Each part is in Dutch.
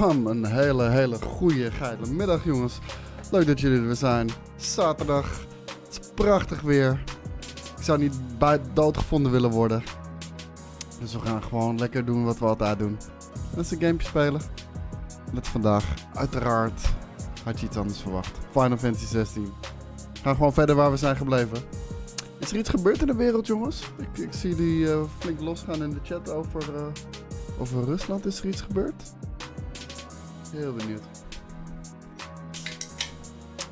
Pam, een hele goede geile middag, jongens. Leuk dat jullie er weer zijn. Zaterdag. Het is prachtig weer. Ik zou niet doodgevonden willen worden. Dus we gaan gewoon lekker doen wat we altijd doen. Dat is een gamepje spelen. Net vandaag, uiteraard, had je iets anders verwacht. Final Fantasy 16. We gaan gewoon verder waar we zijn gebleven. Is er iets gebeurd in de wereld, jongens? Ik zie jullie flink losgaan in de chat over Rusland. Is er iets gebeurd? Heel benieuwd.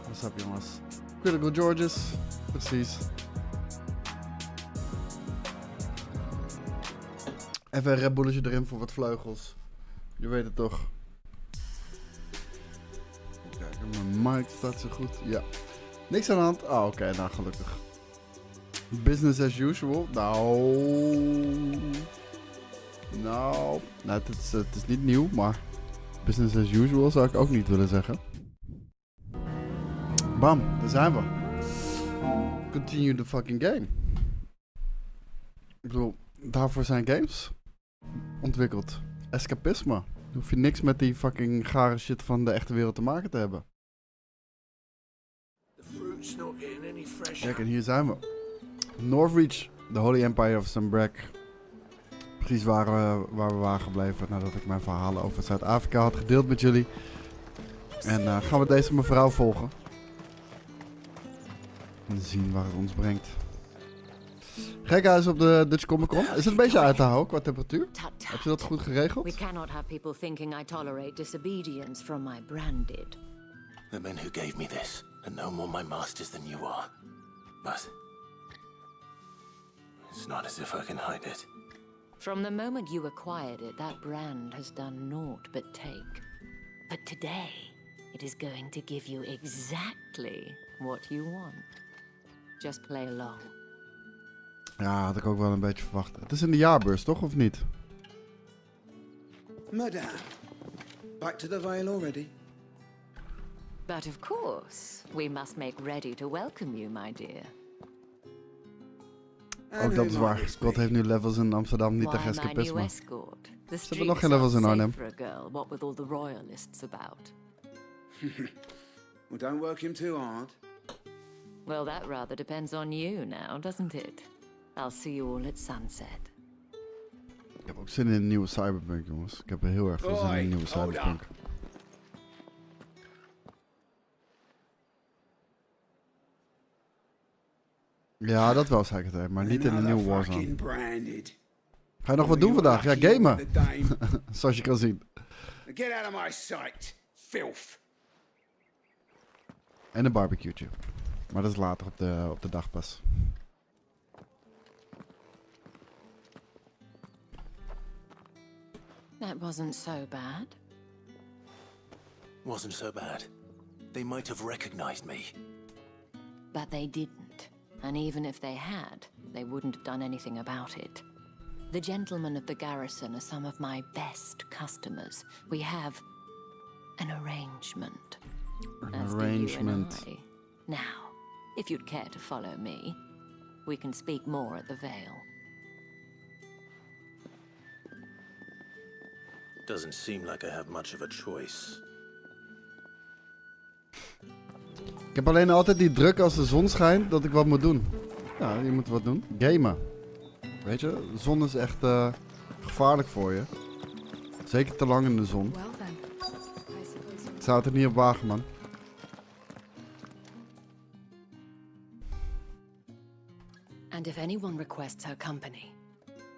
What's up, jongens? Critical Georges. Precies. Even een Red Bulletje erin voor wat vleugels. Je weet het toch. Kijk, mijn mic staat zo goed. Ja. Niks aan de hand. Oh, oké. Nou, gelukkig. Business as usual. Nou, het is niet nieuw, maar business as usual zou ik ook niet willen zeggen. Bam, daar zijn we. Continue the fucking game. Ik bedoel, daarvoor zijn games ontwikkeld. Escapisme. Dan hoef je niks met die fucking gare shit van de echte wereld te maken te hebben. Kijk, en hier zijn we. Northreach, de Holy Empire of Sanbreque. Precies waar we waren gebleven nadat ik mijn verhalen over Zuid-Afrika had gedeeld met jullie. En gaan we deze mevrouw volgen. En zien waar het ons brengt. Gekhuis op de Dutch Comic Con. Is het een beetje uit te houden qua temperatuur? Heb je dat goed geregeld? We cannot have people thinking I tolerate disobedience from my branded. The men who gave me this are no more my masters than you are. But it's not as if I can hide it. From the moment you acquired it, that brand has done naught but take. But today, it is going to give you exactly what you want. Just play along. Ja, had ik ook wel een beetje verwacht. Het is in de jaarbeurs, toch? Of niet? Madame, back to the Vale already? But of course, we must make ready to welcome you, my dear. Ook dat is waar. Scott heeft nu levels in Amsterdam, niet tegen escapisme. Ze hebben nog geen levels in Arnhem. What with all the royalists about. Well, don't work him too hard. Well, that rather depends on you now, doesn't it? I'll see you all at sunset. Ik heb ook zin in een nieuwe Cyberpunk, jongens. Ik heb er heel erg veel zin in een nieuwe Cyberpunk. Ja, dat wel zeker, maar niet in een nieuwe Warzone. Ga je nog wat doen vandaag? Ja, gamen. Zoals je kan zien. Get out of my sight, filth. En een barbecue'tje. Maar dat is later op de dag pas. That wasn't so bad. Wasn't so bad. They might have recognized me. But they didn't. And even if they had, they wouldn't have done anything about it. The gentlemen of the garrison are some of my best customers. We have an arrangement. An arrangement. As do you and I. Now, if you'd care to follow me, we can speak more at the Vale. Doesn't seem like I have much of a choice. Ik heb alleen altijd die druk als de zon schijnt dat ik wat moet doen. Ja, je moet wat doen. Gamen. Weet je, de zon is echt gevaarlijk voor je. Zeker te lang in de zon. Ik zou het er niet op wagen, man. And if anyone requests her company,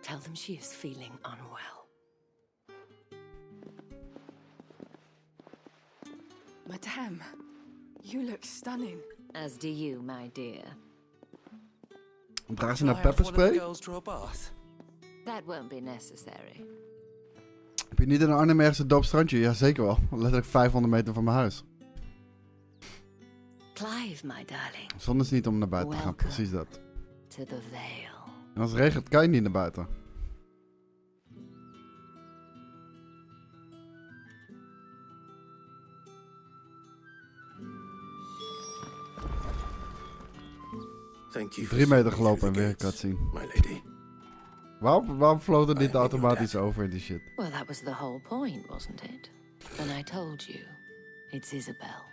tell them she is feeling unwell. Madame, you look stunning. As do you, my dear. Draag ze naar pepperspray? That won't be necessary. Heb je niet in Arnhem ergens een doop strandje? Ja, zeker wel. Letterlijk 500 meter van mijn huis. Clive, my darling. De zon is niet om naar buiten te gaan, precies dat. To the Vale. En als het regent kan je niet naar buiten. Thank you 3 meter gelopen en weer een cutscene. my lady. Waarom floot het niet automatisch over in die shit? Well, that was the whole point, wasn't it? Then I told you, it's Isabel.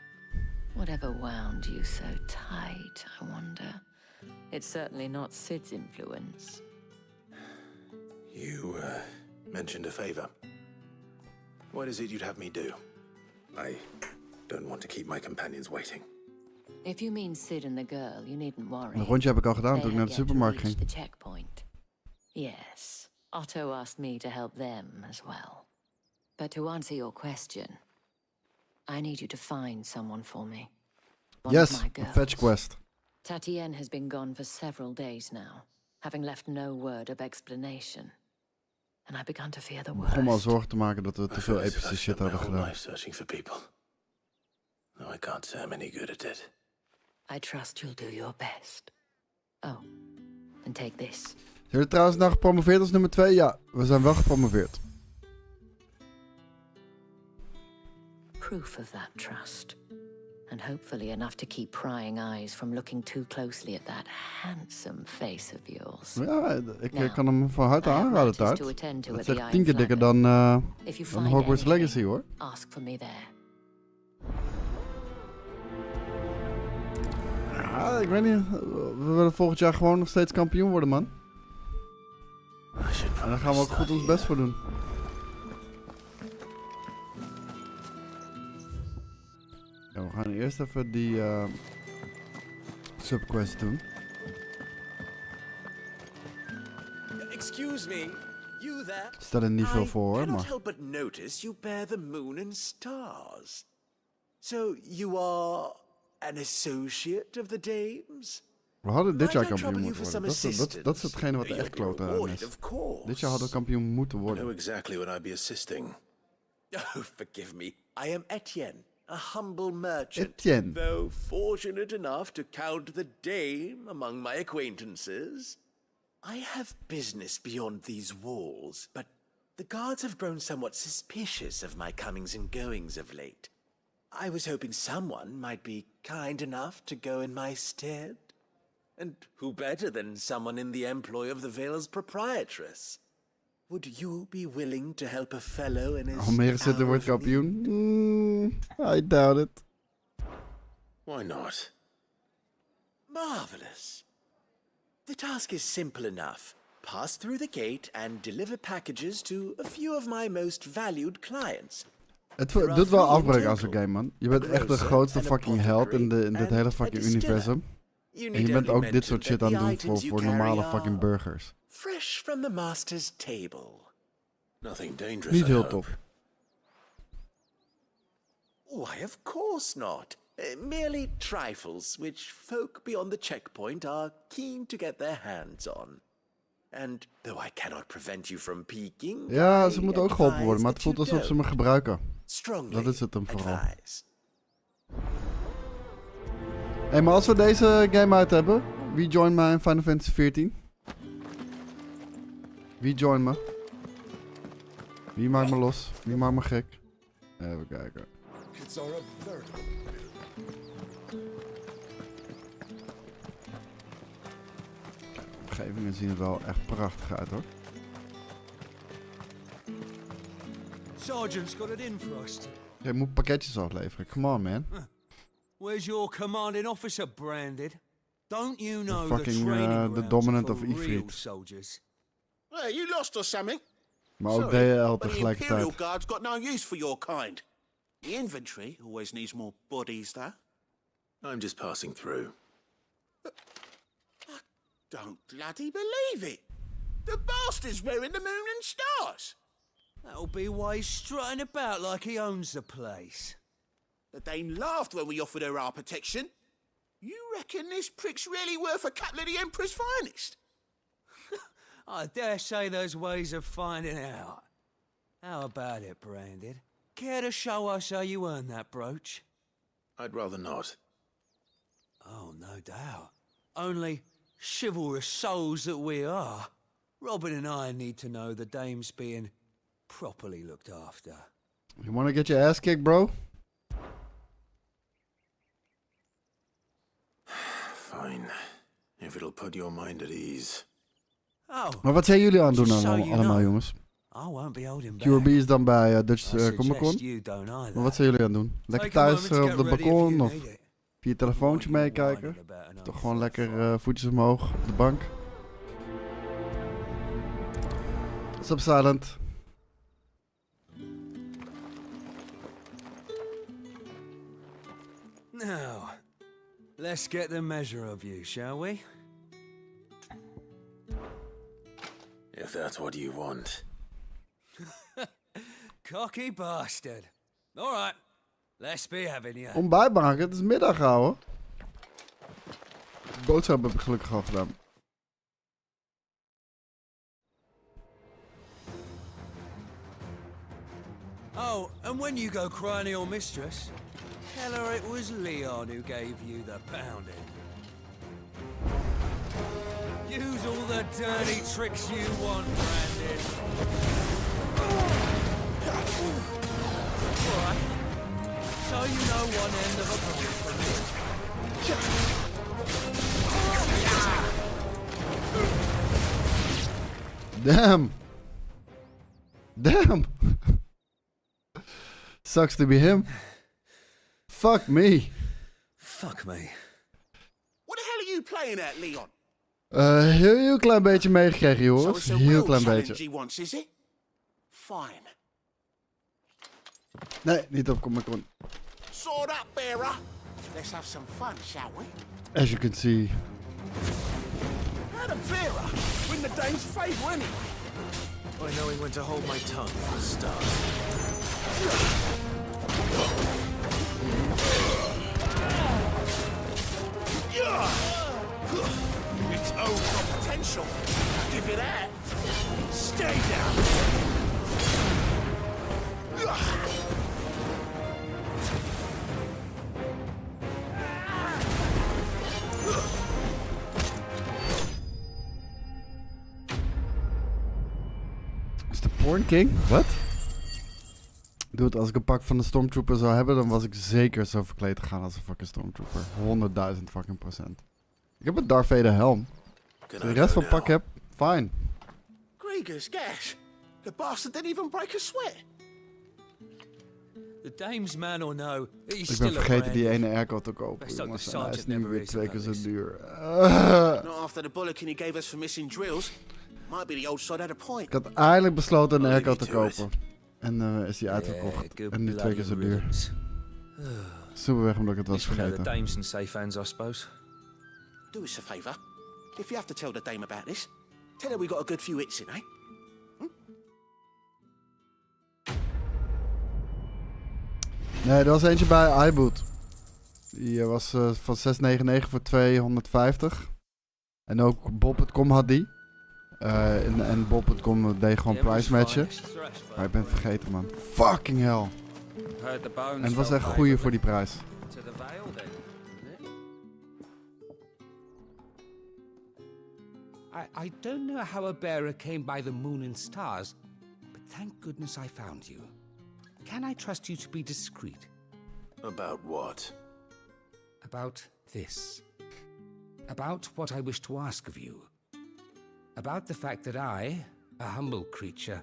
Whatever wound you so tight, I wonder. It's certainly not Sid's influence. You, mentioned a favor. What is it you'd have me do? I don't want to keep my companions waiting. If you mean Sid and the girl, you needn't worry. Een rondje heb ik al gedaan They toen ik naar de have yet to supermarkt reach ging. the checkpoint. Yes, Otto asked me to help them as well. But to answer your question, I need you to find someone for me. One of Yes, my een girls. fetch quest. Tatienne has been gone for several days now, having left no word of explanation. And I began to fear the Ik begon me al worst. zorgen te maken dat we te veel I've epische spent shit my hadden whole gedaan. life searching for people. Though I can't say I'm any good at it. I trust you'll do your best. Oh, and take this. Zijn jullie trouwens nou gepromoveerd als nummer 2? Ja, we zijn wel gepromoveerd. Proof of that trust. And hopefully enough to keep prying eyes from looking too closely at that handsome face of yours. Ja, ik kan hem van harte aanraden, Taart. To attend to Dat at is the echt 10 keer dikker dan If you dan find Hogwarts anything, Legacy, hoor. ask for me there. Ja, ik weet niet. We willen volgend jaar gewoon nog steeds kampioen worden, man. En daar gaan we ook goed ons best voor doen. Ja, we gaan eerst even die subquest doen. Excuse me, you there? Stel er niet veel voor, I hoor, cannot maar... help but notice you bear the moon and stars. So you are an associate of the dames? We hadden dit jaar Might I kampioen trouble you moeten for worden. some Dat is hetgene wat assistance? echt You'll be klote aan rewarded, is. of course. Dit jaar hadden we kampioen moeten Know worden. exactly what I'd be assisting. Oh, forgive me. I am Etienne, a humble merchant. Etienne. Though fortunate enough to count the dame among my acquaintances. I have business beyond these walls, but the guards have grown somewhat suspicious of my comings and goings of late. I was hoping someone might be kind enough to go in my stead. And who better than someone in the employ of the Vale's proprietress? Would you be willing to help a fellow in his Almere City wordt hour of need? kampioen. I doubt it. Why not? Marvelous. The task is simple enough. Pass through the gate and deliver packages to a few of my most valued clients. Het doet wel afbreuk aan zo'n game, man. Je bent echt de grootste fucking held in dit hele fucking universum. En je bent ook dit soort shit aan het doen voor normale fucking burgers. Fresh from the master's table. Nothing dangerous, Niet I heel hope. top. Why, of course not. Merely trifles which folk beyond the checkpoint are keen to get their hands on. And though I cannot prevent you from peeking, Ja, I ze moeten ook geholpen worden, maar het advise voelt that alsof you ze me gebruiken. strongly Dat is het hem vooral. advise. Hé, maar als we deze game uit hebben, wie joint mij in Final Fantasy 14? Wie joint me? Wie maakt me los? Wie maakt me gek? Even kijken. De omgevingen zien er wel echt prachtig uit, hoor. Sergeant's got it in for us. Je moet pakketjes afleveren. Come on, man. Where's your commanding officer branded? Don't you know fucking, the training the grounds dominant are of for real Ifrit. soldiers? Hey, you lost or something? Maar ook Sorry, DL but the Imperial tegelijkertijd. Guard's got no use for your kind. The infantry always needs more bodies, though. I'm just passing through. Don't bloody believe it. The bastard's wearing the moon and stars. That'll be why he's strutting about like he owns the place. The Dane laughed when we offered her our protection. You reckon this prick's really worth a couple of the Emperor's finest? I dare say there's ways of finding out. How about it, Branded? Care to show us how you earned that brooch? I'd rather not. Oh, no doubt. Only chivalrous souls that we are. Robin and I need to know the dame's being properly looked after. You wanna get your ass kicked, bro? Fine. If it'll put your mind at ease. Oh, Maar wat zijn jullie aan het doen just so allemaal, you know, jongens? I won't be holding QRB back. is dan bij Dutch I suggest Comic Con. you don't either. Maar wat zijn jullie aan het doen? Lekker Take a thuis moment to op de get ready if balkon you of need it. via je telefoontje Whining meekijken? about an Toch gewoon old lekker fart. voetjes omhoog op de bank. Stop silent. Now, let's get the measure of you, shall we? If that's what you want. Cocky bastard. All right, let's be having you. Ontbijt maken, het is middag, ouwe. Boodschap heb ik gelukkig al gedaan. Oh, and when you go crying to your mistress, tell her it was Leon who gave you the pounding. Use all the dirty tricks you want, Brandon. Alright. So you know one end of a bullet from me. Damn. Damn. Sucks to be him. Fuck me. Fuck me. What the hell are you playing at, Leon? Heel klein beetje meegekregen, So jongens. it's a Heel real klein challenge beetje. he wants, is it? Fine. Nee, niet op Comic Con. Sword up, bearer. Let's have some fun, shall we? As you can see. How the bearer? Win the dame's favour, anyway. By knowing when to hold my tongue for a start. It's over potential. Give it that. Stay down. Is de Porn King? Wat? Dude, als ik een pak van de Stormtrooper zou hebben, dan was ik zeker zo verkleed gegaan als een fucking Stormtrooper. 100.000 fucking procent. Ik heb een Darth Vader helm. Als ik de rest van het pak heb, fine. Grieger's gas. The bastard didn't even break a sweat. The dame's man or no, he's Ik ben still a vergeten die Brandon. ene airco te kopen, Best hope jongens. the En hij is sergeant nu never weer reads 2 keer about zo this. duur. Not after the bollocking he gave us for missing drills. Might be the old sod had a point. Ik had eindelijk besloten een I'll airco leave te you to kopen. En is die uitverkocht. good En nu 2 keer zo bloody duur. riddance. Super weg omdat ik het was At least we know the vergeten. dame's in safe hands, I suppose. Do us a favour. If you have to tell the dame about this, tell her we got a good few hits in, eh? Nee, er was eentje bij iBoot. Die was van 6,99 voor 250. En ook Bob.com had die. En Bob.com deed gewoon price matchen. Maar ik ben het vergeten, man. Fucking hell. En het was echt goeie voor die prijs. I don't know how a bearer came by the moon and stars, but thank goodness I found you. Can I trust you to be discreet? About what? About this. About what I wish to ask of you. About the fact that I, a humble creature,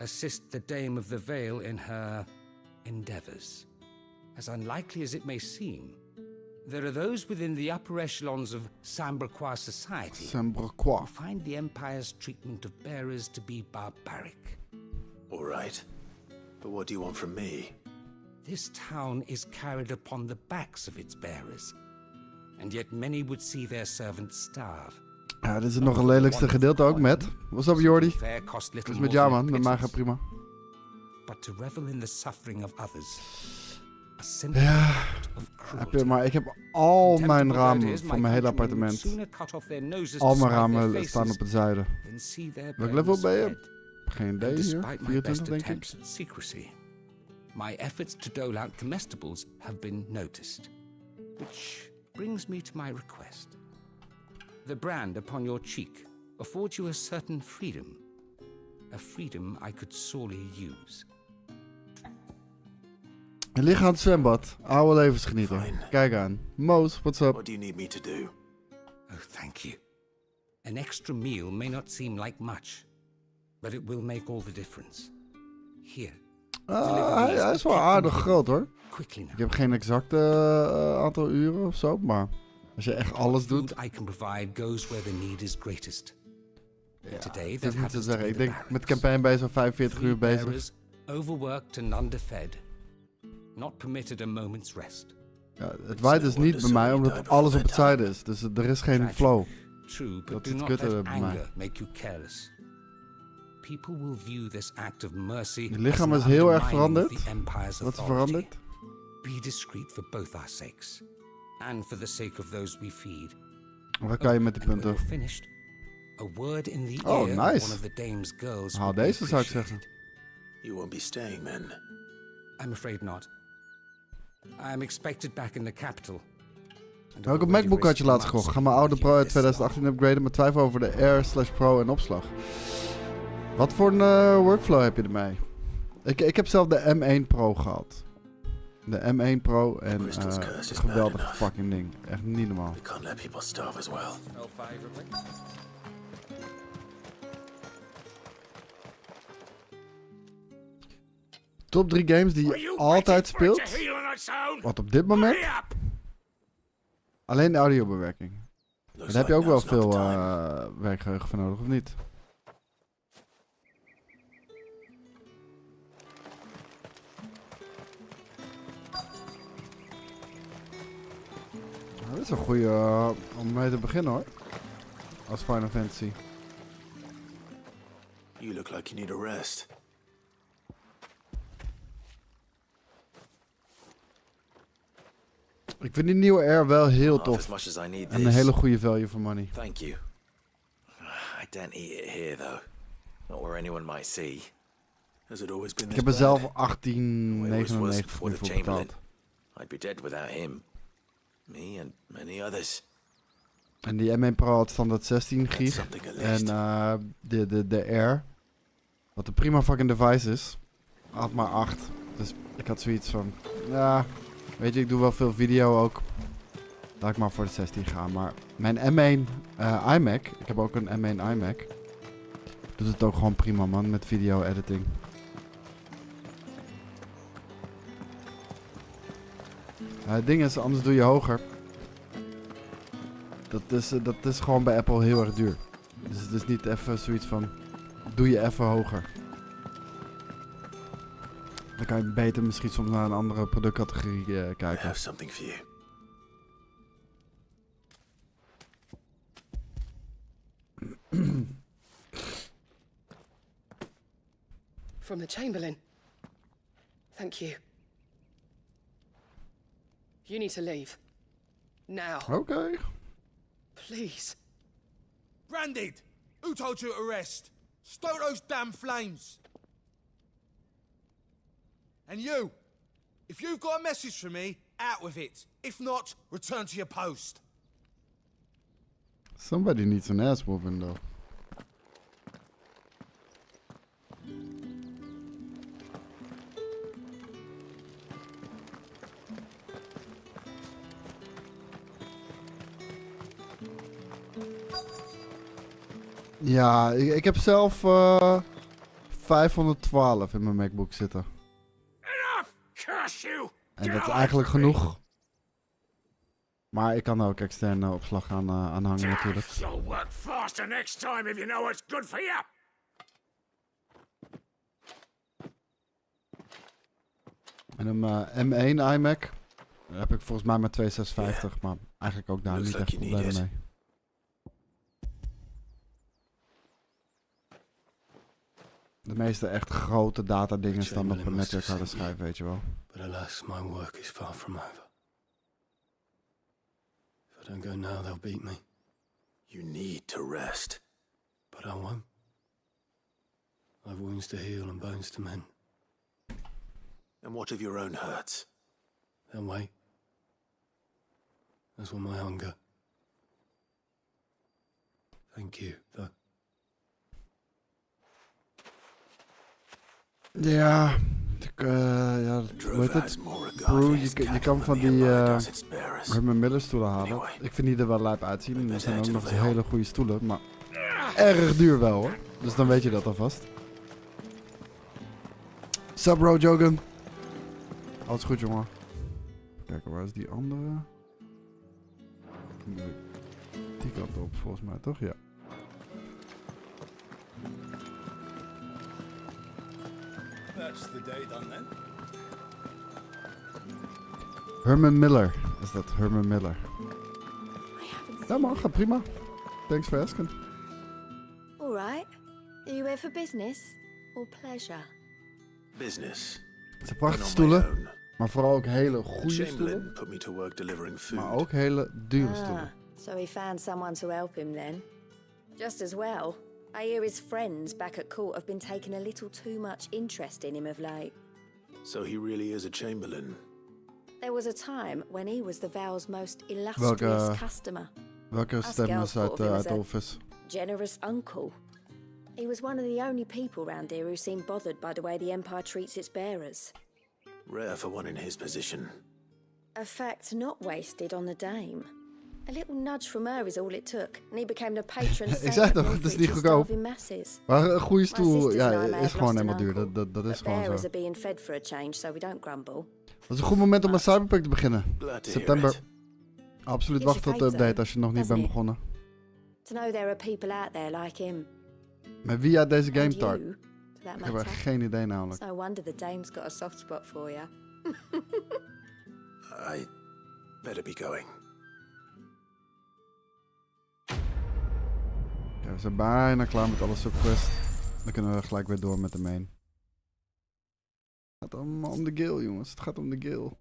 assist the Dame of the Vale in her endeavors. As unlikely as it may seem, there are those within the upper echelons of Sanbreque society who Sanbreque. find the Empire's treatment of bearers to be barbaric. All right. But what do you want from me? This town is carried upon the backs of its bearers, and yet many would see their servants starve. Ja, dit is nog het lelijkste gedeelte ook met. What's up, Jordi? Fare cost little Dat is met more jou, than man. Met mij gaat pittance. prima. But to revel in the suffering of others, a simple Ja, act of heb je, cruelty. maar ik heb al mijn Contemptible though it ramen is, van my mijn hele countrymen would appartement. sooner cut off their noses Al to mijn spite their ramen faces staan op het zuiden. than see their Welk level burdens ben je? fed. Geen And idee hier. despite my best 24 denk ik. attempts at secrecy, my efforts to dole out comestibles have been noticed. Which brings me to my request. The brand upon your cheek affords you a certain freedom. A freedom I could sorely use. En liggen aan het zwembad. Oude levensgenieter. Fine. Kijk aan. Moos, what's up? What do you need me to do? Oh, thank you. An extra meal may not seem like much, but it will make all the difference. Here. Hij is wel aardig groot hoor. Quickly now. Ik heb geen exacte aantal uren of zo, maar als je echt alles doet. I can provide goes where the need is greatest. Ja, Today, dat that is niet te happens to zeggen. be Ik the denk barracks. met campaign ben je zo'n 45 uur 3 bezig. bearers, overworked and underfed. Not permitted a moment's rest. Ja, het waait dus niet bij mij omdat alles op het zijde is. Dus er is geen flow. True, but Dat do is het not kutte let bij mij. anger make you careless. People will view this act of mercy Je lichaam as is an heel erg undermining of veranderd. the empire's Wat is authority. veranderd? Be discreet for both our sakes, and for the sake of those we feed. Waar kan je met die And when punten? you're finished, a word in the Oh, ear of nice. one of the dame's girls Haal would be deze zou ik zeggen. appreciated. You won't be staying then. I'm afraid not. I am expected back in the capital. And Welke I've already MacBook had je risked laatst months gekocht? Ga mijn oude Pro uit this long. 2018 upgraden, maar twijfel over de Air/Pro en opslag. Wat voor een workflow heb je ermee? Ik heb zelf de M1 Pro gehad. De M1 Pro en Crystal's curse is bad geweldig enough. fucking ding. Echt niet normaal. We can't let people starve as well. Top 3 games die je altijd speelt. Wat op dit moment? Alleen de audiobewerking. Daar heb je ook wel veel werkgeheugen voor nodig, of niet? Nou, dit is een goede om mee te beginnen hoor. Als Final Fantasy. You look like you need a rest. Ik vind die nieuwe Air wel heel Half as tof. much as I need En een this. hele goede value for money. Thank you. I don't eat it here, though. Not where anyone might see. Has it always been Ik this heb er bad? zelf It was worse 18,99 before nu the voor Chamberlain. betaald. I'd be dead without him. Me and many others. En die M1 Pro had standaard 16 That's gig. something at En least. de Air, wat een prima fucking device is, had maar 8. Dus ik had zoiets van, ja, weet je, ik doe wel veel video ook. Laat ik maar voor de 16 gaan. Maar mijn M1 iMac, ik heb ook een M1 iMac, doet het ook gewoon prima man, met video editing. Het ding is, anders doe je hoger. Dat is gewoon bij Apple heel erg duur. Dus het is niet even zoiets van, doe je even hoger. Dan kan je beter misschien soms naar een andere productcategorie I kijken. have something for you. From the Chamberlain. Thank you. You need to leave. Now. Oké. Please. Branded! Who told you to rest? Stoke those damn flames! And you! If you've got a message for me, out with it. If not, return to your post. Somebody needs an ass whooping though. Ja, ik heb zelf 512 in mijn MacBook zitten. En dat is eigenlijk genoeg. Maar ik kan er ook externe opslag aan hangen natuurlijk. You'll work faster next time if you know what's good for you. En een M1 iMac. Daar heb ik volgens mij maar 256, maar eigenlijk ook daar Looks niet like echt you need problemen it. mee. De meeste echt grote data dingen staan op een netwerkharde schijf, weet je wel. But alas, my work is far from over. If I don't go now, they'll beat me. You need to rest. But I won't. I've wounds to heal and bones to mend. And what of your own hurts? They'll wait. As will my hunger. Thank you, though. Ja, ja, hoe heet het? Bro, je kan van die Herman Miller stoelen halen. Ik vind die er wel lijp uitzien. En er zijn ook nog eens hele goede stoelen, maar erg duur wel hoor. Dus dan weet je dat alvast. Sup bro, Jogan. Alles goed jongen. Kijken, waar is die andere? Die kant op volgens mij toch? Ja. That's the day done then. Herman Miller. Is dat Herman Miller? Ja man, gaat prima. Thanks for asking. Alright. Are you here for business or pleasure? Business. Het zijn prachtige stoelen. Maar vooral ook hele goede Chamberlain stoelen. put me to work delivering food. Maar ook hele dure stoelen. So he found someone to help him then. Just as well. I hear his friends back at court have been taking a little too much interest in him of late. So he really is a Chamberlain. There was a time when he was the Vale's most illustrious customer. Welke stem is uit de Office? Generous uncle. He was one of the only people round here who seemed bothered by the way the Empire treats its bearers. Rare for one in his position. A fact not wasted on the dame. A little nudge from her is all it took, and he became the patron saint. Ik zei toch, het is niet goedkoop. Maar een goede stoel, ja, is gewoon helemaal duur. Dat is gewoon zo. Dat is een goed moment om aan Cyberpunk te beginnen. September. Absoluut wacht tot de update als je nog niet bent begonnen. To know there are people out there like him. Met wie uit deze game start? Ik heb er geen idee namelijk. No wonder the dame's got a soft spot for you. I better be going. Ja, we zijn bijna klaar met alle subquests. Dan kunnen we gelijk weer door met de main. Het gaat om de guild, jongens. Het gaat om de guild.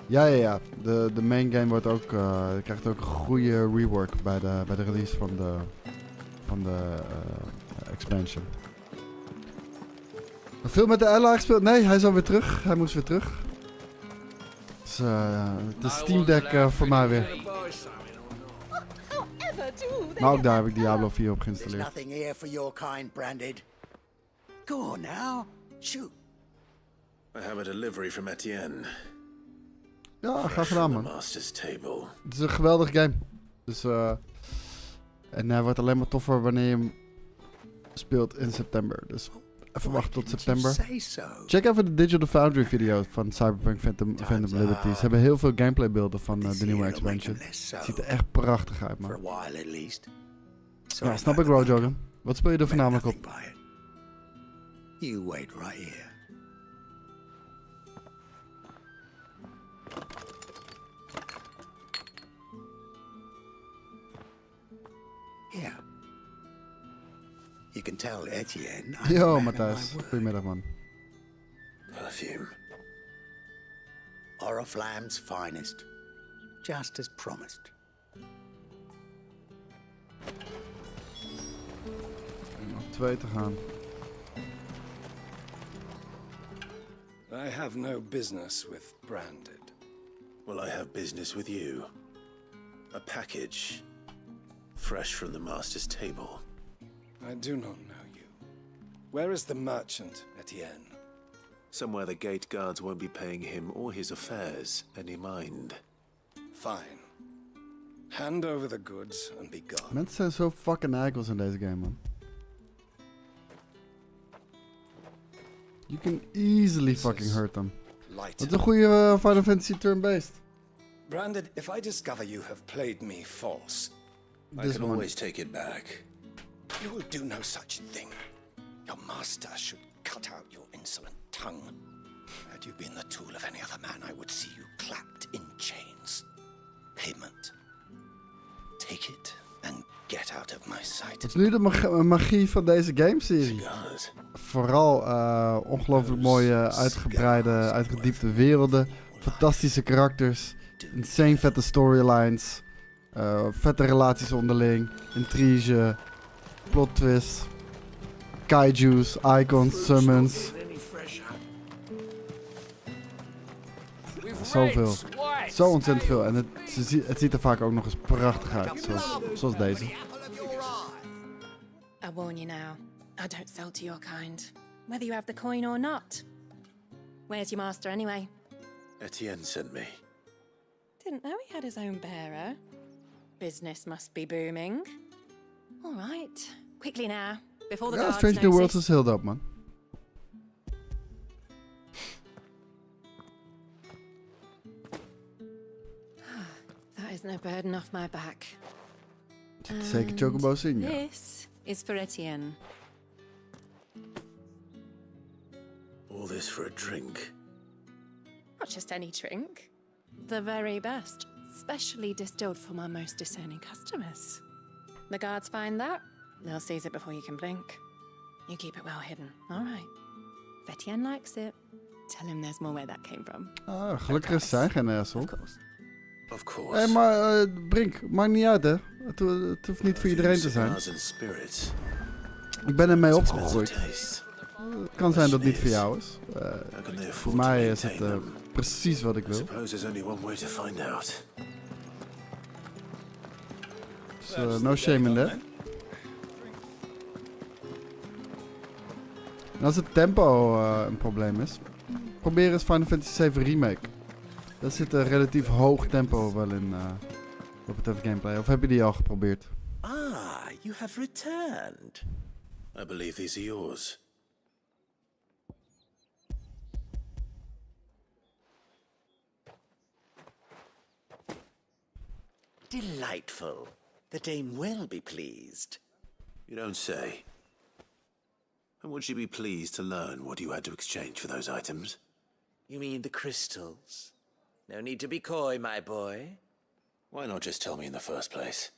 Ja. De main game wordt ook, krijgt ook een goede rework bij de release van de expansion. Veel met de Ella gespeeld? Nee, hij is alweer terug. Hij moest weer terug. Dus de Steam Deck voor mij weer. Maar ook daar heb ik Diablo 4 op geïnstalleerd. Nothing here for your kind, Branded. Go on now, shoot. I have a delivery from Etienne. Ja, graag gedaan man. Master's table. Het is een geweldig game. Dus en hij wordt alleen maar toffer wanneer je hem speelt in september. Dus even wachten tot september. Check even de Digital Foundry video van Cyberpunk Phantom Liberty. Ze hebben heel veel gameplay beelden van de nieuwe expansion. Het ziet er echt prachtig uit man. Ja, snap ik bro, Jogan. Wat speel je er voornamelijk op? You wait right here. Yeah. You can tell Etienne. Yo, Matthijs. Goedemiddag, man. Perfume. Oriflamme's finest. Just as promised. Nog 2 te gaan. I have no business with Branded. Well, I have business with you. A package. Fresh from the master's table. I do not know you. Where is the merchant, Etienne? Somewhere the gate guards won't be paying him or his affairs any mind. Fine. Hand over the goods and be gone. Mensen zijn zo fucking eikels in deze game, man. You can easily fucking hurt them. Dat is een goede Final Fantasy turn-based. Branded, if I discover you have played me false, I can always take it back. You will do no such thing. Your master should cut out your insolent tongue. Had you been the tool of any other man, I would see you clapped in chains. Payment. Take it and get out of my sight. Wat is nu de magie van deze gameserie? Vooral ongelooflijk mooie, uitgebreide, uitgediepte werelden. Fantastische karakters. Insane vette storylines. Vette relaties onderling. Intrige. Plot twist. Kaiju's, icons, summons. Zoveel. Zo ontzettend veel. En het ziet er vaak ook nog eens prachtig uit. Zoals deze. I warn you now. I don't sell to your kind. Whether you have the coin or not. Where's your master anyway? Etienne sent me. Didn't know he had his own bearer. Business must be booming. All right, quickly now, before the Ja, guards Strange New Worlds notice. is heel dope, man. That is no burden off my back. Zit zeker chocobo's in, ja. This is for Etienne. All this for a drink. Not just any drink. The very best. Specially distilled for my most discerning customers. The guards find that, they'll seize it before you can blink. You keep it well hidden, all right. If Etienne likes it, tell him there's more where that came from. Ah, gelukkig is zij geen asshole. Of course. Hé, maar Brink, maakt niet uit, hè. Het hoeft niet voor iedereen te zijn. Ik ben ermee opgegroeid. Het kan zijn dat het niet voor jou is. Voor mij is het precies wat ik wil. Dus no shame in that. En als het tempo een probleem is, probeer eens Final Fantasy 7 Remake. Daar zit een relatief hoog tempo wel in op het gameplay. Of heb je die al geprobeerd? Ah, you have returned. I believe these are yours. Delightful. The dame will be pleased. You don't say. And would she be pleased to learn what you had to exchange for those items? You mean the crystals? No need to be coy, my boy. Why not just tell me in the first place?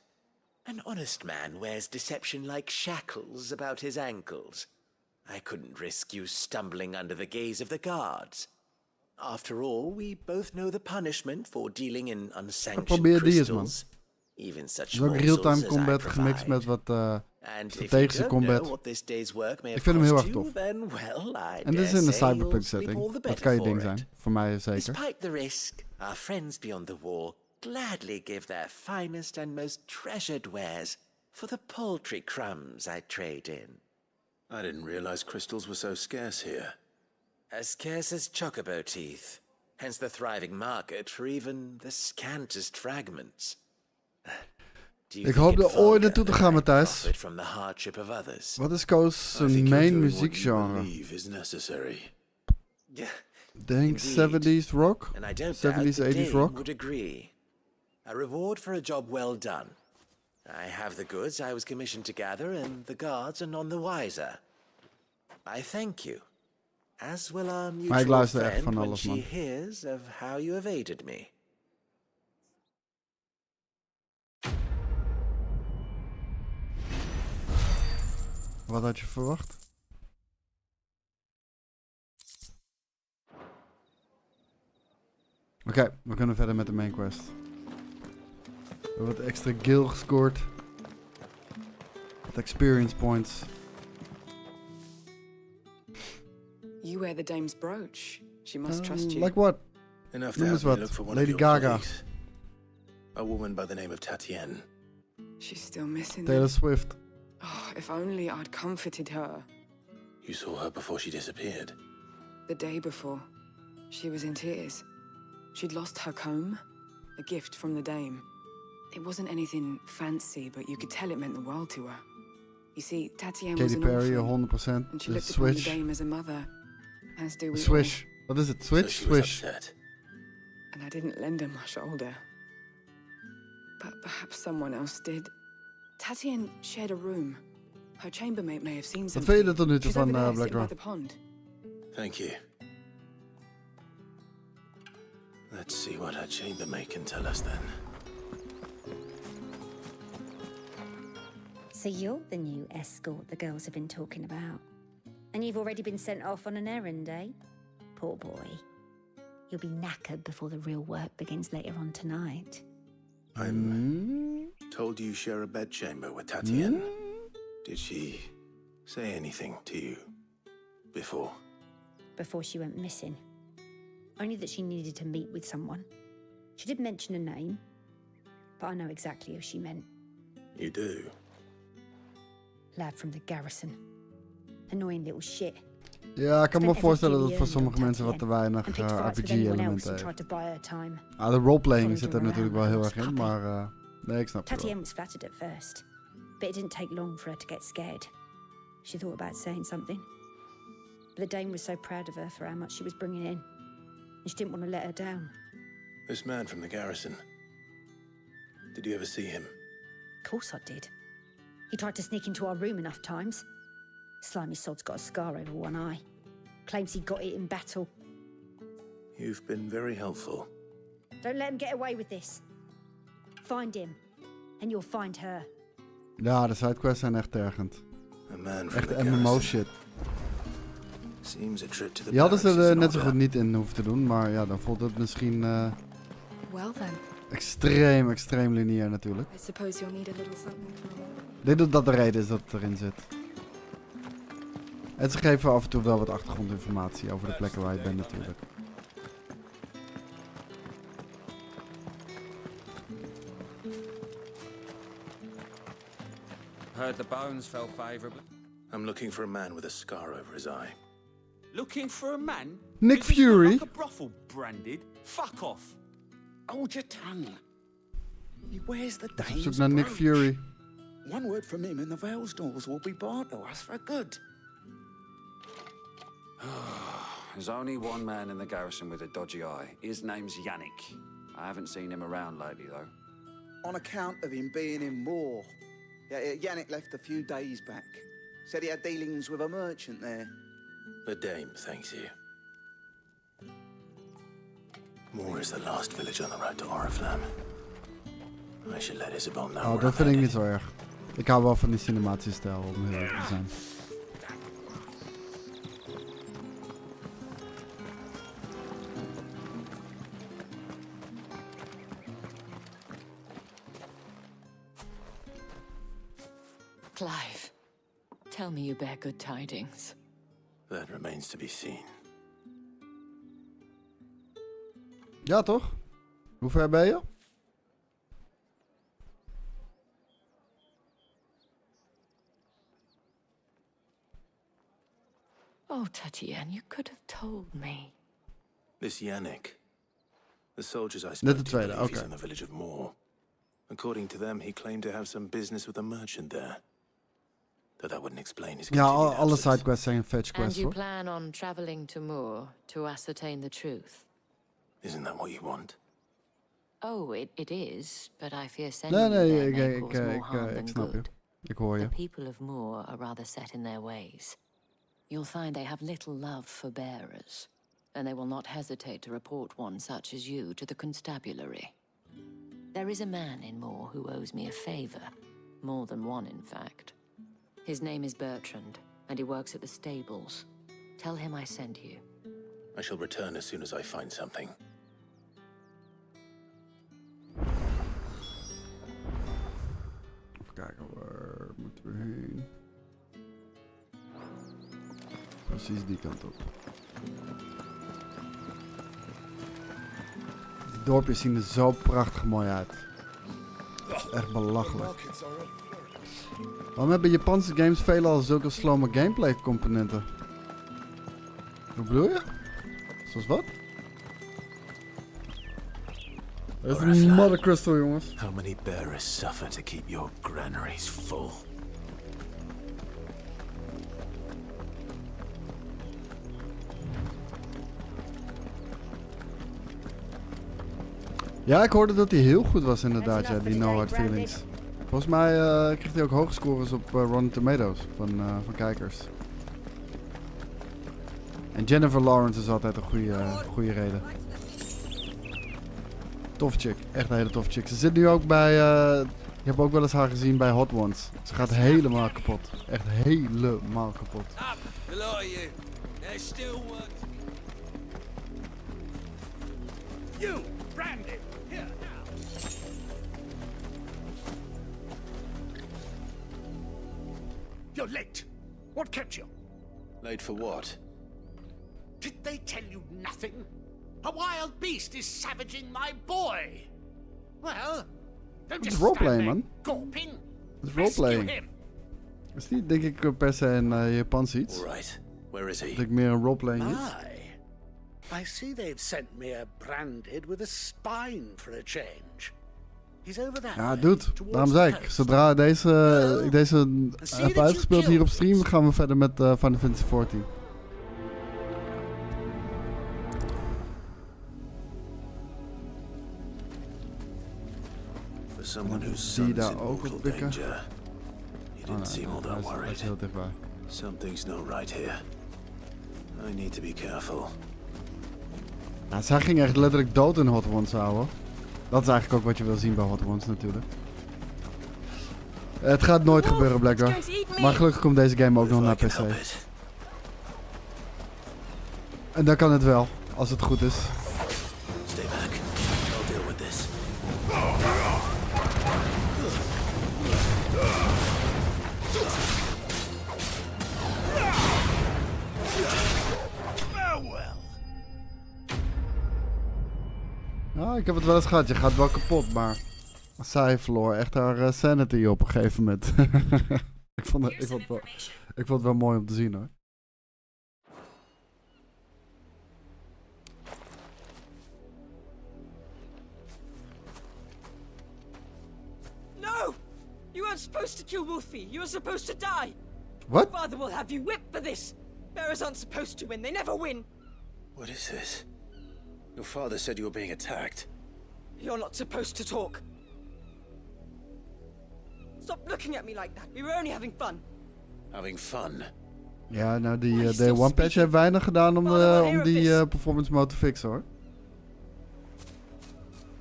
An honest man wears deception like shackles about his ankles. I couldn't risk you stumbling under the gaze of the guards. After all, we both know the punishment for dealing in unsanctioned crystals. Even such ook real-time combat gemixt met wat strategische combat. Ik vind hem heel erg tof. En dit is in de cyberpunk setting. Dat kan je ding zijn. Voor mij zeker. Despite the risk, our friends beyond the wall gladly give their finest and most treasured wares for the paltry crumbs I trade in. I didn't realize crystals were so scarce here. As scarce as chocobo teeth. Hence the thriving market for even the scantest fragments. Ik hoop er ooit naartoe te gaan, Matthijs. Wat is Koos zijn main muziekgenre? Denk 70s rock? 70s, 80s rock? Would agree. A reward for a job well done. I have the goods I was commissioned to gather, and the guards are none the wiser. I thank you. As will our mutual friend when she hears of how you evaded me. Wat had je verwacht? Oké, we kunnen verder met de main quest. We hebben wat extra gil gescoord. Wat experience points. You wear the dame's brooch. She must trust you. Like what? Enough to Noem eens have me wat. look for one Lady of your Gaga. colleagues. A woman by the name of Tatienne. She's still missing. Taylor Swift. Oh, if only I'd comforted her. You saw her before she disappeared. The day before, she was in tears. She'd lost her comb, a gift from the dame. It wasn't anything fancy, but you could tell it meant the world to her. You see, Tatienne was Katy an Perry, orphan, 100%. and she The looked upon the Switch. dame as a mother, as do we Swish. all. What is it? Switch? So she was Swish. upset. And I didn't lend her my shoulder. But perhaps someone else did. Tatienne shared a room. Her chambermaid may have seen Wat something. vind je er tot nu toe She's over van there, Black sitting by Rock? the pond. Thank you. Let's see what her chambermaid can tell us then. So you're the new escort the girls have been talking about. And you've already been sent off on an errand, eh? Poor boy. You'll be knackered before the real work begins later on tonight. I'm told you share a bedchamber with Tatienne. Did she say anything to you before? Before she went missing. Only that she needed to meet with someone. She did mention a name, but I know exactly who she meant. You do? Lad from the garrison. Annoying little shit. Ja, ik kan me voorstellen dat het voor sommige mensen wat te weinig RPG-elementen heeft. De roleplaying zit er natuurlijk wel heel erg in, maar nee, ik snap het wel. Tatienne was flattered at first, but it didn't take long for her to get scared. She thought about saying something, but the Dane was so proud of her for how much she was bringing in, and she didn't want to let her down. This man from the garrison. Did you ever see him? Of course I did. He tried to sneak into our room enough times. Slimy sod's got a scar over one eye. Claims he got it in battle. You've been very helpful. Don't let him get away with this. Find him, and you'll find her. Ja, de sidequests zijn echt tergend. A man from Echt the MMO garrison. shit. Seems a trip to the Die hadden ze barracks is er in net zo order. goed niet in hoeven te doen, maar ja, dan voelt het misschien Well then, extreem lineair natuurlijk. I suppose you'll need a little something to remember. Ik denk dat dat de reden is dat het erin zit. En ze geven af en toe wel wat achtergrondinformatie over de plekken waar je bent natuurlijk. Heard the bones fell favorably. I'm looking for a man with a scar over his eye. Looking for a man? Nick Because you're Fury. like a brothel branded. Fuck off. Hold your tongue. He wears the Op zoek Dane's naar Nick brooch. Fury. One word from him and the Vale's doors will be barred to us for good. There's only one man in the garrison with a dodgy eye. His name's Yannick. I haven't seen him around lately, though. On account of him being in war. Yeah, Yannick left a few days back. Said he had dealings with a merchant there. The dame thanks you. Moore is the last village on the road to Oriflamme. I should let Isabel know Oh, where dat I'm vind ik headed. niet zo erg. Ik hou wel van die cinematische stijl, om heel eerlijk te zijn. Clive, tell me you bear good tidings. That remains to be seen. Ja, toch? Hoe ver ben je? Oh, Tatienne, you could have told me. This Yannick. The soldiers I Net spoke de to tweede, believe he's oké. in the village of Moore. According to them, he claimed to have some business with a merchant there. Though that wouldn't explain his Ja, continued alle absence. sidequests zijn fetch And quests you hoor. plan on traveling to Moore to ascertain the truth? Isn't that what you want? Oh, it is, but I fear sending Nee, you there nee, may ik cause more harm ik than snap je. good. Ik hoor je. The people of Moore are rather set in their ways. You'll find they have little love for bearers, and they will not hesitate to report one such as you to the constabulary. There is a man in Moore who owes me a favor, more than one in fact. His name is Bertrand, and he works at the stables. Tell him I sent you. I shall return as soon as I find something. Even kijken, waar moeten we heen? Precies die kant op. Die dorpjes zien er zo prachtig mooi uit. Dat is echt belachelijk. Waarom hebben Japanse games veelal zulke slome gameplay componenten? Hoe bedoel je? Zoals wat? Dat is een mother crystal, jongens. How many bearers suffer to keep your granaries full? Ja, ik hoorde dat hij heel goed was inderdaad, ja, die No Hard Feelings. Volgens mij kreeg hij ook hoge scores op Rotten Tomatoes van kijkers. En Jennifer Lawrence is altijd een goede reden. Tof chick, echt een hele tof chick. Ze zit nu ook bij, je hebt ook wel eens haar gezien bij Hot Ones. Ze gaat helemaal kapot, echt helemaal kapot. Hello, you. There's still work. You, Brandon, here now. You're late. What kept you? Late for what? Did they tell you nothing? A wild beast is savaging my boy. Well, don't Het is just roleplay, stand there man. gawping. Het is Rescue roleplaying. him. Is niet, denk ik, per se een Japans iets. All right. Where is he? Dat ik meer een roleplaying is. I see they've sent me a branded with a spine for a change. He's over that Ja, way, dude. Daarom zei ik. Zodra ik deze heb uitgespeeld hier op stream, gaan we verder met Final Fantasy XIV. For someone who's Die son's daar in ook mortal op pikken. danger. You didn't seem all that Hij is worried. heel dichtbij. Something's not right here. I need to be careful. Ja, zij ging echt letterlijk dood in Hot Ones, ouwe. Dat is eigenlijk ook wat je wil zien bij Hot Ones natuurlijk. Het gaat nooit gebeuren, blijkbaar. Maar gelukkig komt deze game ook nog naar PC. En dan kan het wel, als het goed is. Stay back. I'll deal with this. Ja, ik heb het wel eens gehad. Je gaat wel kapot, maar zij verloor echt haar sanity op een gegeven moment. ik vond het wel mooi om te zien, hoor. No! You weren't supposed to kill Wolfie. You were supposed to die. What? Father will have you whipped for this. Bearers aren't supposed to win. They never win. What is this? Your father said you were being attacked. You're not supposed to talk. Stop looking at me like that. We were only having fun. Having fun? Ja, nou die Day One patch heeft weinig gedaan om die performance mode te fixen, hoor.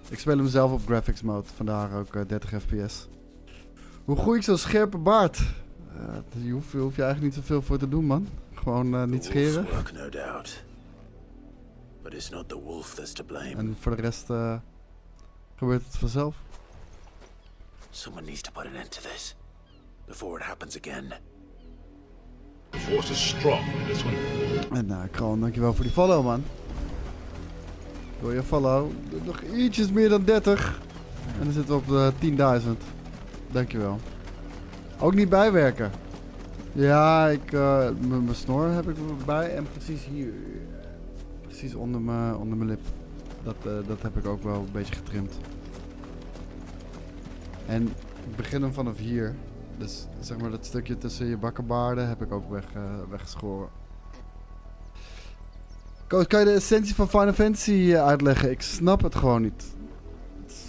Ik speel hem zelf op graphics mode, vandaar ook 30 fps. Hoe groei ik zo'n scherpe baard? Daar hoef je eigenlijk niet zoveel voor te doen, man. Gewoon niet scheren. Work, no doubt. But it's not the wolf that's to blame. En voor de rest gebeurt het vanzelf. Someone needs to put an end to this before it happens again. The force is strong in this one. En Kroon, dankjewel voor die follow, man. Door je follow. Nog ietsjes meer dan 30. En dan zitten we op 10.000. Dankjewel. Ook niet bijwerken. Ja, mijn snor heb ik erbij en precies hier. Precies onder mijn lip. Dat heb ik ook wel een beetje getrimd. En ik begin hem vanaf hier. Dus zeg maar dat stukje tussen je bakkenbaarden heb ik ook weggeschoren. Koos, kan je de essentie van Final Fantasy uitleggen? Ik snap het gewoon niet. Het is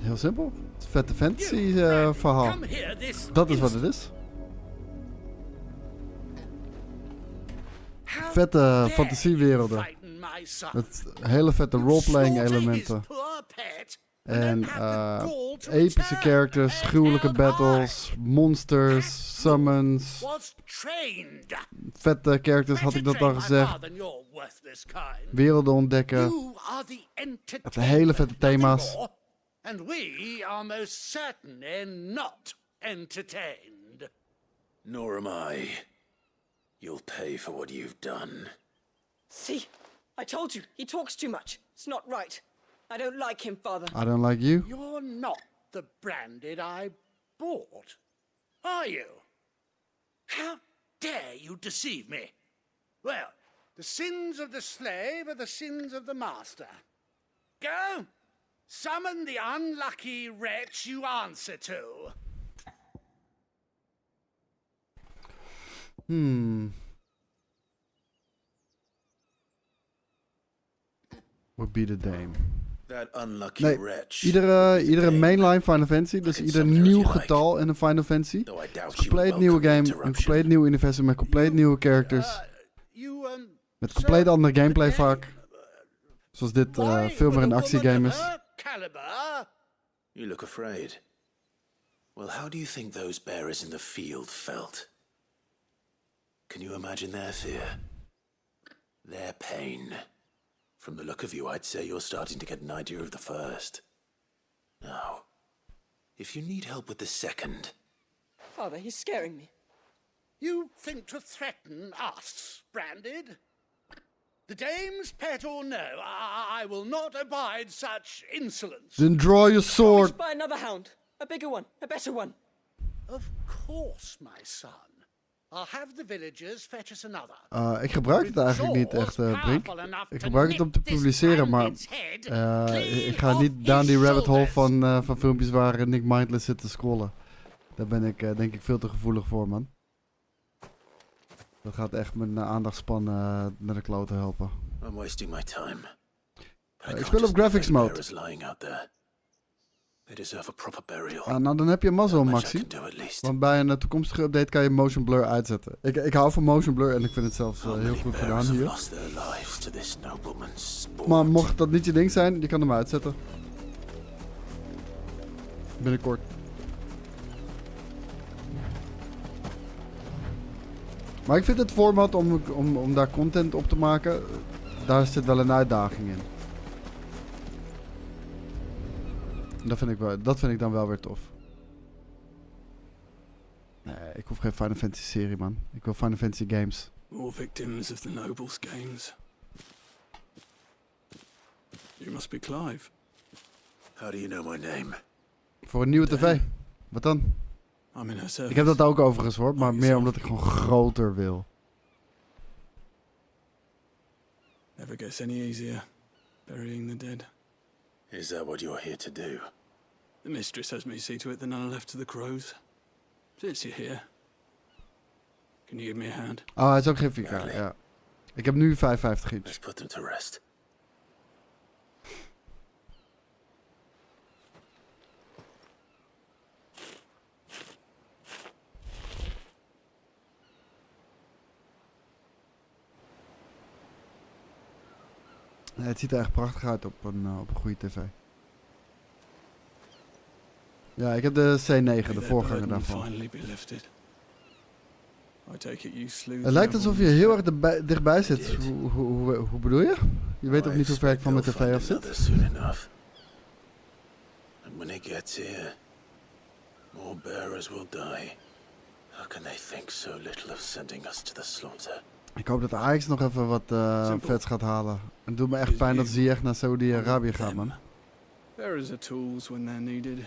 heel simpel. Het is vette fantasy verhaal. Dat is wat het is. Vette fantasiewerelden. Met hele vette roleplaying elementen. En epische characters, gruwelijke battles, monsters, summons. Vette characters, had ik dat al gezegd. Werelden ontdekken. Het hele vette thema's. And we are most certainly not entertained. Nor am I. You'll pay for what you've done. See? I told you. He talks too much. It's not right. I don't like him, Father. I don't like you. You're not the branded I bought, are you? How dare you deceive me? Well, the sins of the slave are the sins of the master. Go! Summon the unlucky wretch you answer to. Would be the dame. That unlucky Nee, wretch. iedere mainline Final Fantasy, dus ieder nieuw getal in een Final Fantasy. Een compleet nieuwe game, een compleet nieuw universum met compleet nieuwe characters. Met compleet andere gameplay vaak. Zoals dit veel meer een actiegame is. You look afraid. Well, how do you think those bearers in the field felt? Can you imagine their fear? Their pain? From the look of you, I'd say you're starting to get an idea of the first. Now, if you need help with the second... Father, he's scaring me. You think to threaten us, branded? The dame's pet or no, I will not abide such insolence. Then draw your sword. Buy another hound. A bigger one. A better one. Of course, my son. I'll have the villagers fetch us another. Ik gebruik het eigenlijk niet echt, Brink. Ik gebruik het om te publiceren, maar ik ga niet down die rabbit hole van filmpjes waar Nick mindless zit te scrollen. Daar ben ik denk ik veel te gevoelig voor, man. Dat gaat echt mijn aandachtsspan naar de kloten helpen. I'm wasting my time. Ik speel op graphics mode. They deserve a proper burial. Nou, dan heb je mazzel, Maxi. Want bij een toekomstige update kan je motion blur uitzetten. Ik hou van motion blur en ik vind het zelfs heel goed gedaan hier. Maar mocht dat niet je ding zijn, je kan hem uitzetten. Binnenkort. Maar ik vind het format om daar content op te maken, daar zit wel een uitdaging in. Dat vind ik dan wel weer tof. Nee, ik hoef geen Final Fantasy serie, man. Ik wil Final Fantasy games. More victims of the nobles' games. You must be Clive. How do you know my name? Voor een nieuwe tv. Wat dan? I'm in her service. Ik heb dat ook overigens hoor, maar meer omdat ik gewoon groter wil. Never gets any easier. Burying the dead. Is that what you're here to do? The mistress has me see to it that none are left to the crows. Since you're here, can you give me a hand? Oh, hij is ook geen 4K, ja. Ik heb nu 55 inch. Let's put them to rest. Nee, het ziet er echt prachtig uit op een goede tv. Ja, ik heb de C9, de voorganger daarvan. Het lijkt alsof je heel erg dichtbij zit. Hoe bedoel je? Je weet ook niet hoe ver ik van mijn tv af zit? And when it gets here, more bearers will die. How can they think so little of sending us to the slaughter? Ik hoop dat Ajax nog even wat vets gaat halen. Het doet me echt pijn dat ze echt naar Saudi-Arabië gaat, man. Bearers are tools when they're needed,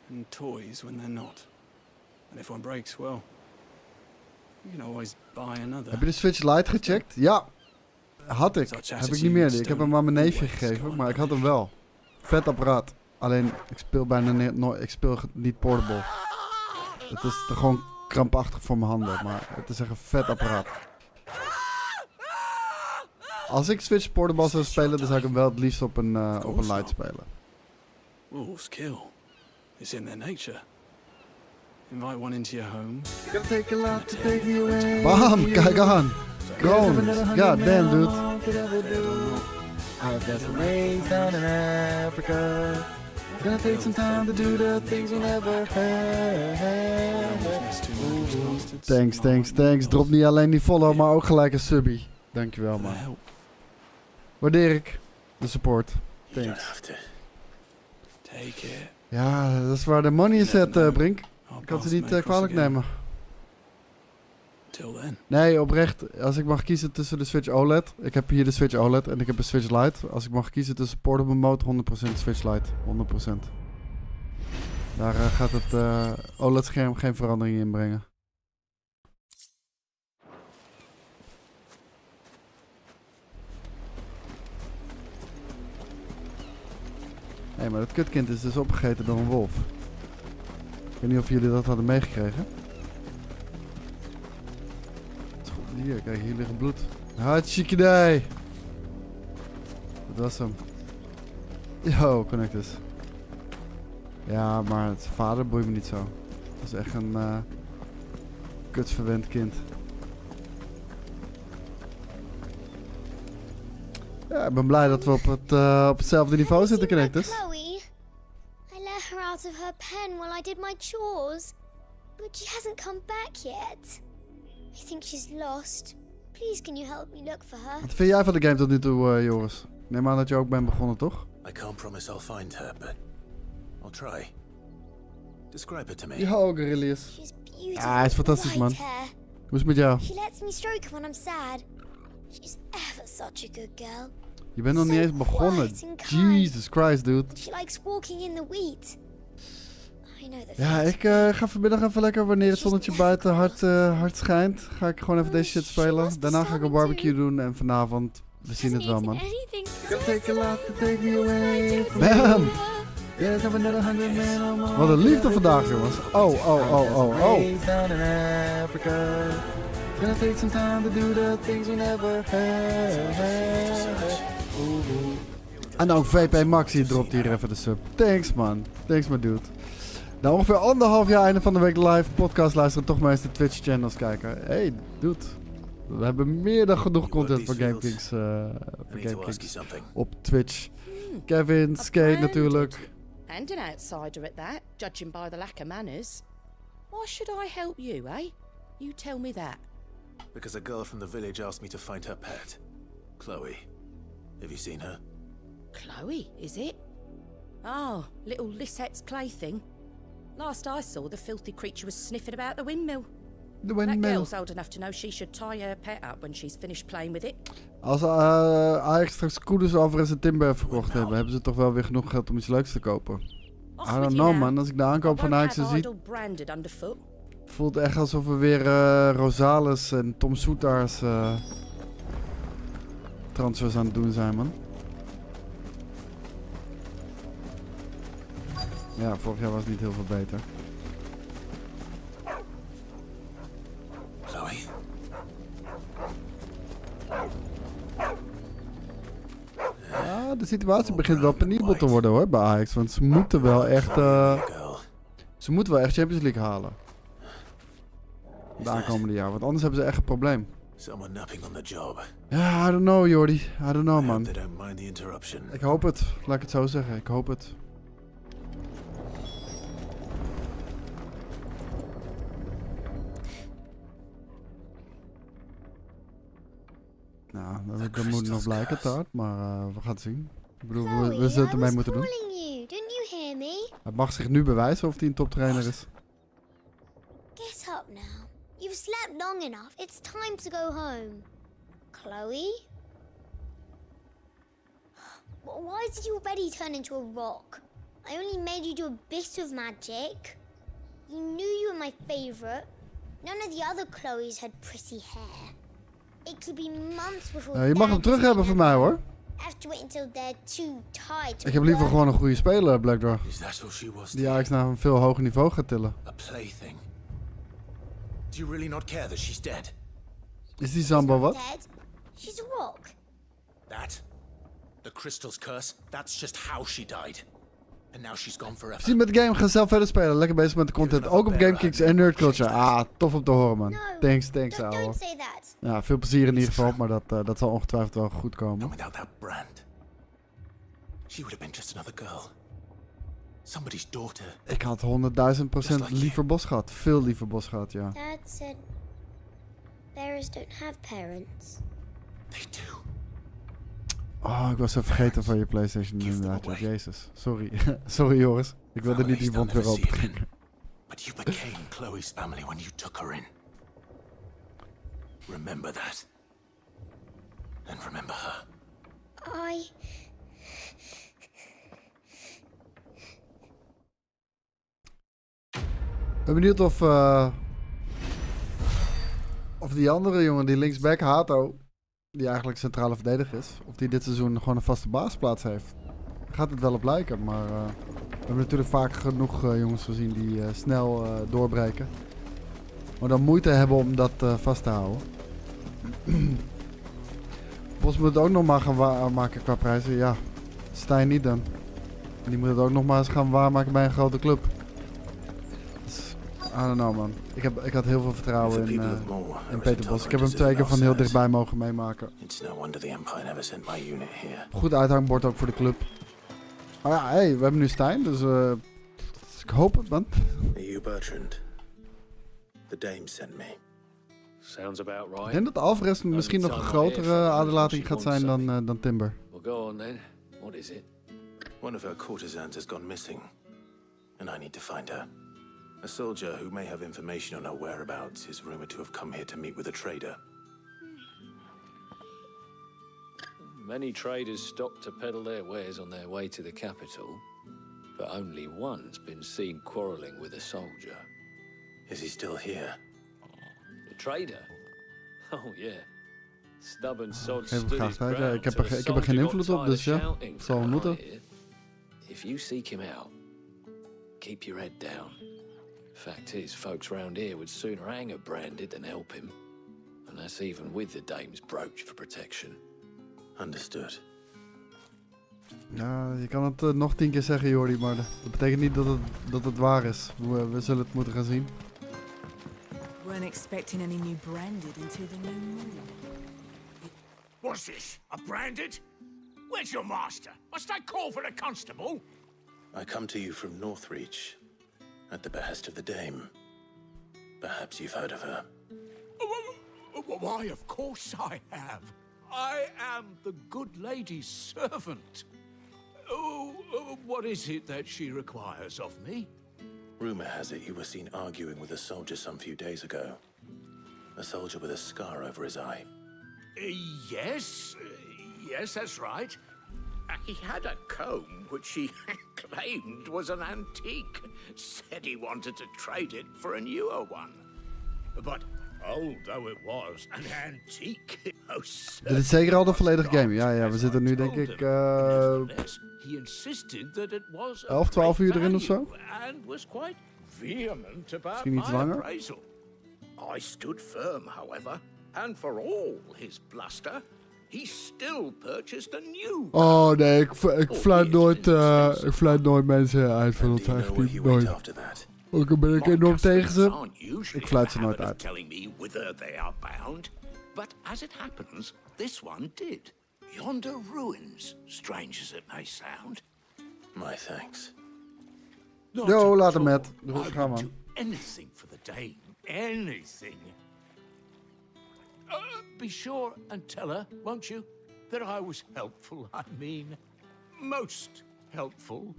and toys when they're not. And if one breaks, well, you can always buy another. Heb je de Switch Lite gecheckt? Ja, had ik. Heb ik niet meer. Ik heb hem aan mijn neefje gegeven, maar ik had hem wel. Vet apparaat. Alleen, ik speel bijna ik speel niet portable. Het is gewoon krampachtig voor mijn handen, maar het is echt een vet apparaat. Als ik Switch portable zou spelen, dan zou ik hem wel het liefst op een Lite spelen. Wolves kill. It's in their nature. Invite one into your home. Bam, kijk aan. Gewoon. Ja, damn dude. I've got some raised down in Africa. Gonna take some time to do the things we never had. Thanks. Drop niet alleen die follow, maar ook gelijk een subbie. Dankjewel, man. Waardeer ik de support. Thanks. Ja, dat is waar de money is zet, Brink. Ik kan ze niet kwalijk nemen. Nee, oprecht. Als ik mag kiezen tussen de Switch OLED. Ik heb hier de Switch OLED en ik heb een Switch Lite. Als ik mag kiezen tussen portable mode, 100% Switch Lite. 100%. Daar gaat het OLED-scherm geen verandering in brengen. Hé, maar dat kutkind is dus opgegeten door een wolf. Ik weet niet of jullie dat hadden meegekregen. Hier, kijk, hier ligt bloed. Hartstikke idee. Dat was hem. Yo, Connectus. Ja, maar het vader boeit me niet zo. Dat is echt een kutverwend kind. Ja, ik ben blij dat we op hetzelfde niveau zitten, Connectus. Chloe, I let her out of her pen while I did my chores, but she hasn't come back yet. I think she's lost. Please, can you help me look for her? Wat vind jij van de game tot nu toe, Joris? Neem aan dat je ook bent begonnen, toch? I can't promise I'll find her, but I'll try. Describe her to me. Yo, Gorillius. Ah, hij is fantastisch, man. Hoe is het met jou? She lets me stroke her when I'm sad. She's ever such a good girl. Je bent nog niet eens begonnen. Jesus Christ, dude. She likes walking in the wheat. I know the Ja, ik ga vanmiddag even lekker, wanneer het zonnetje buiten hard schijnt, ga ik gewoon even deze shit spelen. Daarna ga ik een barbecue doen en vanavond, we zien het wel, man. Bam! Wat een liefde vandaag, jongens. Oh. Gonna take some time to do the things we never had. En ook VP Maxi dropt hier even de sub. Thanks, man. Thanks, my dude. Nou, ongeveer 1,5 jaar einde van de week live podcast luisteren. Toch maar eens de Twitch channels kijken. Hey, dude. We hebben meer dan genoeg content voor GameKings op Twitch. Kevin, Skate natuurlijk. And an outsider at that, judging by the lack of manners. Why should I help you, eh? You tell me that. Because a girl from the village asked me to find her pet. Chloe. Have you seen her? Chloe, is it? Oh, little Lisette's plaything. Last I saw, the filthy creature was sniffing about the windmill. The windmill. That girl's old enough to know she should tie her pet up when she's finished playing with it. Als Ajax straks Kudus, Alvarez en Timber verkocht hebben ze toch wel weer genoeg geld om iets leuks te kopen. I don't know, man. Als ik de aankoop van Ajax zie, het voelt echt alsof we weer Rosales en Tom Soetaars transfers aan het doen zijn, man. Ja, vorig jaar was het niet heel veel beter. Chloe? Ja, de situatie begint wel penibel te worden, hoor, bij Ajax. Want ze moeten wel echt Champions League halen. De aankomende jaar, want anders hebben ze echt een probleem. Ja, I don't know, Jordi. I don't know, man. Ik hoop het. Laat ik het zo zeggen. Ik hoop het. Nou, dat moet nog blijken, Taart. Maar we gaan het zien. Ik bedoel, we zullen het ermee moeten doen. Hij mag zich nu bewijzen of hij een toptrainer is. Get up now. You've slept long enough. It's time to go home. Chloe? Why did you already turn into a rock? I only made you do a bit of magic. You knew you were my favorite. None of the other Chloes had pretty hair. It could be months before. Je mag hem terug hebben van mij, hoor. Ik heb liever gewoon een goede speler, Blackdoor. Die Ajax naar een veel hoger niveau gaat tillen. Do you really not care that she's dead? Is die Zambo wat? She's a rock. That? The crystal's curse? That's just how she died. And now she's gone forever. Zie met de game, ga zelf verder spelen. Lekker bezig met de content. Ook op GameKicks en Nerd Culture. Ah, tof om te horen, man. Thanks, ouwe. Ja, veel plezier in ieder geval, maar dat zal ongetwijfeld wel goed komen. And without that brand, she would have been just another girl. Somebody's daughter. Ik had 100.000% liever Bos gehad. Veel liever Bos gehad, ja. Dad said bears don't have parents. They do. Oh, ik was zo vergeten van je PlayStation inderdaad. Ja, Jezus. Sorry. Sorry, Joris. Ik wilde niet die wond weer open trekken. But you became Chloe's family when you took her in. Remember that. And remember her. Ik ben benieuwd of die andere jongen, die linksback, Hato, die eigenlijk centrale verdediger is, of die dit seizoen gewoon een vaste basisplaats heeft. Gaat het wel op lijken, maar we hebben natuurlijk vaak genoeg jongens gezien die snel doorbreken. Maar dan moeite hebben om dat vast te houden. Bos moet het ook nog maar gaan waarmaken qua prijzen. Ja, Stijn niet dan. En die moet het ook nog maar eens gaan waarmaken bij een grote club. Dus, I don't know, man. Ik had heel veel vertrouwen in Peter Bos. Ik heb hem 2 keer van heel dichtbij mogen meemaken. Goed uithangbord ook voor de club. Maar ja, hey, we hebben nu Stijn, dus ik hoop het, man. You, Bertrand. The dame sent me. Sounds about right. Ik denk dat Alvarez misschien nog een grotere aderlating gaat zijn dan Timber. Well, go on then. What is it? One of her courtesans has gone missing, and I need to find her. A soldier who may have information on her whereabouts is rumored to have come here to meet with a trader. Many traders stop to peddle their wares on their way to the capital. but only one's been seen quarreling with a soldier. Is he still here? The trader? Oh yeah. Stubborn sod Geef hem stood graag his tijd. Ja, ground ik heb till er, the ik heb er geen soldier invloed got op, tired dus of ja. shouting. Het zal wel I moeten. hear. If you seek him out, keep your head down. Fact is, folks round here would sooner hang a branded than help him. And that's even with the dame's brooch for protection. Understood. Ja, je kan het nog 10 keer zeggen, Jordi, maar dat betekent niet dat het waar is. We zullen het moeten gaan zien. Weren't expecting any new branded until the new moon. What's this? A branded? Where's your master? Must I call for a constable? I come to you from Northreach, at the behest of the dame. Perhaps you've heard of her. Why, of course I have. I am the good lady's servant. What is it that she requires of me? Rumor has it you were seen arguing with a soldier some few days ago. A soldier with a scar over his eye. Yes, that's right. He had a comb which he claimed was an antique. Said he wanted to trade it for a newer one. But old though it was, an antique. Dit is zeker al de volledige game. Ja, we zitten nu denk ik 11, 12 uur erin of zo. Misschien iets langer. I stood firm, however, and for all his bluster, he still purchased a new. Oh nee, ik fluit nooit mensen uit van het team. Nooit. Ook al ben ik enorm tegen ze. Ik fluit ze nooit uit. Telling me whither they are bound, but as it happens, this one did. Yonder ruins, strange as it may sound. My thanks. Yo, later met. Ga man. Anything for the dame. Anything. Be sure and tell her, won't you, that I was helpful. I mean, most helpful.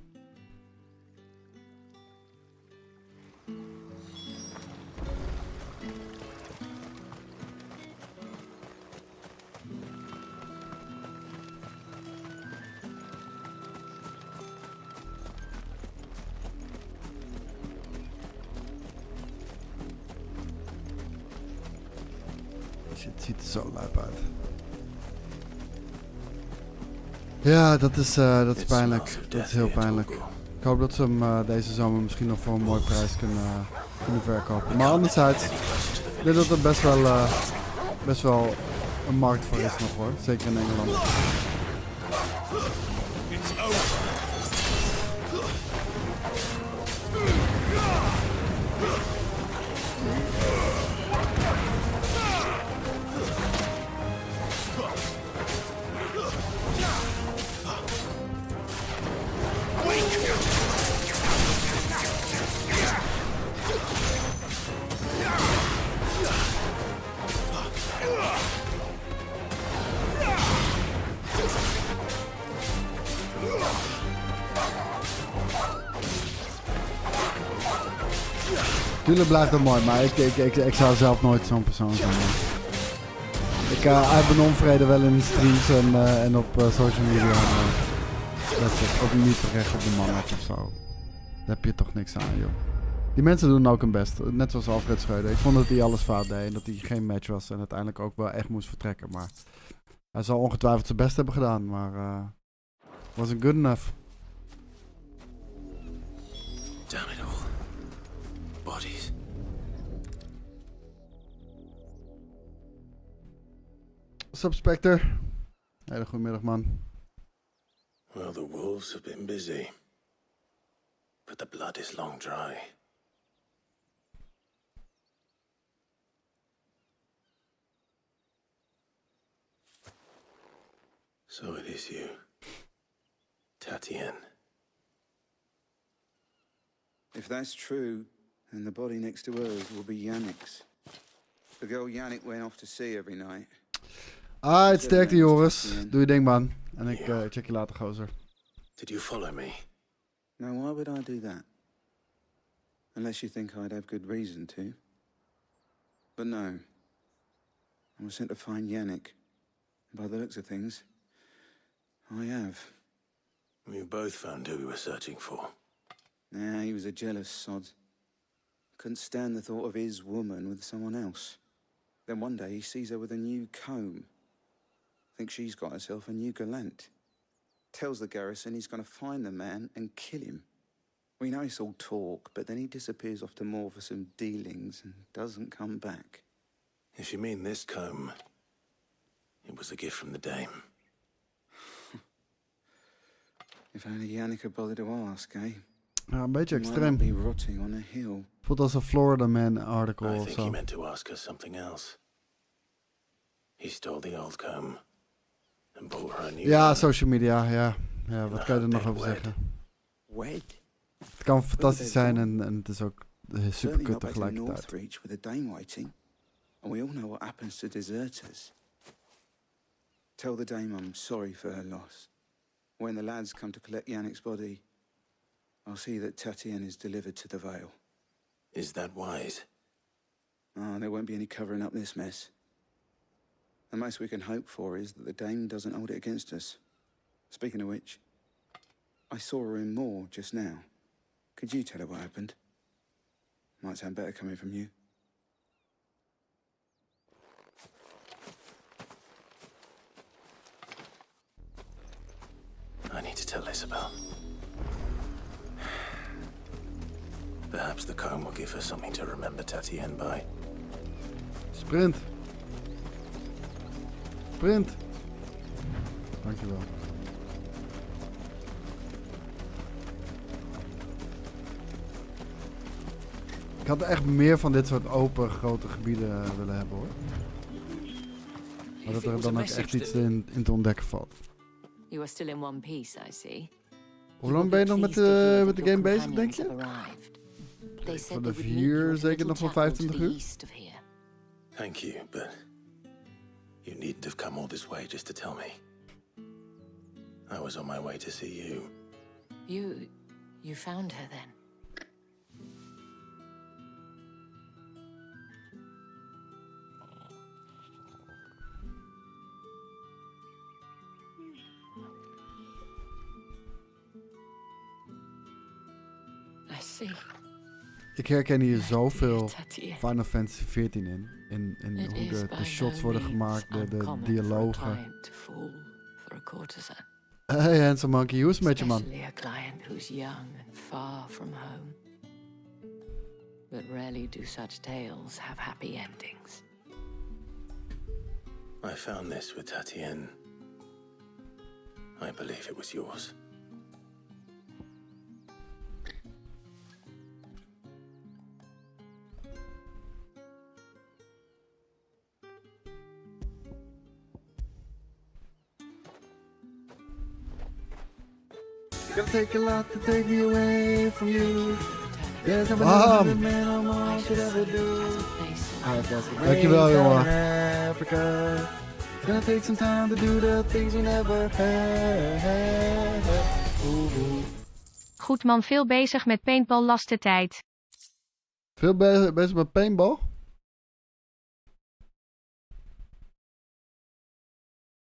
Het ziet er zo lijp uit. Ja, dat is pijnlijk. Dat is heel pijnlijk. Ik hoop dat ze hem deze zomer misschien nog voor een mooie prijs kunnen verkopen. Maar anderzijds, ik denk dat er best wel een markt voor is nog hoor. Zeker in Engeland. Tuurlijk blijft het mooi, maar ik zou zelf nooit zo'n persoon zijn. Ik uit mijn onvrede wel in de streams en op social media. Dat is ook niet terecht op de man af of zo. Daar heb je toch niks aan, joh. Die mensen doen ook hun best. Net zoals Alfred Schreuder. Ik vond dat hij alles fout deed en dat hij geen match was en uiteindelijk ook wel echt moest vertrekken. Maar hij zal ongetwijfeld zijn best hebben gedaan, maar wasn't good enough. Damn it all. Bodies. What's up, Spectre? Hele goedemiddag, man. Well, the wolves have been busy. But the blood is long dry. So it is you, Tatienne. If that's true, then the body next to hers will be Yannick's. The girl Yannick went off to see every night. Het sterkte, Joris. Doe je ding, man. En ik check je later, gozer. Did you follow me? No, why would I do that? Unless you think I'd have good reason to. But no. I was sent to find Yannick. By the looks of things, I have. We both found who we were searching for. Nah, he was a jealous sod. Couldn't stand the thought of his woman with someone else. Then one day he sees her with a new comb. Thinks she's got herself a new gallant. Tells the garrison he's gonna find the man and kill him. We know it's all talk, but then he disappears off to more for some dealings and doesn't come back. If you mean this comb, it was a gift from the dame. If only Yannick had bothered to ask, eh? Ja, een beetje Might extreem. not be rotting on a hill. Voelt als een Florida Man article I of think he zo. meant to ask us something else. He stole the old comb and bought her a new Ja, one. social media, ja. Ja, wat kan je er nog over zeggen? Het kan fantastisch zijn en het is ook super Certainly kut not back to tegelijkertijd. Northreach with a dame waiting. And we all know what happens to deserters. Tell the dame I'm sorry for her loss. When the lads come to collect Yannick's body, I'll see that Tatienne is delivered to the Vale. Is that wise? Oh, there won't be any covering up this mess. The most we can hope for is that the dame doesn't hold it against us. Speaking of which, I saw her in Moor just now. Could you tell her what happened? Might sound better coming from you. I need to tell Isabel. Perhaps the comb will give her something to remember Tatienne by. Sprint. Sprint. Dankjewel. Ik had echt meer van dit soort open, grote gebieden willen hebben, hoor. Maar dat er dan ook echt iets in te ontdekken valt. You are still in one piece, I see. Hoe lang ben je nog met de game bezig, denk je? Voor de 4 zeker nog wel 25 uur? Thank you, but you needn't have come all this way just to tell me. I was on my way to see you. You found her then? I see. Ik herken hier zoveel Final Fantasy XIV in. In hoe de shots worden gemaakt, de dialogen. Hey handsome monkey, hoe is het met je, man? Especially a client who's young and far from home. But rarely do such tales have happy endings. I found this with Tatienne. I believe it was yours. Gonna take a lot to take me away from you. There's never Bam. man no more could ever do. Dankjewel, jongen. Africa. Gonna take some time to do the things we never had. Goed man, veel bezig met paintball laatste tijd. Veel bezig met paintball?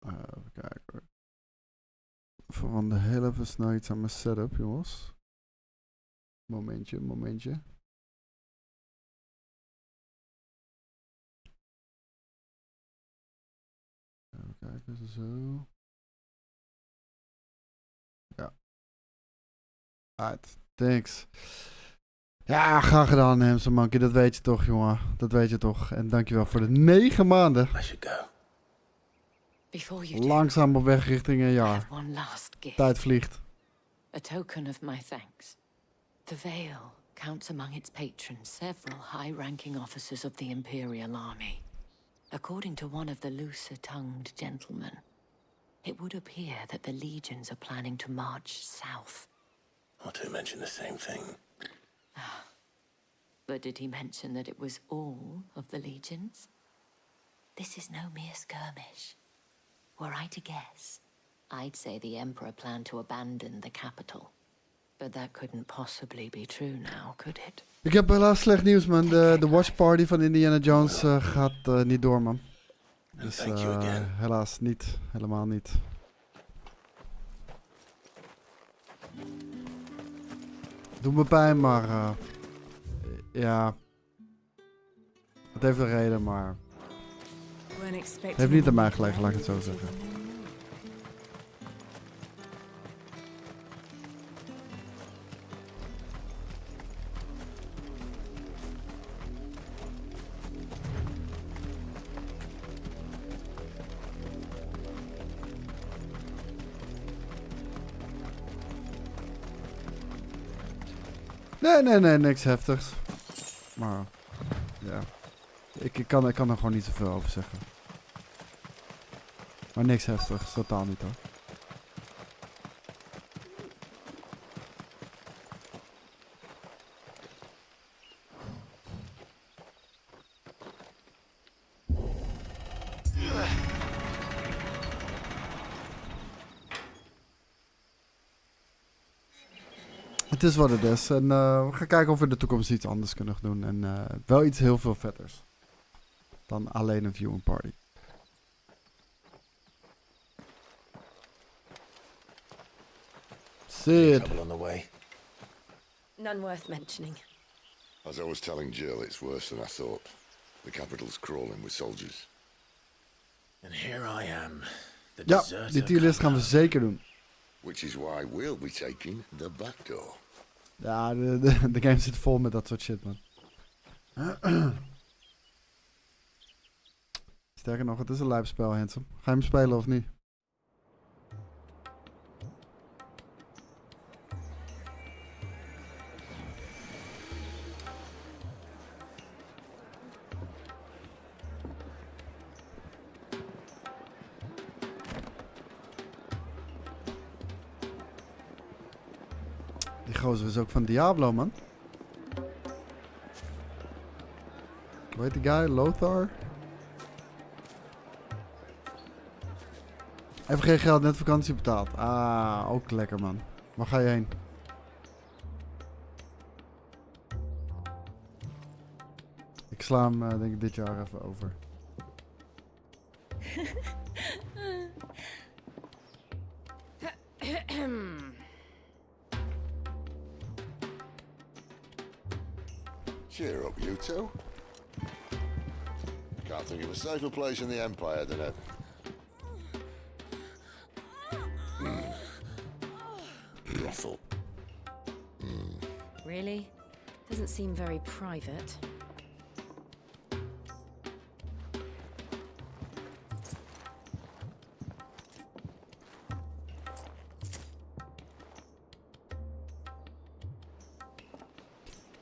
Even kijken hoor. Verander heel even snel iets aan mijn setup, jongens. Momentje. Even kijken, zo. Ja. Uit. Thanks. Ja, graag gedaan, Hamster Monkey. Dat weet je toch, jongen. Dat weet je toch. En dankjewel voor de 9 maanden. Langzaam op weg richting een jaar. One last gift. Tijd vliegt. A token of my thanks. The Vale counts among its patrons several high-ranking officers of the Imperial Army. According to one of the looser-tongued gentlemen, it would appear that the legions are planning to march south. Or to mention the same thing. But did he mention that it was all of the legions? This is no mere skirmish. Were I to guess, I'd say the Emperor planned to abandon the capital. But that couldn't possibly be true now, could it? Ik heb helaas slecht nieuws, man. De watch party van Indiana Jones gaat niet door, man. Dus helaas niet. Helemaal niet. Doet me pijn, maar... ja... Het heeft een reden, maar... Het heeft niet aan mij gelegen, laat ik het zo zeggen. Nee, niks heftigs. Maar, ja. Ik kan er gewoon niet zoveel over zeggen. Maar niks heftigs, totaal niet hoor. Het is wat het is. En we gaan kijken of we in de toekomst iets anders kunnen doen. En wel iets heel veel vetters. Dan alleen een viewing party. Sid. Trouble on the way. None worth mentioning. As I was telling Jill, it's worse than I thought. The capital's crawling with soldiers. And here I am, the Ja, deserter. die tierlist gaan we zeker doen. Which is why we'll be taking the back door. Ja, de game zit vol met dat soort shit, man. Sterker nog, het is een lijpspel, Handsome. Ga je hem spelen of niet? Die gozer is ook van Diablo, man. Hoe heet die guy? Lothar? Even geen geld, net vakantie betaald. Ah, ook lekker, man. Waar ga je heen? Ik sla hem, denk ik, dit jaar even over. Cheer up, you two. Can't think of a safer place in the Empire than it. Brothel. Really? Doesn't seem very private.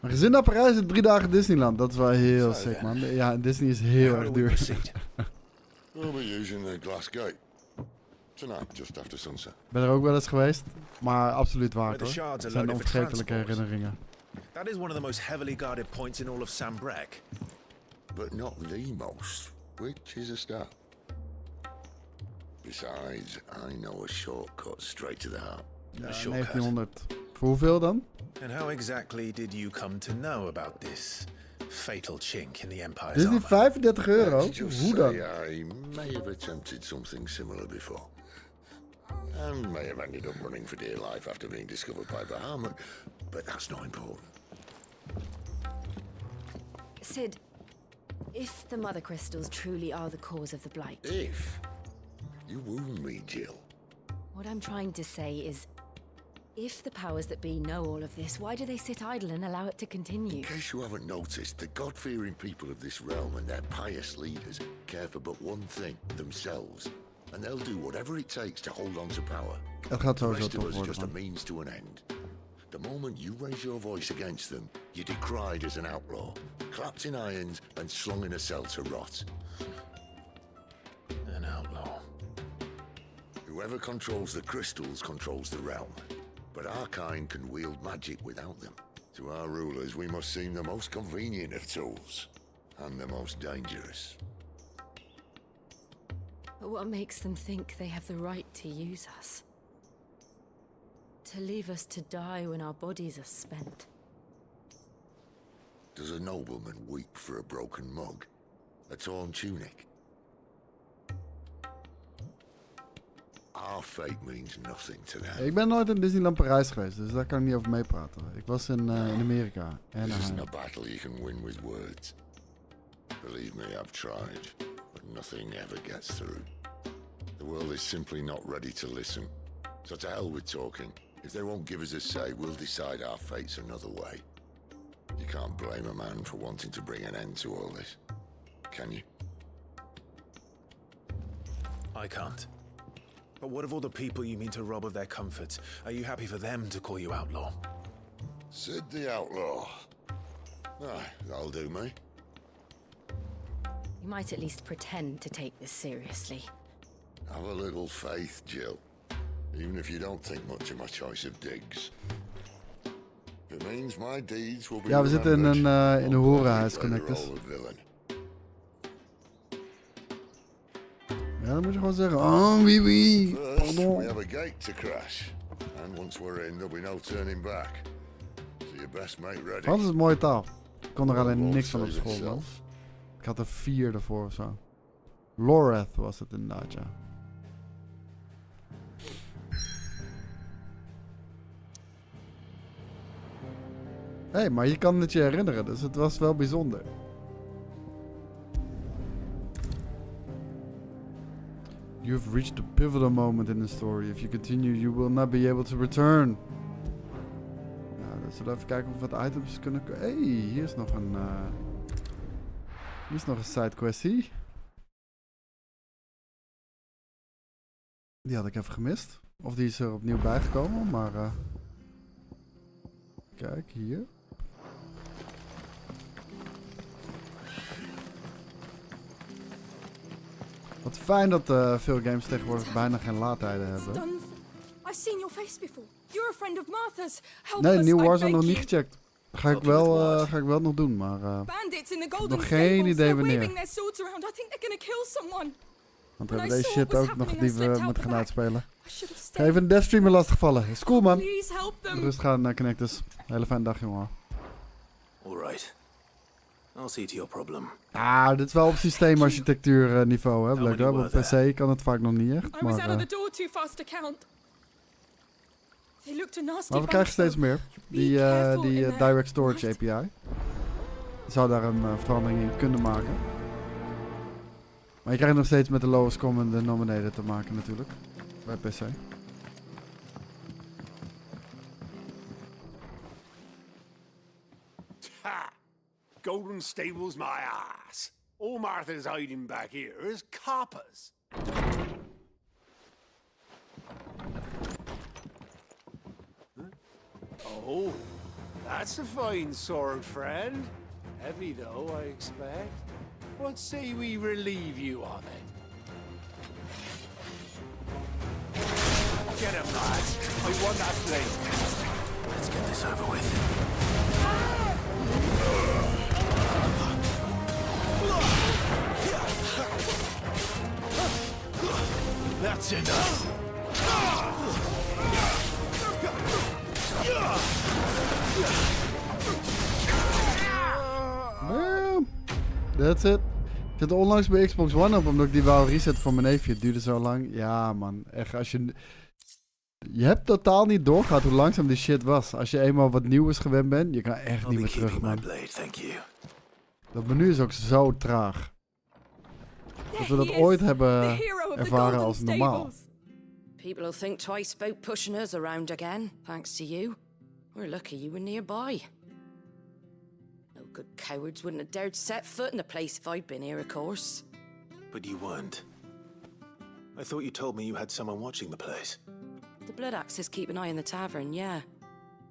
Mijn gezin naar Parijs en 3 dagen Disneyland. Dat is wel heel sick, man. Ja, Disney is heel erg duur. We'll be using the glass gate. Tonight, just after sunset. Ik ben er ook wel eens geweest, maar absoluut waard hoor. Het zijn onvergetelijke herinneringen. That is one of the most heavily guarded points in all of Sanbreque. But not the most, which is a start. Besides, I know a shortcut straight to the heart. Ja, 1900. Voor hoeveel dan? And how exactly did you come to know about this fatal chink in the Empire's Dit is niet €35. Hoe dan? I may have attempted something similar before. And may have ended up running for dear life after being discovered by Bahamut, but that's not important. Sid, if the mother crystals truly are the cause of the blight... If? You wound me, Jill. What I'm trying to say is, if the powers that be know all of this, why do they sit idle and allow it to continue? In case you haven't noticed, the God-fearing people of this realm and their pious leaders care for but one thing, themselves. And they'll do whatever it takes to hold on to power. Het gaat The sowieso rest of tof us are just worden, a means to an end. The moment you raise your voice against them, you're decried as an outlaw, clapped in irons and slung in a cell to rot. An outlaw. Whoever controls the crystals controls the realm. But our kind can wield magic without them. To our rulers, we must seem the most convenient of tools. And the most dangerous. But what makes them think they have the right to use us? To leave us to die when our bodies are spent? Does a nobleman weep for a broken mug? A torn tunic? Our fate means nothing to them. Ik ben nooit in Disneyland Parijs geweest, dus daar kan ik niet over meepraten. Ik was in Amerika. This isn't a battle you can win with words. Believe me, I've tried, but nothing ever gets through. The world is simply not ready to listen. So to hell with talking. If they won't give us a say, we'll decide our fates another way. You can't blame a man for wanting to bring an end to all this, can you? I can't. But what of all the people you mean to rob of their comforts? Are you happy for them to call you outlaw? Sid the outlaw. That'll do me. You might at least pretend to take this seriously. Have a little faith, Jill. Even if you don't think much of my choice of digs. It means my deeds will be Ja, we zitten in een horenhuis, Connectus. Ja, dan moet je gewoon zeggen, oh, oui, oui. First, we have a gate to crash. And once we're in, there'll be no turning back. So you best make ready. Frans is een mooie taal. Ik kon er alleen niks van op school, man. Ik had er 4 ervoor of zo. Loreth was het inderdaad, ja. Hé, maar je kan het je herinneren, dus het was wel bijzonder. You've reached a pivotal moment in the story. If you continue, you will not be able to return. Ja, dus zullen we even kijken of we wat items kunnen... Hey, hier is nog een... Hier is nog een sidequestie. Die had ik even gemist. Of die is er opnieuw bijgekomen, maar... Kijk, hier. Wat fijn dat veel games tegenwoordig bijna geen laadtijden hebben. I've seen your face before. You're a friend of Martha's. Nee, New Warzone nog niet gecheckt. Ga ik wel nog doen, maar Bandits in the ik heb Golden nog geen idee wanneer. waving their swords around. I think they're gonna kill someone. Want we hebben deze shit ook nog die we moeten gaan uitspelen. Ga even een deathstreamer lastigvallen. Is cool, man. Rustig aan naar Connectus. Hele fijne dag, jongen. Alright. I'll see to your problem. Ah, dit is wel op systeemarchitectuur niveau, hè, blijkbaar. Op PC kan het vaak nog niet echt. I was out of the door too fast to count. They looked a nasty Maar we krijgen steeds meer. Die Direct Storage API. Zou daar een verandering in kunnen maken. Maar je krijgt nog steeds met de lowest common denominator te maken natuurlijk. Bij PC. Ha! Golden Stable's my ass. All Martha's hiding back here is coppers. Oh, that's a fine sword, friend. Heavy though, I expect. What say we relieve you of it? Get him, lads. I won that blade. Let's get this over with. That's enough. That's it. Ik zit onlangs bij Xbox One op omdat ik die wou resetten voor mijn neefje. Het duurde zo lang. Ja man, echt als je... Je hebt totaal niet doorgehad hoe langzaam die shit was. Als je eenmaal wat nieuws gewend bent, je kan echt niet meer terug, man. Dat menu is ook zo traag. Dat we dat ooit hebben ervaren als normaal. People will think twice about pushing us around again, thanks to you. We're lucky you were nearby. No good cowards wouldn't have dared set foot in the place if I'd been here, of course. But you weren't. I thought you told me you had someone watching the place. The Blood Axes keep an eye on the tavern, yeah.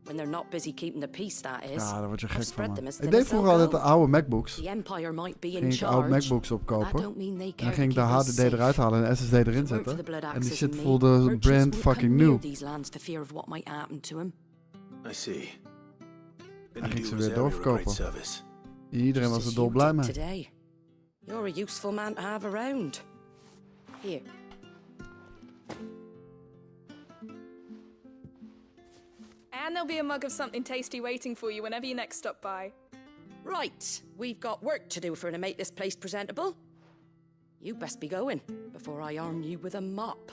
When they're not busy keeping the peace, that is. Ja, daar word je gek van, man. Ik deed vroeger altijd de oude MacBooks. The Empire might be in Ging ik oude MacBooks opkopen. En dan ging ik de HDD eruit halen en de SSD erin zetten. En die shit voelde brand fucking nieuw. I see. En ging ze weer doorverkopen. Iedereen was er dolblij mee. You're a useful man to have around. Here. And there'll be a mug of something tasty waiting for you whenever you next stop by. Right, we've got work to do if we're to make this place presentable. You best be going before I arm you with a mop.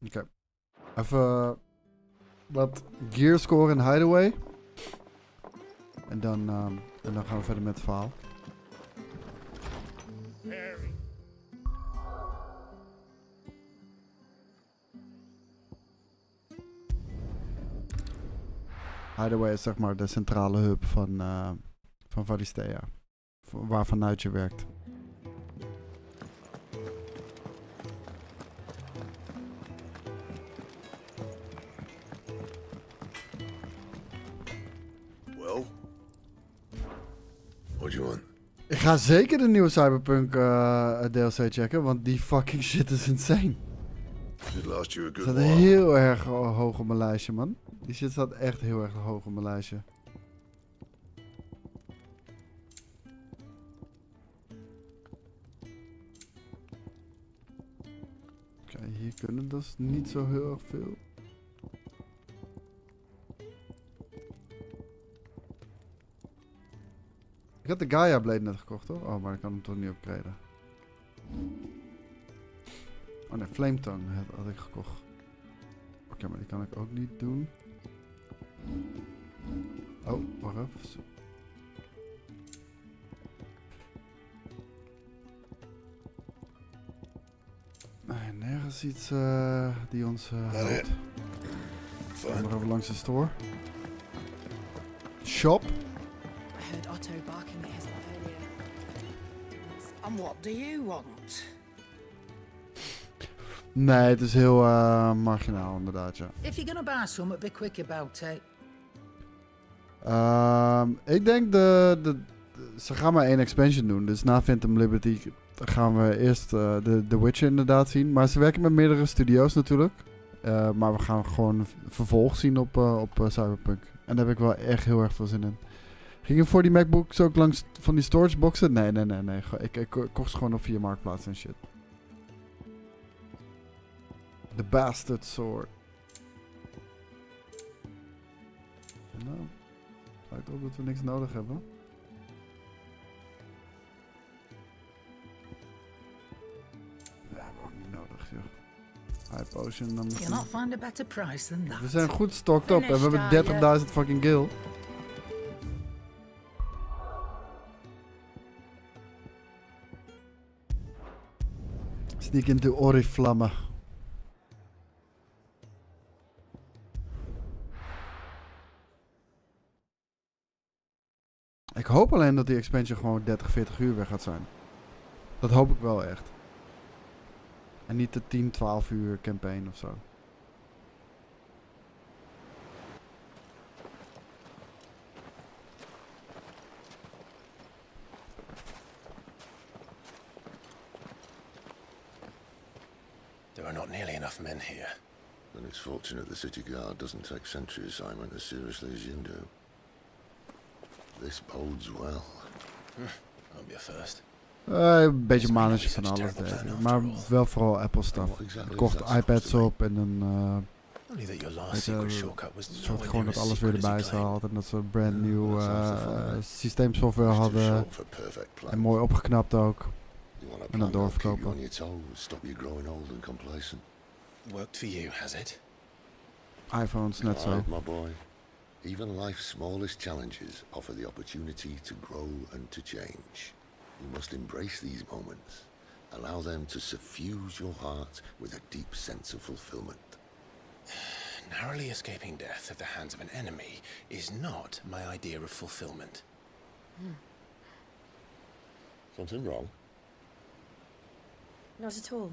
Oké. Even wat gear score in Hideaway. En dan gaan we verder met het verhaal. Hideaway is zeg maar de centrale hub van Varistea. Waarvanuit je werkt. Well, what do you want? Ik ga zeker de nieuwe Cyberpunk DLC checken, want die fucking shit is insane. It last you a good Staat while. heel erg hoog op mijn lijstje, man. Die shit staat echt heel erg hoog op mijn lijstje. Oké, hier kunnen dus niet zo heel erg veel. Ik had de Gaia Blade net gekocht, hoor. Oh, maar ik kan hem toch niet upgraden. Oh nee, Flame Tongue had ik gekocht. Oké, maar die kan ik ook niet doen. Oh, wacht even. Zo. Nee, nergens iets die ons helpt. Gaan we even langs de store. Shop. I heard Otto barking at his earlier. And what do you want? Nee, het is heel marginaal inderdaad, ja. If you're gonna buy some, be quick about it. Ik denk ze gaan maar 1 expansion doen. Dus na Phantom Liberty gaan we eerst The Witcher inderdaad zien. Maar ze werken met meerdere studio's natuurlijk. Maar we gaan gewoon een vervolg zien op Cyberpunk. En daar heb ik wel echt heel erg veel zin in. Ging je voor die MacBooks ook langs van die storage boxen? Nee. Ik kocht ze gewoon op 4 marktplaats en shit. The Bastard Sword. Nou, lijkt op dat we niks nodig hebben. Ja, hebben we ook niet nodig, joh. High Potion dan misschien. You'll not find a better price than that. We zijn goed stocked up en we hebben 30.000 fucking gil. Sneak into Oriflamme. Ik hoop alleen dat die expansion gewoon 30, 40 uur weg gaat zijn. Dat hoop ik wel echt. En niet de 10, 12 uur campaign of zo. There are not nearly enough men here. Then it's fortunate the city guard doesn't take sentry assignment as seriously as you do. This bodes well. I'll be a first. Een beetje manage van alles. Maar wel vooral Apple stuff. Ik kocht iPads op en dan soort gewoon dat alles weer erbij zat. En dat ze brand nieuw systeemsoftware hadden. En mooi opgeknapt ook. En dan doorverkopen. Worked for you, has it? iPhones net zo. My boy. Even life's smallest challenges offer the opportunity to grow and to change. You must embrace these moments. Allow them to suffuse your heart with a deep sense of fulfillment. Narrowly escaping death at the hands of an enemy is not my idea of fulfillment. Something wrong? Not at all.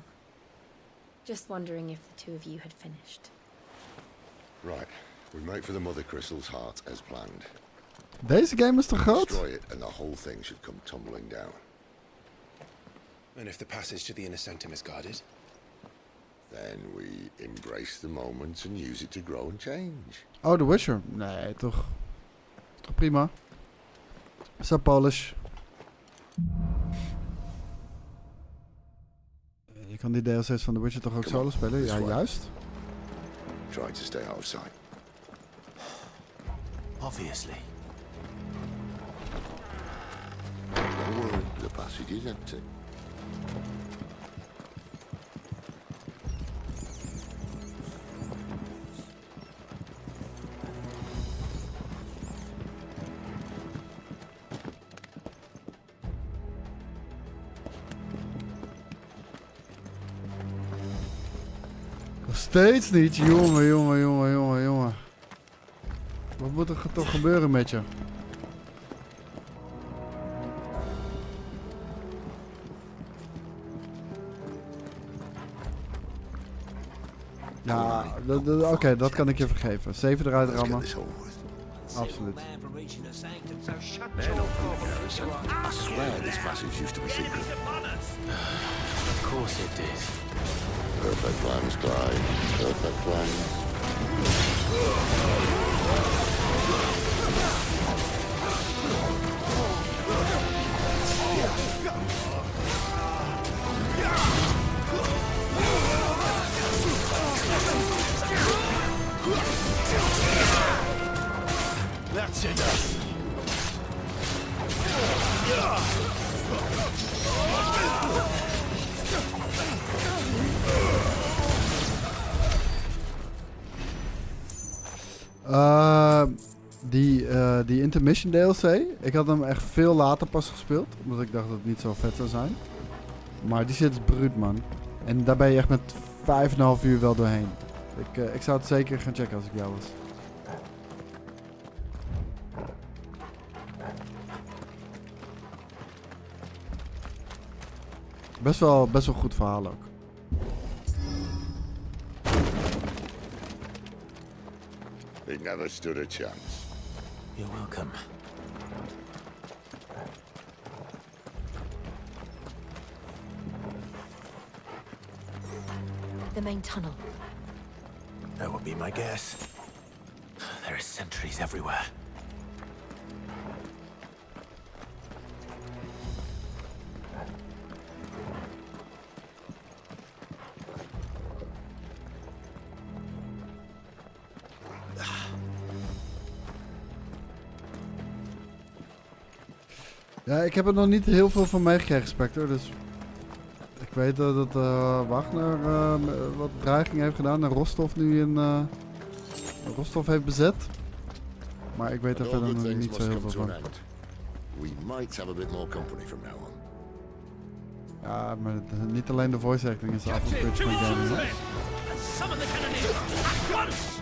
Just wondering if the two of you had finished. Right. We make for the Mother Crystal's heart as planned. Deze game is te groot? Destroy it and the whole thing should come tumbling down. And if the passage to the inner sanctum is guarded? Then we embrace the moment and use it to grow and change. Oh, The Witcher. Nee, toch. Toch prima. Zo Polish. Je kan die DLC's van The Witcher toch ook solo spelen? Ja, juist. Try to stay out of sight. Obviously. Don't worry, the passage is empty. steeds niet. Jongen. Wat moet er toch gebeuren met je? Ja, oké, dat kan ik je vergeven. 7 eruit rammen. Absoluut. I swear this passage used to be secret. Of course it did. Perfect plans, Clive. Perfect plans. That's enough. Die intermission DLC, ik had hem echt veel later pas gespeeld, omdat ik dacht dat het niet zo vet zou zijn. Maar die shit is bruut, man. En daar ben je echt met 5,5 uur wel doorheen. Ik zou het zeker gaan checken als ik jou was. Best wel goed verhaal ook. He never stood a chance. You're welcome. The main tunnel. That would be my guess. There are sentries everywhere. Ja, ik heb er nog niet heel veel van meegekregen, Spectre, dus... Ik weet dat Wagner wat dreiging heeft gedaan en Rostov nu in... Rostov heeft bezet. Maar ik weet er verder nog niet zo heel veel van. We might have a bit more company from now on. Ja, maar niet alleen de voice acting is af en toe van gaming, hè? Summon the cannoneer at once!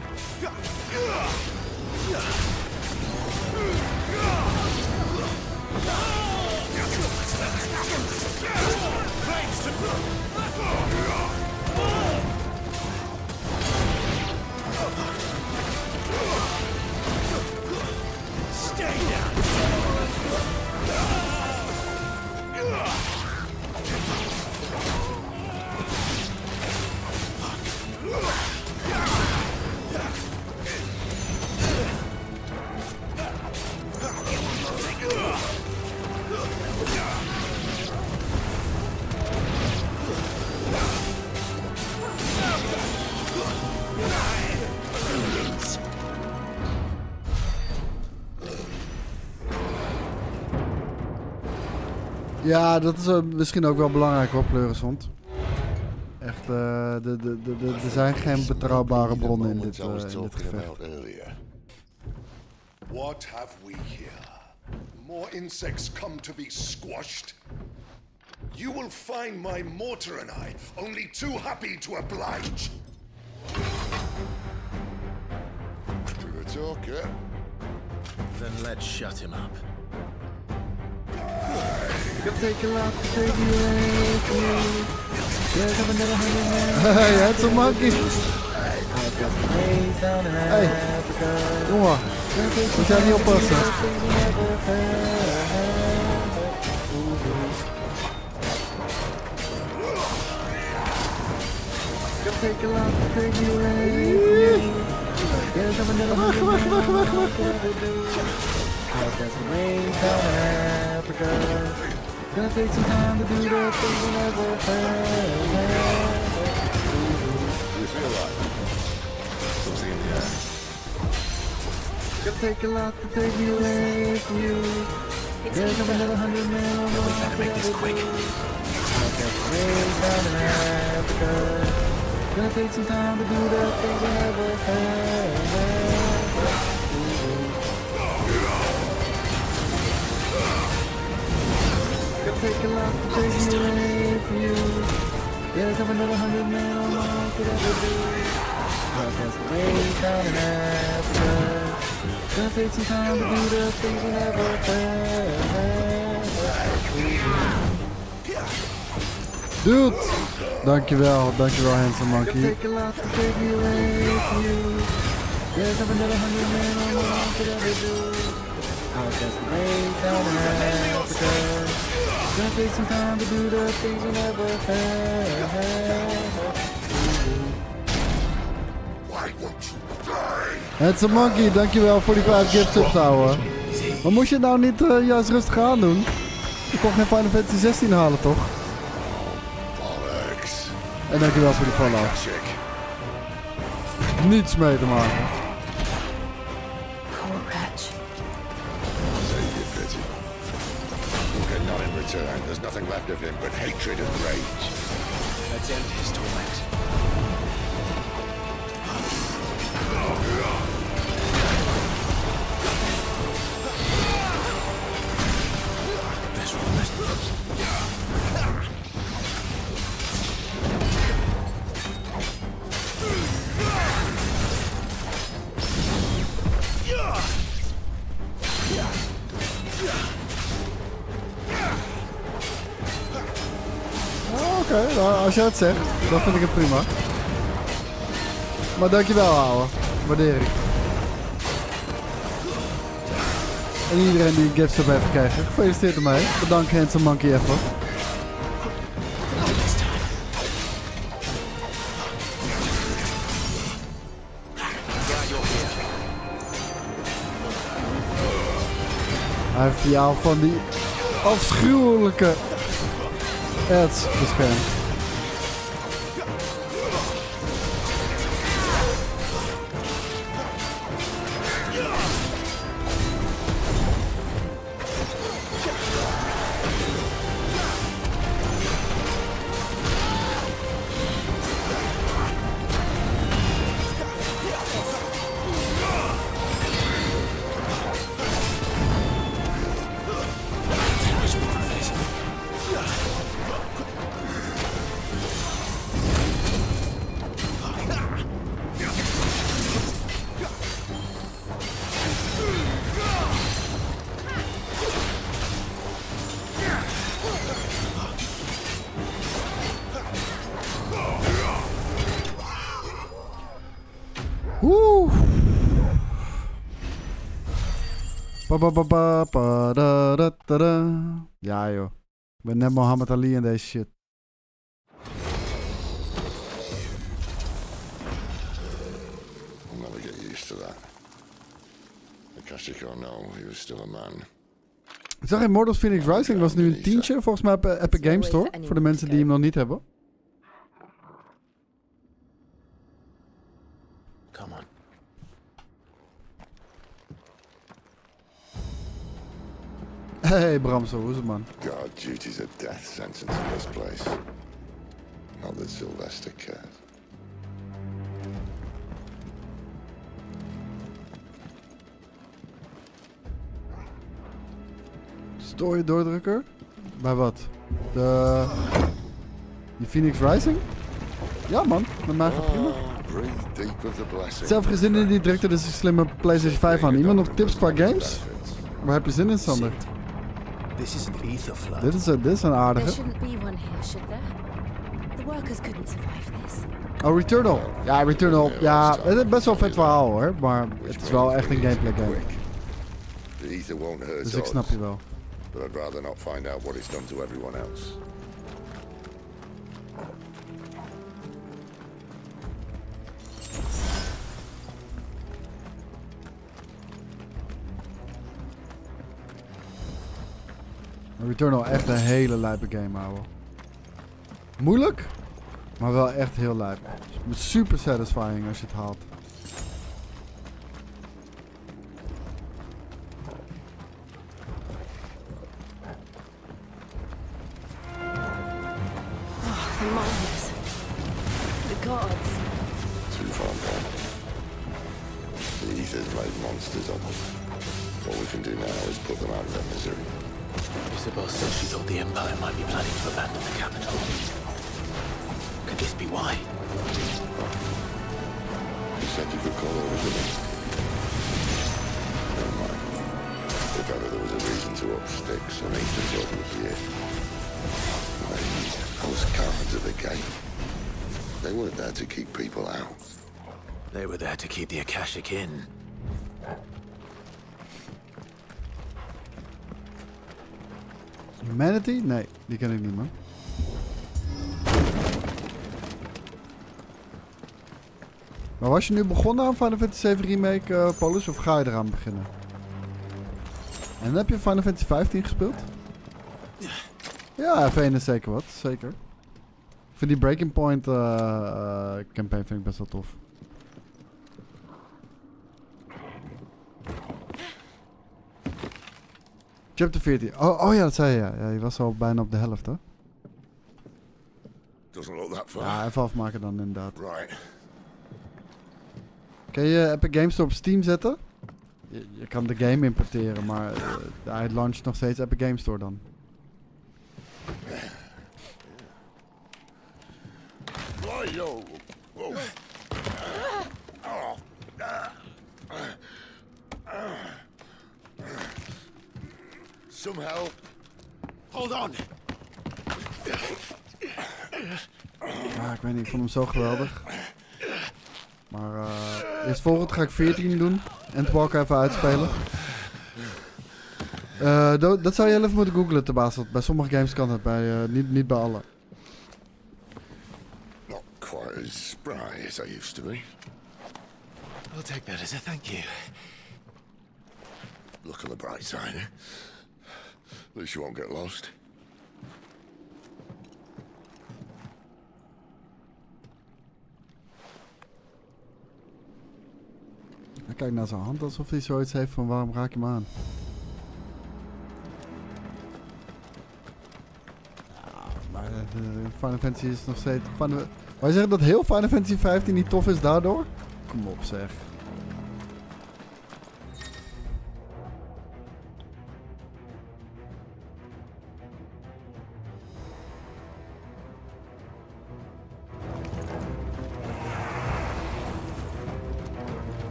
Stay down! Ja, dat is misschien ook wel belangrijk hoor, Pleurisond. Echt, er zijn geen betrouwbare bronnen in dit gevecht. What have we here? More insects come to be squashed? You will find my mortar and I only too happy to oblige. To the talk, yeah? Then let's shut him up. Hey, that's a monkey. Hey, jongen, moet jij niet oppassen. Gonna take some time to do the things we never had. You feel like something in the air. Gonna take a lot to take me away from you. There's another 100 men on the way. Gotta make this quick. Gonna take some time to do the things we never had. Take a lot to take me away from you. There's never another 100 men on Mars could ever do. That's the way down in Africa. Gonna take some time to do the things we never had. Dude! Dankjewel Handsome Monkey. Take a lot to take me away from you. There's never another 100 men on Mars could ever do. That's the way down in Africa. Gonna take some time to do the things we never had. Why won't you die? Handsome Monkey, dankjewel voor die 5 gift subs, ouwe. Maar moest je het nou niet juist rustig aan doen? Je kon geen Final Fantasy 16 halen, toch? En dankjewel voor die follow. Niets mee te maken. Not in return. There's nothing left of him but hatred and rage. Let's end his torment. Oké, nou, als jij het zegt, dan vind ik het prima. Maar dankjewel, ouwe. Waardeer ik. En iedereen die een gift sub heeft gekregen, gefeliciteerd ermee. Bedankt Handsome Monkey even. Hij heeft jou van die afschuwelijke ads beschermd. Ja joh, ik ben net Muhammad Ali in deze shit. I'll never get used to that. Akashiko, no, he was still a man. Ik zag Immortals Phoenix Rising was nu een tientje volgens mij op Epic Games Store. Voor de mensen die hem nog niet hebben. Come on. Hey Bramso, hoe is het man? God, duty's a death sentence in this place. Not that Sylvester cares. Story doordrukker? Bij wat? Die Phoenix Rising? Ja man, met mij gaat prima. Zelf geen zin in die drukte dus een slimme PlayStation 5 aan. Iemand nog tips qua games? Waar heb je zin in, Sander? Dit is een aardige. Oh, Returnal. Ja, Returnal. Ja, het is best wel een vet verhaal hoor. Maar het is wel echt een gameplay game. Dus ik snap je wel. But I'd rather not find out what it's done to everyone else. Returnal echt een hele lijpe game, ouwe. Moeilijk, maar wel echt heel lijp. Super satisfying als je het haalt. The miners. The gods. Too far gone. The ether's made monsters of them. All we can do now is put them out of their misery. Isabel said she thought the Empire might be planning to abandon the capital. Could this be why? You said you could call her, isn't it? Never mind. If ever there was a reason to up sticks, and Ethan's over with you. Those guards at the gate. They weren't there to keep people out. They were there to keep the Akashic in. Humanity? Nee, die ken ik niet, man. Maar was je nu begonnen aan Final Fantasy VII Remake, Paulus, of ga je eraan beginnen? En heb je Final Fantasy 15 gespeeld? Ja, F1 is zeker wat, zeker. Ik vind die Breaking Point campaign vind ik best wel tof. Chapter 14. Oh ja, dat zei je. Ja, je was al bijna op de helft, hè? Doesn't look that far. Ja, even afmaken dan inderdaad. Right. Kun je Epic Games Store op Steam zetten? Je kan de game importeren, maar hij launcht nog steeds Epic Games Store dan. Yo. Whoa. Some help. Hold on. Ja, ik weet niet, ik vond hem zo geweldig. Maar eerst volgend ga ik 14 doen. Endwalker even uitspelen. Dat zou je even moeten googlen te baas. Want bij sommige games kan het, niet bij alle. Not quite as spry as I used to be. I'll take that as a thank you. Look on the bright side, eh? At least you won't get lost. Hij kijkt naar zijn hand alsof hij zoiets heeft van waarom raak je me aan? Ja, maar Final Fantasy is nog steeds... Wij zeggen dat heel Final Fantasy 15 niet tof is daardoor? Kom op zeg.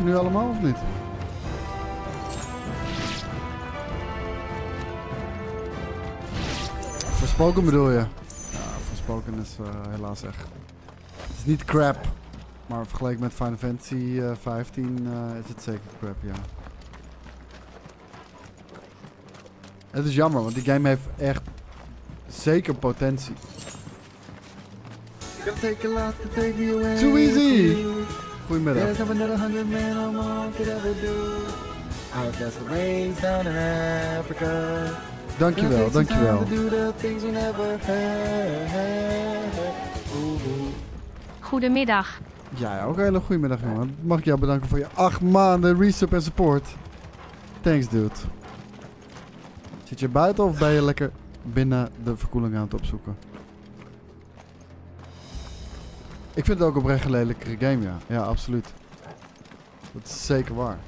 Nu allemaal of niet? Verspoken bedoel je? Ja, Verspoken is helaas echt... Het is niet crap, maar vergeleken met Final Fantasy 15 is het zeker crap, ja. Het is jammer, want die game heeft echt zeker potentie. Too easy! Goedemiddag. Dankjewel, dankjewel. Goedemiddag. Ja, ook een hele goede middag, jongen. Mag ik jou bedanken voor je 8 maanden resub en support. Thanks, dude. Zit je buiten of ben je lekker binnen de verkoeling aan het opzoeken? Ik vind het ook oprecht een lelijkere game, ja. Ja, absoluut. Dat is zeker waar.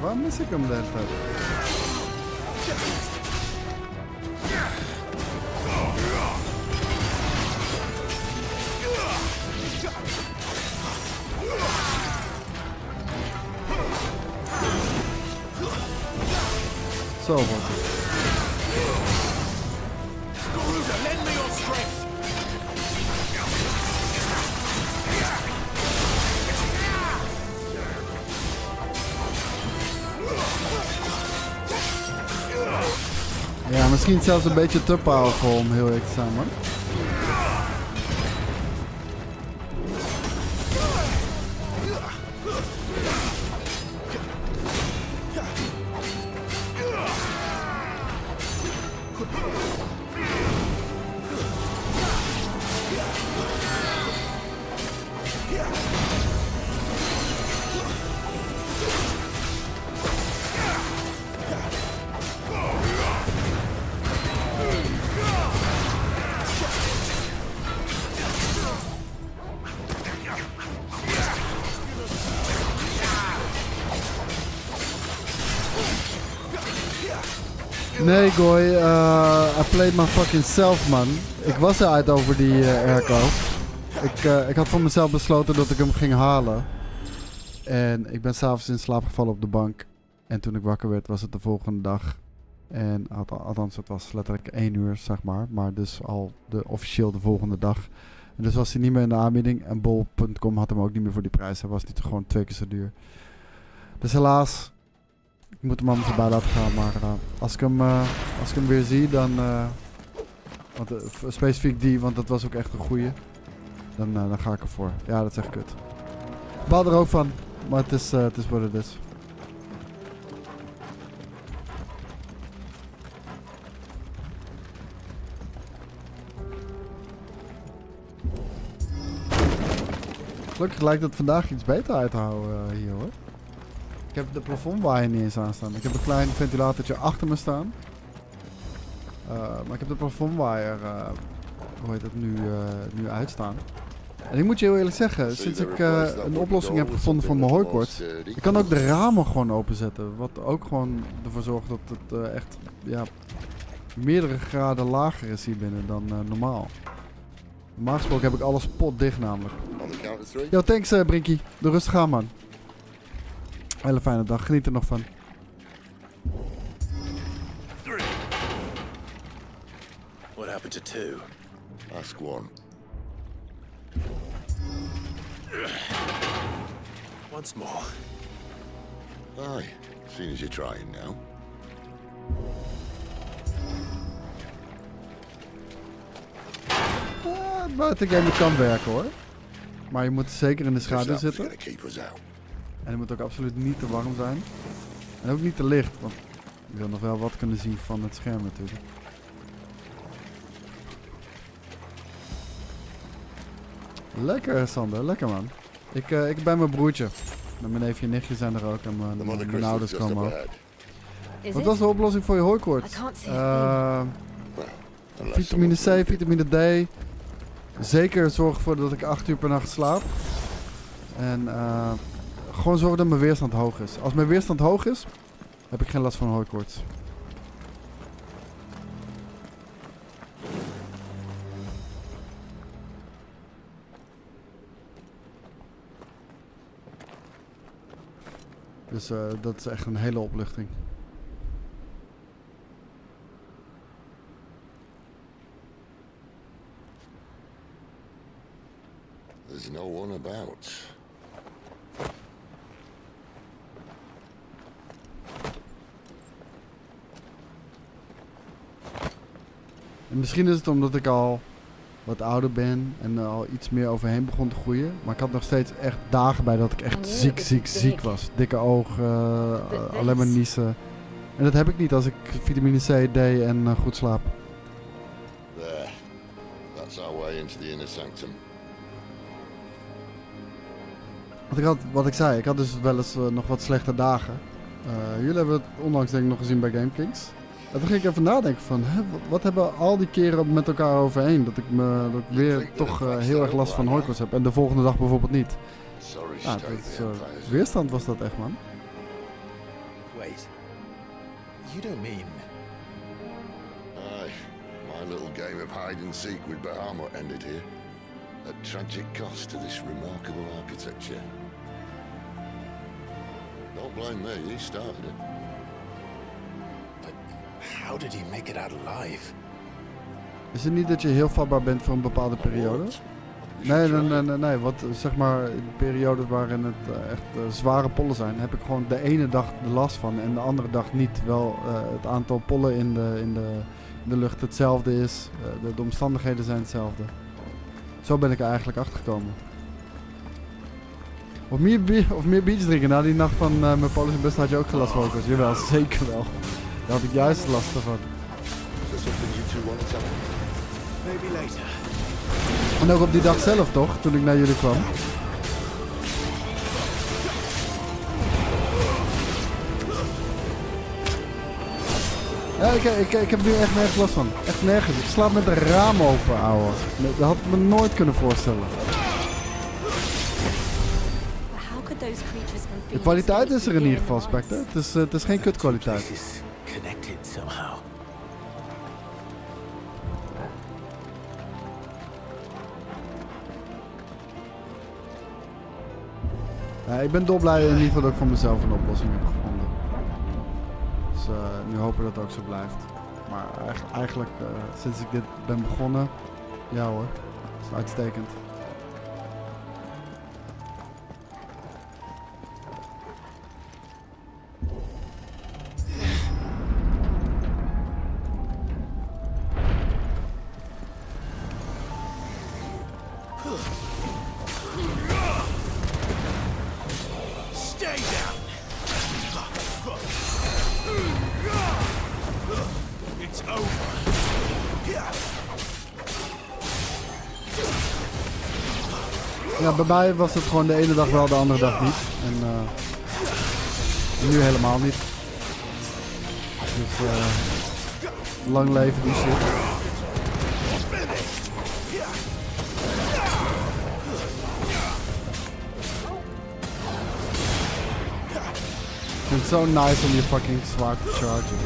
Waar mis ik hem de hele tijd? Zo wordt het. Lend me your strength. Ja, misschien zelfs een beetje te powerful om heel eerlijk te zijn, man. Nee, Goy, I played my fucking self, man. Ik was eruit over die airco. Ik had voor mezelf besloten dat ik hem ging halen. En ik ben s'avonds in slaap gevallen op de bank. En toen ik wakker werd, was het de volgende dag. En althans, het was letterlijk 1 uur, zeg maar. Maar dus al officieel de volgende dag. En dus was hij niet meer in de aanbieding. En bol.com had hem ook niet meer voor die prijs. Hij was niet gewoon 2 keer zo duur. Dus helaas... Ik moet hem allemaal voorbij laten gaan, maar als ik hem weer zie, dan... specifiek die, want dat was ook echt een goeie. Dan ga ik ervoor. Ja, dat is echt kut. Ik baal er ook van, maar het is wat het is. Gelukkig lijkt het vandaag iets beter uit te houden hier, hoor. Ik heb de plafondwaaier niet eens aanstaan. Ik heb een klein ventilatortje achter me staan. Maar ik heb de plafondwaaier, hoe heet het, nu uitstaan. En ik moet je heel eerlijk zeggen, sinds ik een oplossing heb gevonden voor mijn hooikoorts, ik kan ook de ramen gewoon openzetten. Wat ook gewoon ervoor zorgt dat het echt meerdere graden lager is hier binnen dan normaal. Normaal gesproken heb ik alles potdicht namelijk. Yo, thanks Brinkie. Doe rustig aan, man. Hele fijne dag, geniet er nog van. What happened to 2? Ask 1. Once more. Aye, seeing as you're trying now. Buitengame kan werken, hoor. Maar je moet zeker in de schaduw zitten. En het moet ook absoluut niet te warm zijn. En ook niet te licht, want je wil nog wel wat kunnen zien van het scherm natuurlijk. Lekker, Sander. Lekker, man. Ik bij mijn broertje. Mijn neefje en nichtje zijn er ook en mijn ouders komen ook. Wat was de oplossing voor je hooikoorts? Vitamine C, vitamine D. Zeker zorg ervoor dat ik 8 uur per nacht slaap. En gewoon zorgen dat mijn weerstand hoog is. Als mijn weerstand hoog is, heb ik geen last van hooikoorts. Dus dat is echt een hele opluchting. There's no one about. En misschien is het omdat ik al wat ouder ben en al iets meer overheen begon te groeien. Maar ik had nog steeds echt dagen bij dat ik echt ziek was. Dikke ogen, alleen maar niezen. En dat heb ik niet als ik vitamine C, D en goed slaap. There. That's our way into the inner sanctum. Wat ik zei, ik had dus wel eens nog wat slechte dagen. Jullie hebben het onlangs denk ik nog gezien bij GameKings. En toen ging ik even nadenken van, wat hebben al die keren met elkaar overheen? Dat ik weer toch heel erg last van hooikoorts heb. En de volgende dag bijvoorbeeld niet. Weerstand was dat echt, man. Wait. You don't mean... Aye. My little game of hide and seek with Bahamut ended here. At tragic cost to this remarkable architecture. Don't blame me, he started it. But how did he make it out alive? Is het niet dat je heel vatbaar bent voor een bepaalde periode? Nee. Wat zeg maar in periodes waarin het echt zware pollen zijn, heb ik gewoon de ene dag de last van en de andere dag niet. Wel het aantal pollen in de lucht hetzelfde is, de omstandigheden zijn hetzelfde. Zo ben ik er eigenlijk achter gekomen. Of meer biertjes drinken. Na die nacht van mijn Polische best had je ook geen last van focus. Jawel, zeker wel. Daar had ik juist last van. Maybe later. En ook op die dag zelf toch, toen ik naar jullie kwam. Ja, ik heb nu echt nergens last van. Echt nergens. Ik slaap met een raam open, ouwe. Dat had ik me nooit kunnen voorstellen. De kwaliteit is er in ieder geval, Spectre. Het is geen kutkwaliteit. Ja, ik ben dolblij in ieder geval dat ik voor mezelf een oplossing heb gevonden. Dus nu hopen dat het ook zo blijft. Maar eigenlijk sinds ik dit ben begonnen, ja hoor, dat is uitstekend. Ja, bij mij was het gewoon de ene dag wel, de andere dag niet. En nu helemaal niet. Dus lang leven die shit. Ik vind het zo nice om je fucking zwaard te chargen.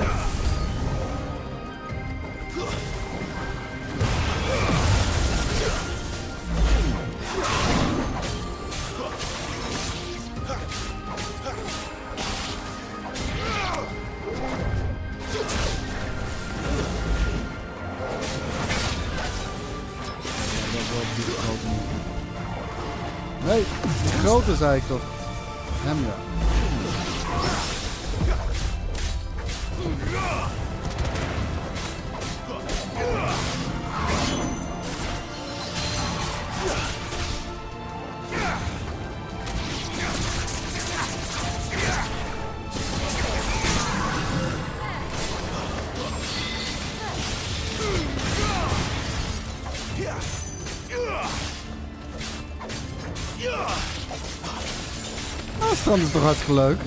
Nee, de grote zei ik toch. Hem ja. Het strand is toch hartstikke leuk.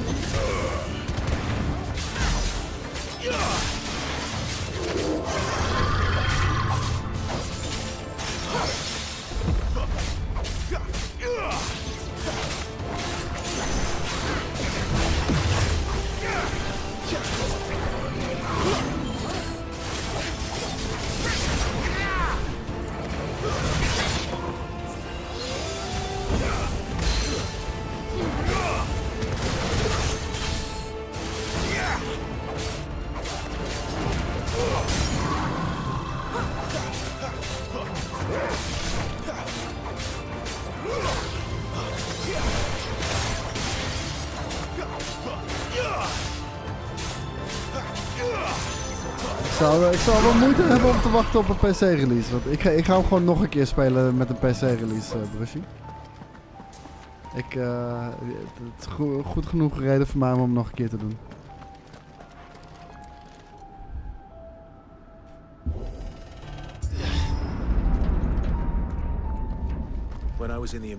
Ik zou wel moeite hebben om te wachten op een PC-release. Want ik ga hem gewoon nog een keer spelen met een PC-release, Brushy. Het is goed genoeg reden voor mij om hem nog een keer te doen.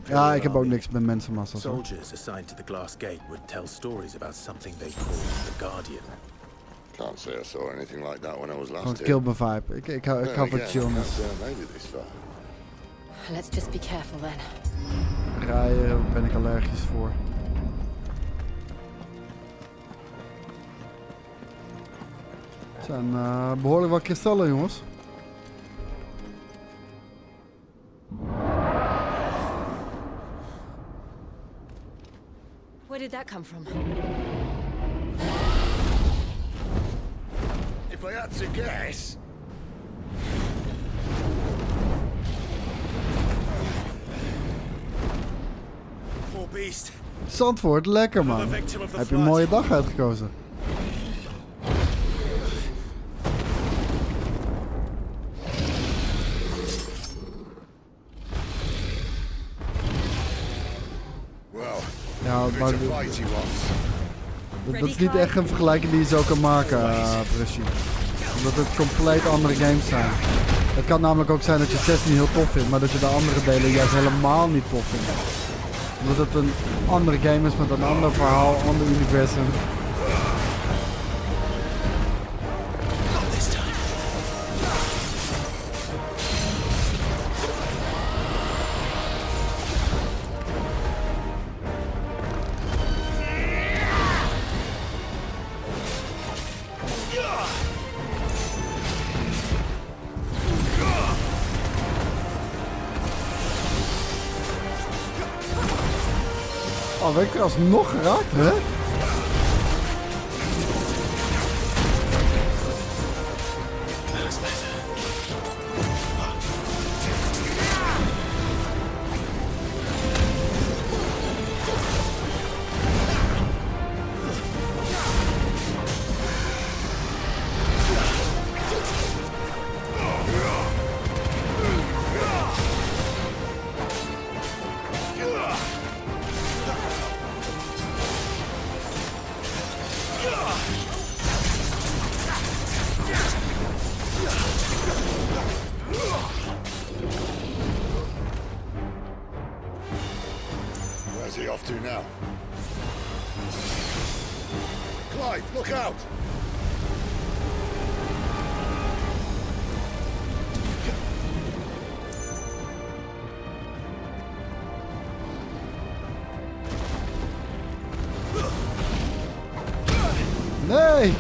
Ja, ik heb ook niks met mensenmassa's. Soldiers assigned to the glass gate would tell stories about something they called the Guardian. Can't say I saw anything like that when I was last Gewoon here. kill my vibe. Ik hou van chillness. Let's just be careful then. Rijden ben ik allergisch voor. zijn behoorlijk wat kristallen, jongens. Where did that come from? If I had to guess... Poor beast. Zandvoort, lekker man. Heb je een mooie dag uitgekozen. Ja, maar dat is niet echt een vergelijking die je zo kan maken, Brusje. Omdat het compleet andere games zijn. Het kan namelijk ook zijn dat je 16 heel tof vindt, maar dat je de andere delen juist helemaal niet tof vindt. Omdat het een andere game is met een ander verhaal, een ander universum. Oh, werd ik alsnog geraakt, hè? Where's he off to now? Clive, look out! Nee!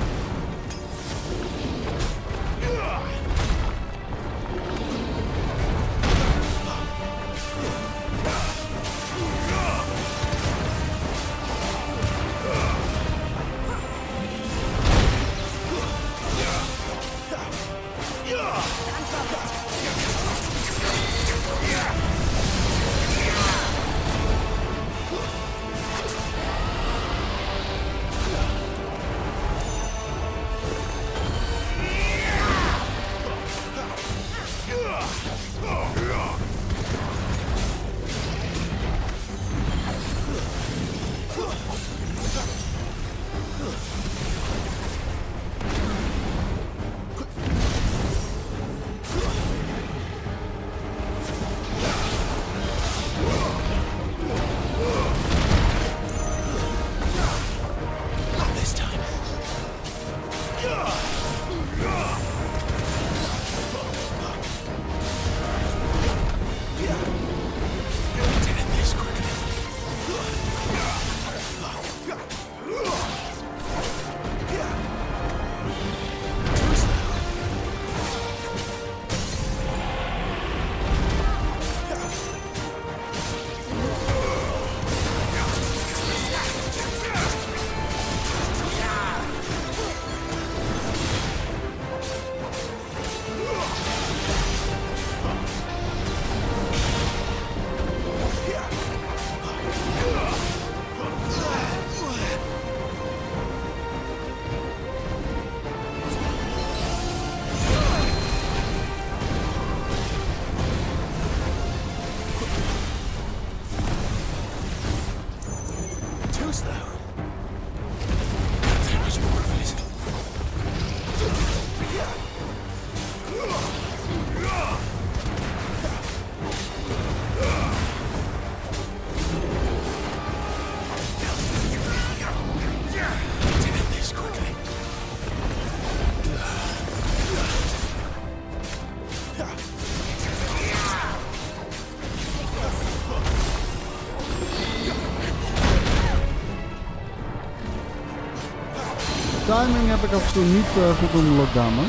Timing heb ik af en toe niet goed onder lockdown, man.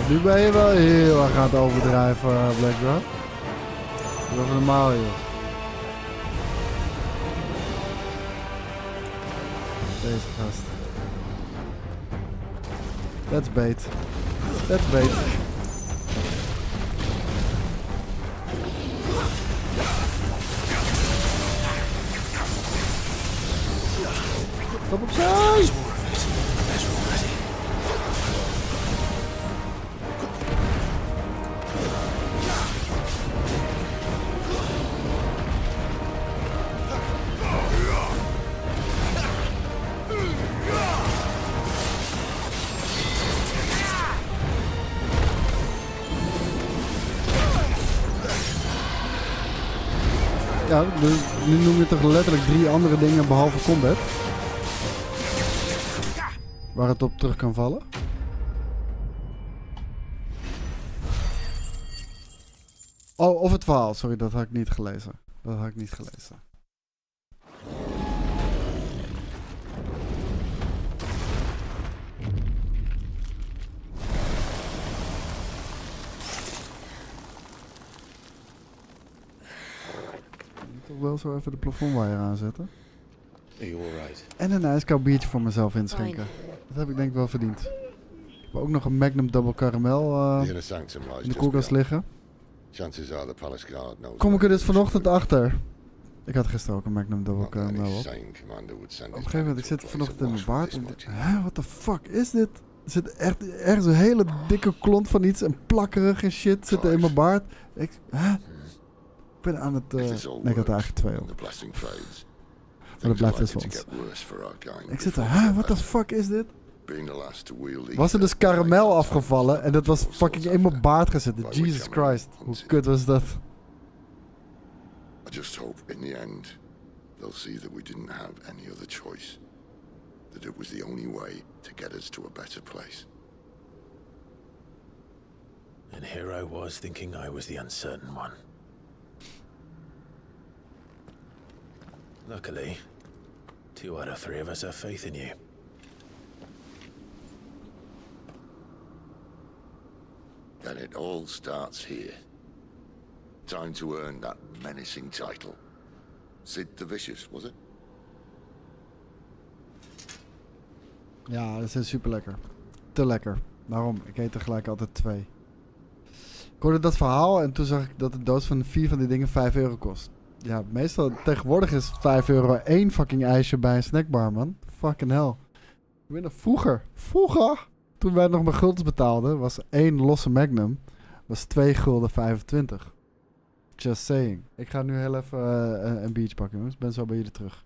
Nu ben je wel heel erg aan het overdrijven, Blackrock. Dat is normaal, joh. Deze gast. That's bait. That's bait. Stop opzij! Ja, nu noem je toch letterlijk 3 andere dingen behalve combat. Waar het op terug kan vallen. Oh, of het verhaal. Sorry, dat had ik niet gelezen. Dat had ik niet gelezen. Toch wel zo even de plafondwaaien aanzetten. Are you alright? En een ijskoud biertje voor mezelf inschenken. Dat heb ik denk ik wel verdiend. Ik heb ook nog een Magnum Double Caramel in de koelkast liggen. Kom ik er dus vanochtend achter. Ik had gisteren ook een Magnum Double Caramel op. Op een gegeven moment, ik zit vanochtend in mijn baard en ik denk, hè, what the fuck is dit? Er zit echt ergens een hele dikke klont van iets en plakkerig en shit zit er in mijn baard. Ik ben aan het... nee, ik had er eigenlijk 2 op. Maar dat blijft dus voor ons. Ik zit er, hè, what the fuck is dit? Was er dus karamel afgevallen en dat was fucking in mijn baard gezet. Jesus Christ, hoe kut was dat? I just hope in the end they'll see that we didn't have any other choice. That it was the only way to get us to a better place. And here I was thinking I was the uncertain one. Luckily, 2 out of 3 of us have faith in you. Then it all starts here. Time to earn that menacing title. Sid the Vicious, was it? Ja, dat is super lekker. Te lekker. Daarom, ik eet er gelijk altijd 2. Ik hoorde dat verhaal en toen zag ik dat de doos van 4 van die dingen €5 kost. Ja, meestal tegenwoordig is €5 één fucking ijsje bij een snackbar, man. Fucking hell. Ik weet nog vroeger, toen wij nog met guldens betaalden, was 1 losse Magnum, was €2,25. Just saying. Ik ga nu heel even een biertje pakken, jongens. Ik ben zo bij jullie terug.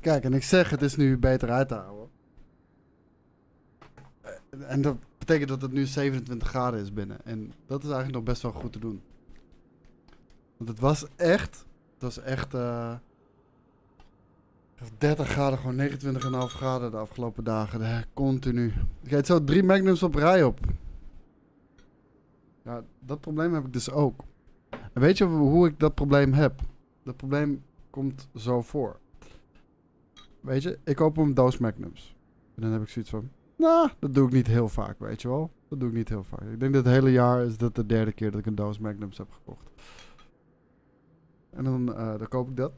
Kijk, en ik zeg, het is nu beter uit te houden. En dat betekent dat het nu 27 graden is binnen. En dat is eigenlijk nog best wel goed te doen. Want het was echt 30 graden, gewoon 29,5 graden de afgelopen dagen. Continu. Ik eet zo 3 magnums op rij op. Ja, dat probleem heb ik dus ook. En weet je hoe ik dat probleem heb? Dat probleem komt zo voor. Weet je, ik koop een doos magnums. En dan heb ik zoiets van... Nou, dat doe ik niet heel vaak, weet je wel. Dat doe ik niet heel vaak. Ik denk dat het hele jaar is dat de derde keer dat ik een doos magnums heb gekocht. En dan koop ik dat.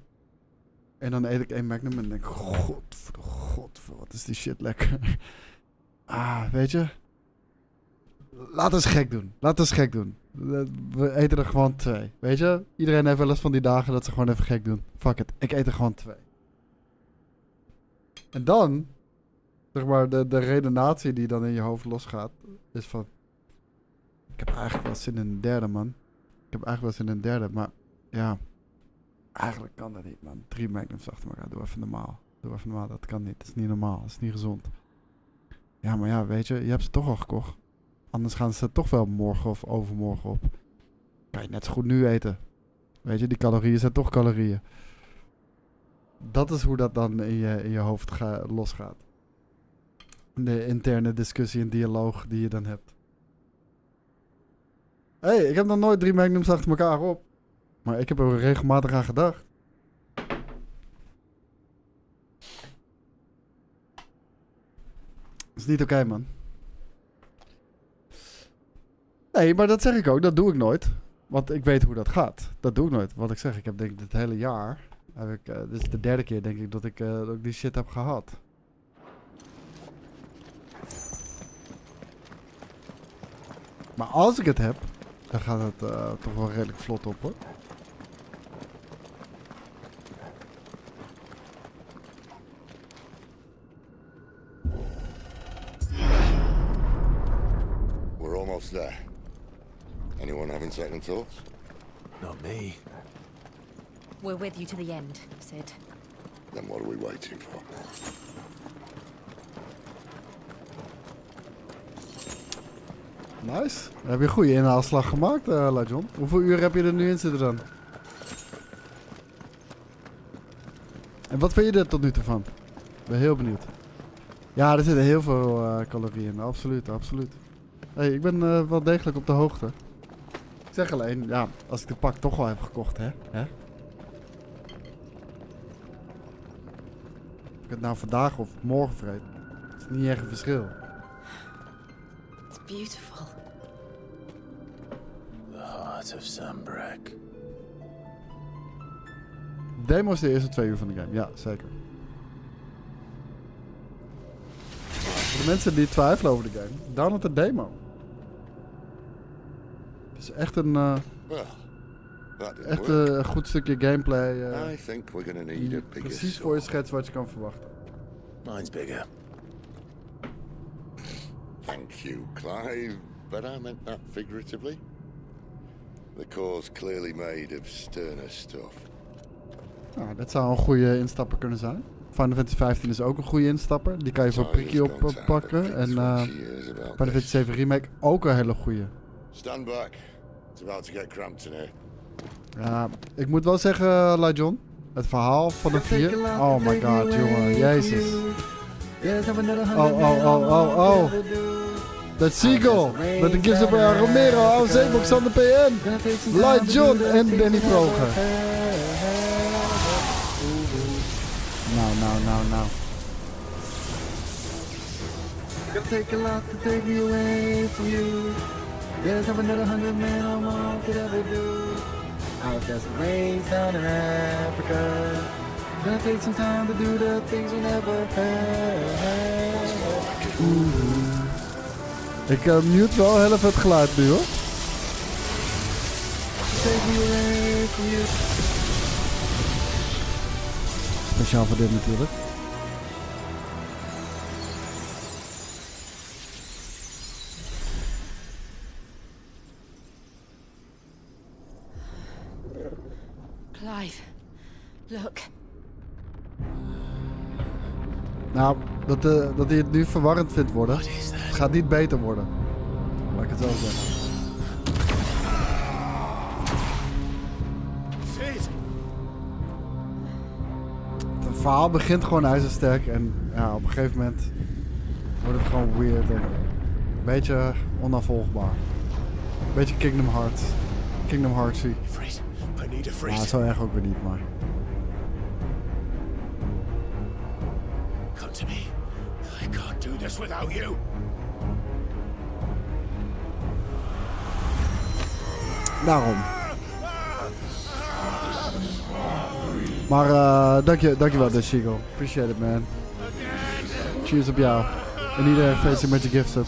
En dan eet ik 1 magnum en denk ik... God, wat is die shit lekker. Weet je... Laat eens gek doen. We eten er gewoon 2. Weet je? Iedereen heeft wel eens van die dagen dat ze gewoon even gek doen. Fuck it. Ik eet er gewoon 2. En dan... Zeg maar, de redenatie die dan in je hoofd losgaat... Is van... Ik heb eigenlijk wel zin in een derde, man. Maar... Ja... Eigenlijk kan dat niet, man. 3 magnums achter elkaar. Doe even normaal. Dat kan niet. Dat is niet normaal. Dat is niet gezond. Ja, maar ja, weet je. Je hebt ze toch al gekocht. Anders gaan ze toch wel morgen of overmorgen op. Kan je net zo goed nu eten. Weet je, die calorieën zijn toch calorieën. Dat is hoe dat dan in je hoofd losgaat. De interne discussie en dialoog die je dan hebt. Hé, ik heb nog nooit 3 magnums achter elkaar op. Maar ik heb er regelmatig aan gedacht. Dat is niet oké, man. Nee, maar dat zeg ik ook. Dat doe ik nooit. Want ik weet hoe dat gaat. Dat doe ik nooit. Wat ik zeg, ik heb denk ik dit hele jaar... dit is de derde keer denk ik dat ik die shit heb gehad. Maar als ik het heb... Dan gaat het toch wel redelijk vlot op, hoor. We're almost there. Anyone having second thoughts? Not me. We're with you to the end, Sid. Then what are we waiting for? Nice. Dan heb je een goede inhaalslag gemaakt, Lajon. Hoeveel uur heb je er nu in zitten dan? En wat vind je er tot nu toe van? Ik ben heel benieuwd. Ja, er zitten heel veel calorieën in. Absoluut. Hey, ik ben wel degelijk op de hoogte. Ik zeg alleen, ja, als ik de pak toch wel heb gekocht, hè? Of ik het nou vandaag of morgen vreet. Het is niet echt een verschil. It's beautiful. The heart of Sanbreque. Demo is de eerste 2 uur van de game. Ja, zeker. Voor de mensen die twijfelen over de game, download de demo. Het is echt een goed stukje gameplay. I think we're gonna need a bigger precies voor je schets wat je kan verwachten. Mine's bigger. Thank you, Clive, but I meant that figuratively. The core's clearly made of sterner stuff. Nou, dat zou een goede instapper kunnen zijn. Final Fantasy 15 is ook een goede instapper. Die kan je voor prikkie oppakken. En Final Fantasy 7 Remake ook een hele goede. Stand back. It's about to get cramped in here. Ja, ik moet wel zeggen, Lajon, het verhaal van de 4. Oh my god, jongen, jezus. Oh. Dat Seagull, met de gifts op Romero, Alzebo, Xander PN, Lajon en Danny Vroger. Nou. It'll take a lot to take me away from you. There's never another 100 men on all could ever do. Out there's ways down in Africa. Gonna take some time to do the things we never had. Ik mute wel heel even het geluid nu, hoor. Take me away from you. Speciaal voor dit natuurlijk. Clive, look. Nou, dat hij het nu verwarrend vindt worden. Het gaat niet beter worden. Laat ik het zo zeggen. Het verhaal begint gewoon ijzersterk. En ja, op een gegeven moment wordt het gewoon weird. En een beetje onafvolgbaar. Een beetje Kingdom Hearts-y. Ja, zo erg ook weer niet, maar... Come to me. I can't do this without you. Daarom. Maar dankjewel Desigo. Appreciate it, man. Cheers op jou. En iedereen feestje met je gifts up.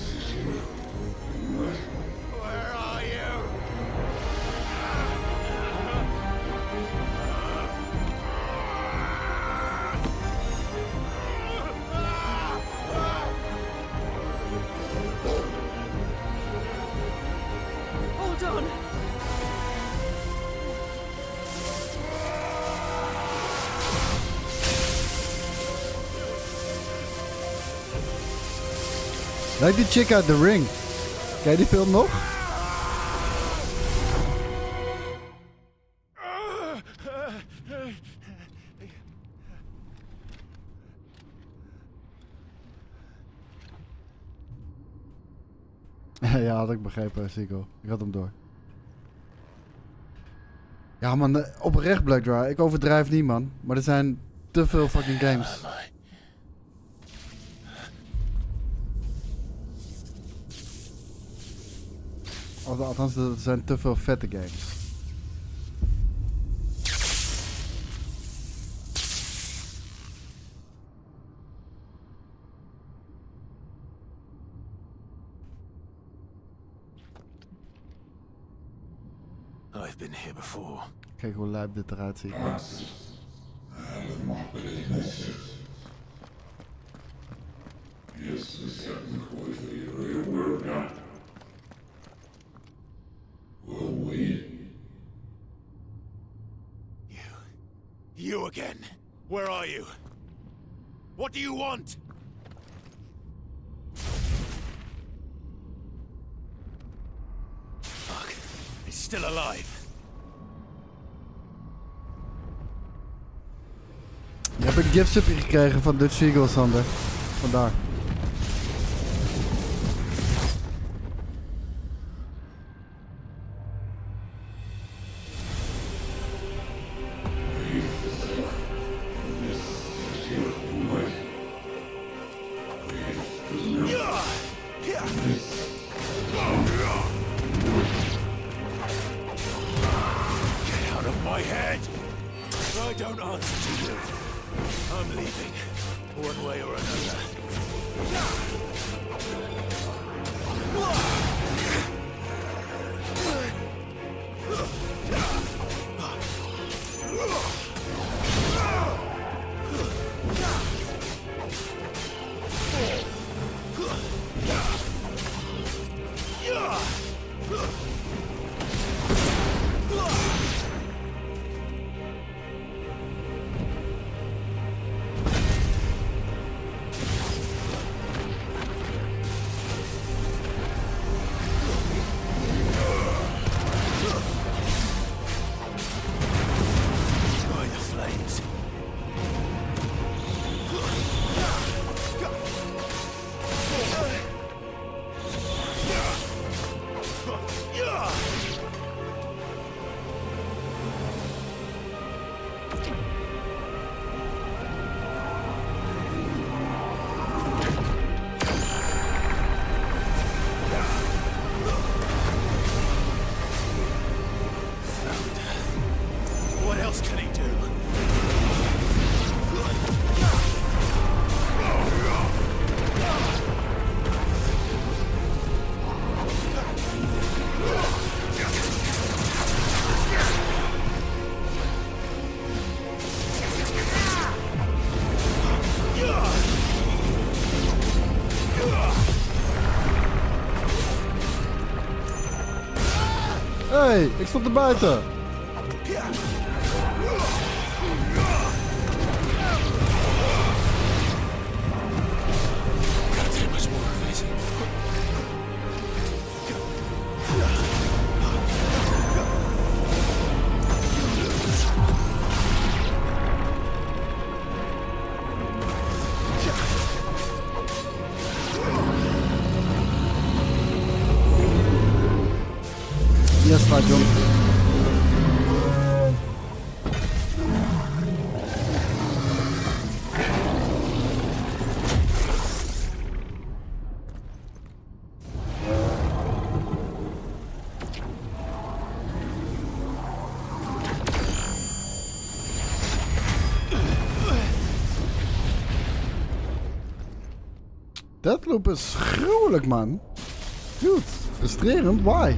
Hold on. Lijkt die chick uit The Ring. Ken je die film nog? Ja, had ik begrepen, Zico. Ik had hem door. Ja, man, oprecht, Black Dry. Ik overdrijf niet, man. Maar er zijn te veel fucking games. Althans, er zijn te veel vette games. I've been here before. Kijk hoe lijp dit eruit ziet. You again. Where are you? What do you want? Fuck. He's still alive. Je hebt een gift-subje gekregen van Dutch Eagle, Sander. Vandaar. Hey, ik stond er buiten. wedstrijd, John. Deathloop is gruwelijk, man. Dude, frustrerend. Why?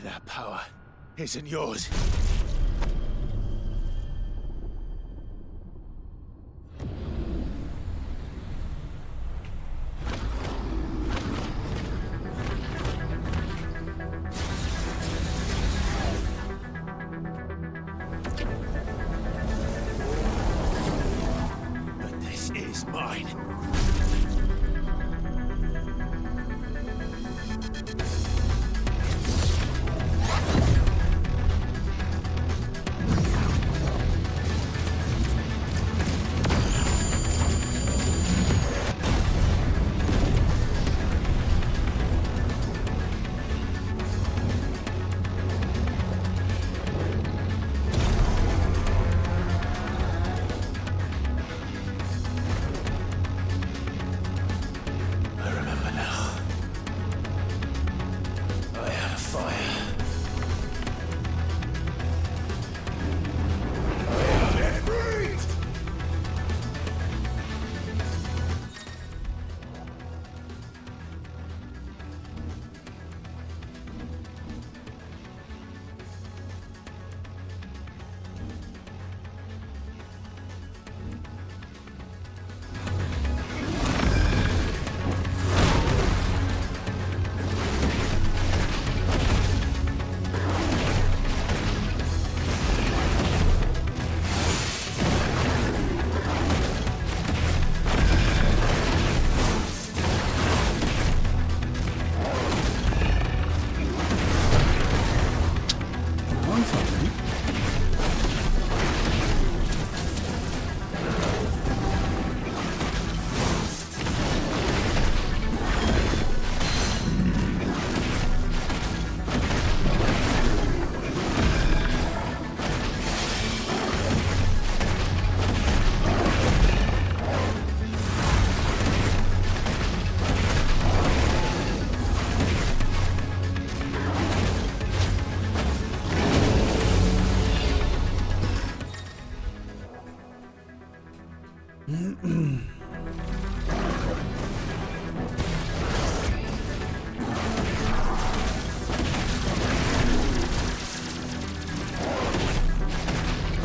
That power isn't yours.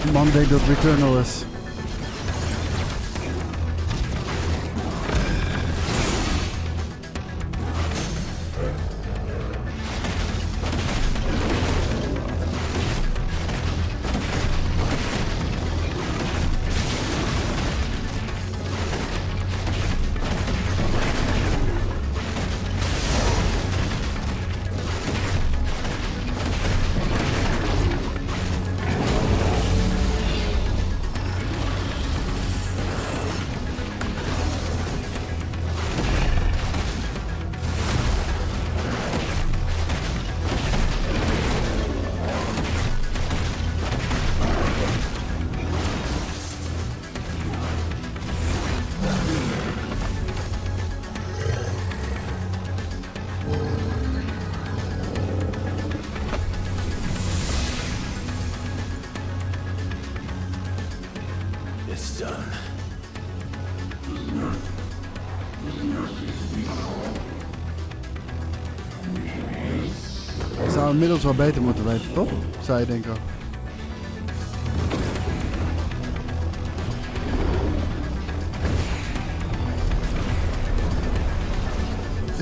Die man denkt dat Returnal is. Ik zou inmiddels wel beter moeten weten, toch? Zou je denken.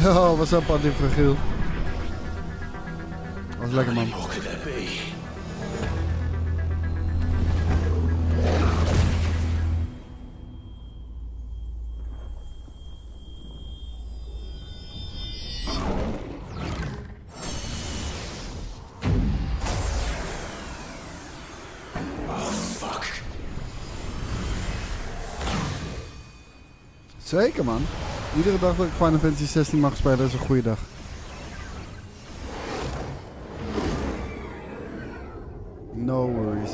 Oh, wat up, antifragiel. Dat was lekker, man. Zeker, man. Iedere dag dat ik Final Fantasy 16 mag spelen is een goede dag. No worries.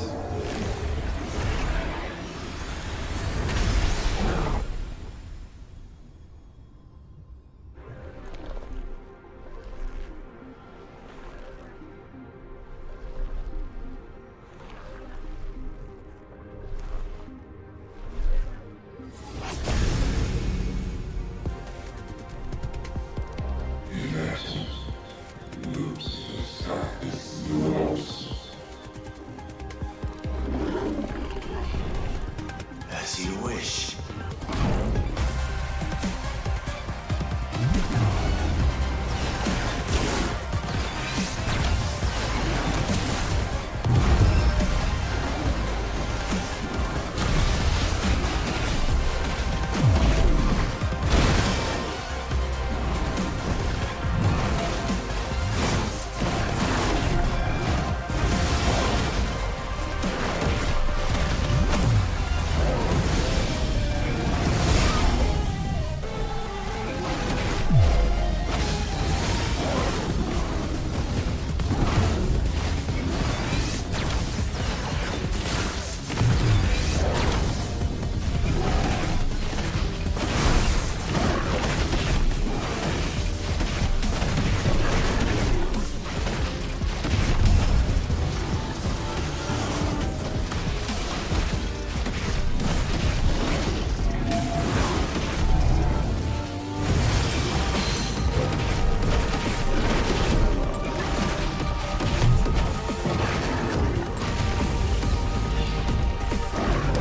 As you wish.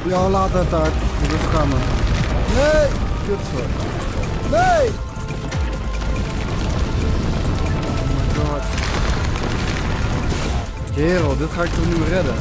Ja, laat het uit. Dit is gaan we. Nee! Kutsoort. Nee! Oh my god. Kerel, dit ga ik toch nu redden?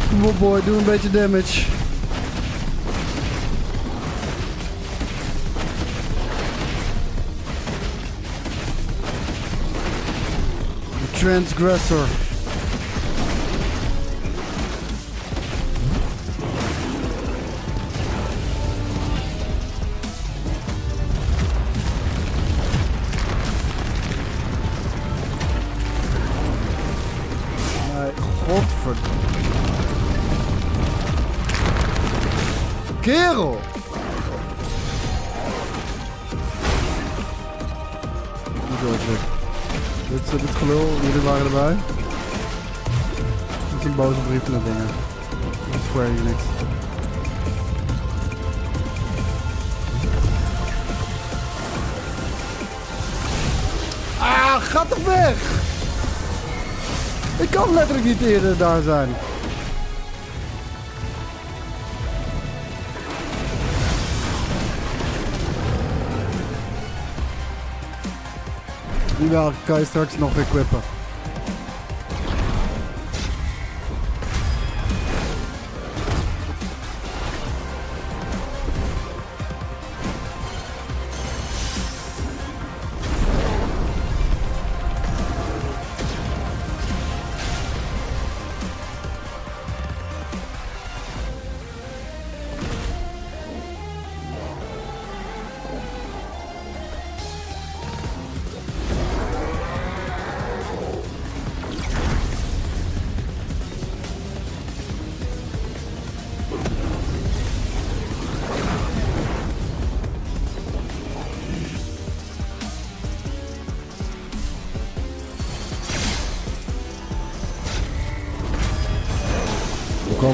Kom op boy, doe een beetje damage. Transgressor. Nee, godverdomme. Kerel! Niet doorklik. Dit gelul, jullie waren erbij. Dit is een boze brief naar dingen. Square Enix. Ah, ga toch weg! Ik kan letterlijk niet eerder daar zijn. Jawel, kan je straks nog equippen.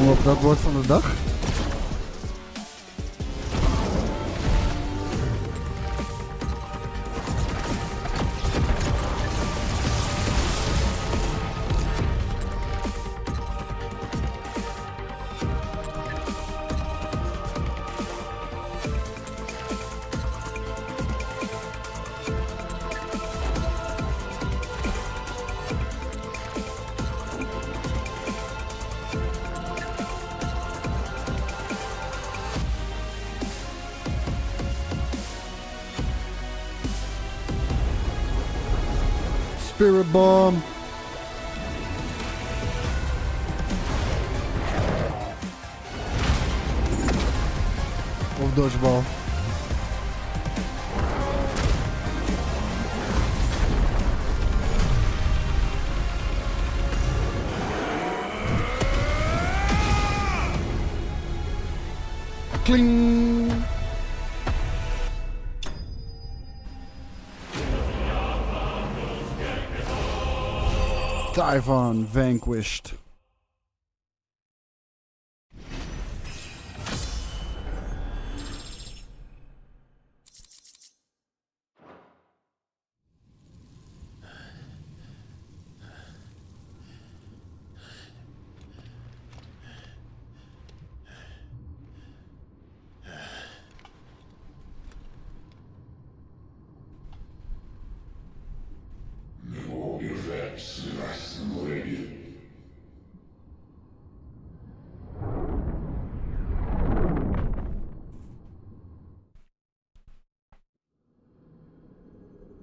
komen we op dat woord van de dag. Spirit Bomb. Of dodgeball. Kling. Typhon vanquished.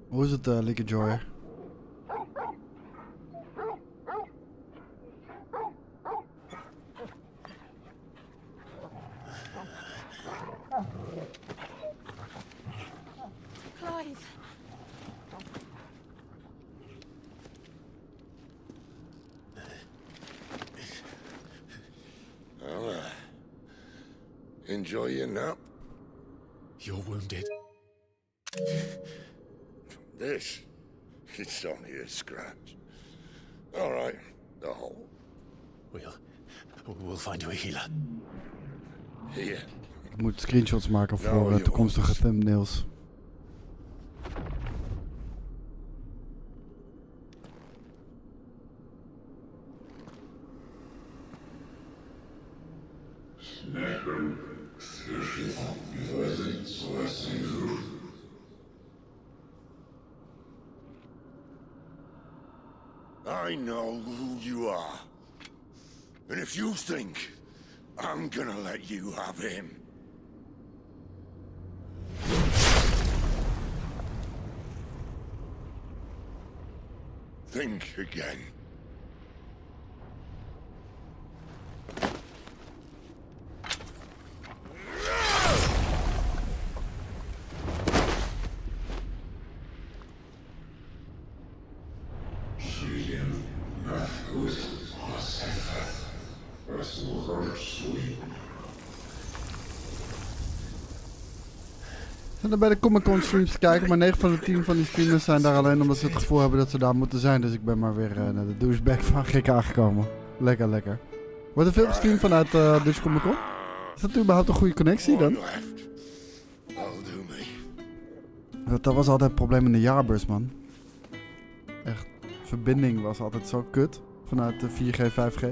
Hoe is het, Lieke Joy? Clive. Well, enjoy your nap. You're wounded. This, it's only a scratch. All right, the hole. We'll find you a healer. Here. Ik moet screenshots maken voor toekomstige thumbnails. I know who you are. And if you think I'm gonna let you have him... think again. Ik ben bij de Comic-Con streams te kijken, maar 9 van de 10 van die streamers zijn daar alleen omdat ze het gevoel hebben dat ze daar moeten zijn. Dus ik ben maar weer naar de douchebag van GK aangekomen. Lekker, lekker. Wordt er veel gestreamd vanuit Dutch Comic-Con? Is dat überhaupt een goede connectie dan? Dat was altijd het probleem in de jaarbus, man. Echt, verbinding was altijd zo kut vanuit de 4G, 5G.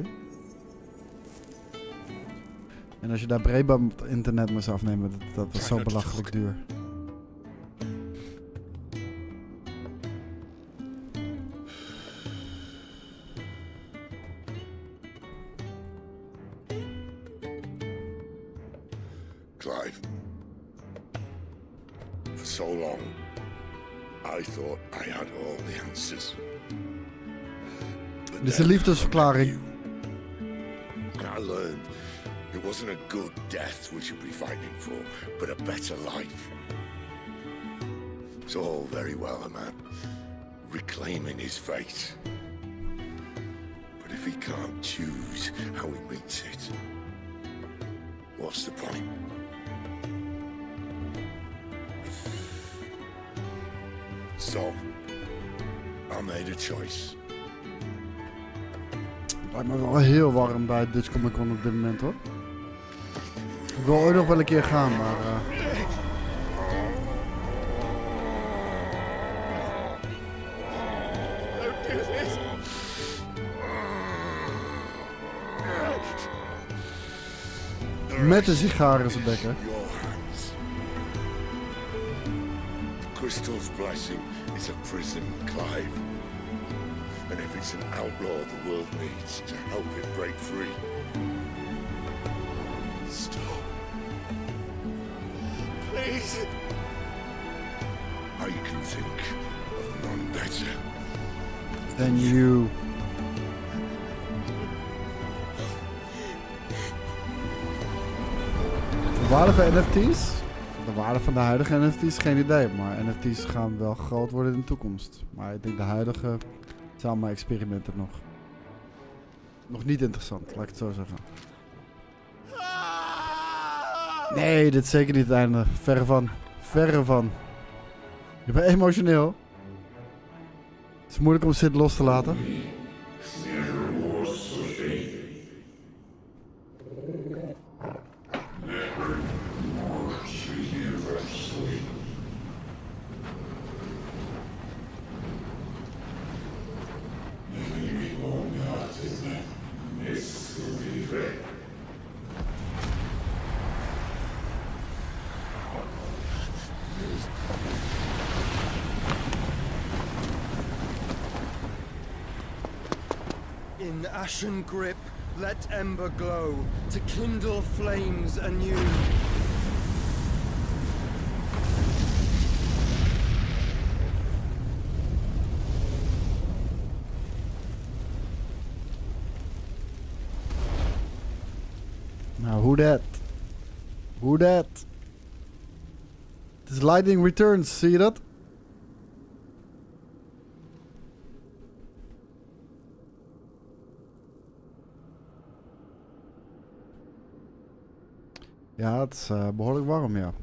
En als je daar breedband internet moest afnemen, dat was zo belachelijk duur. Clive, for so long, I thought I had all the answers. Dit is een liefdesverklaring. I learned it wasn't a good death we should be fighting for, but a better life. It's all very well a man reclaiming his fate. But if he can't choose how he meets it, what's the point? So, I made a choice. Lijkt me wel heel warm bij Dutch Comic Con op dit moment hoor. Ik wil ooit nog wel een keer gaan, maar... Met een sigaar in zijn bekken. Crystal's blessing is a prison, Clive. And if it's an outlaw the world needs to help it break free. Stop. Please. I can think of none better than you. De waarde van NFT's? De waarde van de huidige NFT's? Geen idee. Maar NFT's gaan wel groot worden in de toekomst. Maar ik denk de huidige zijn allemaal experimenten nog. Nog niet interessant, laat ik het zo zeggen. Nee, dit is zeker niet het einde. Verre van. Verre van. Je bent emotioneel. Het is moeilijk om Sid los te laten. In ashen grip, let ember glow, to kindle flames anew. Nou, hoe dat? Hoe dat? Het is Lightning Returns, zie je dat? Ja, het is behoorlijk warm, ja.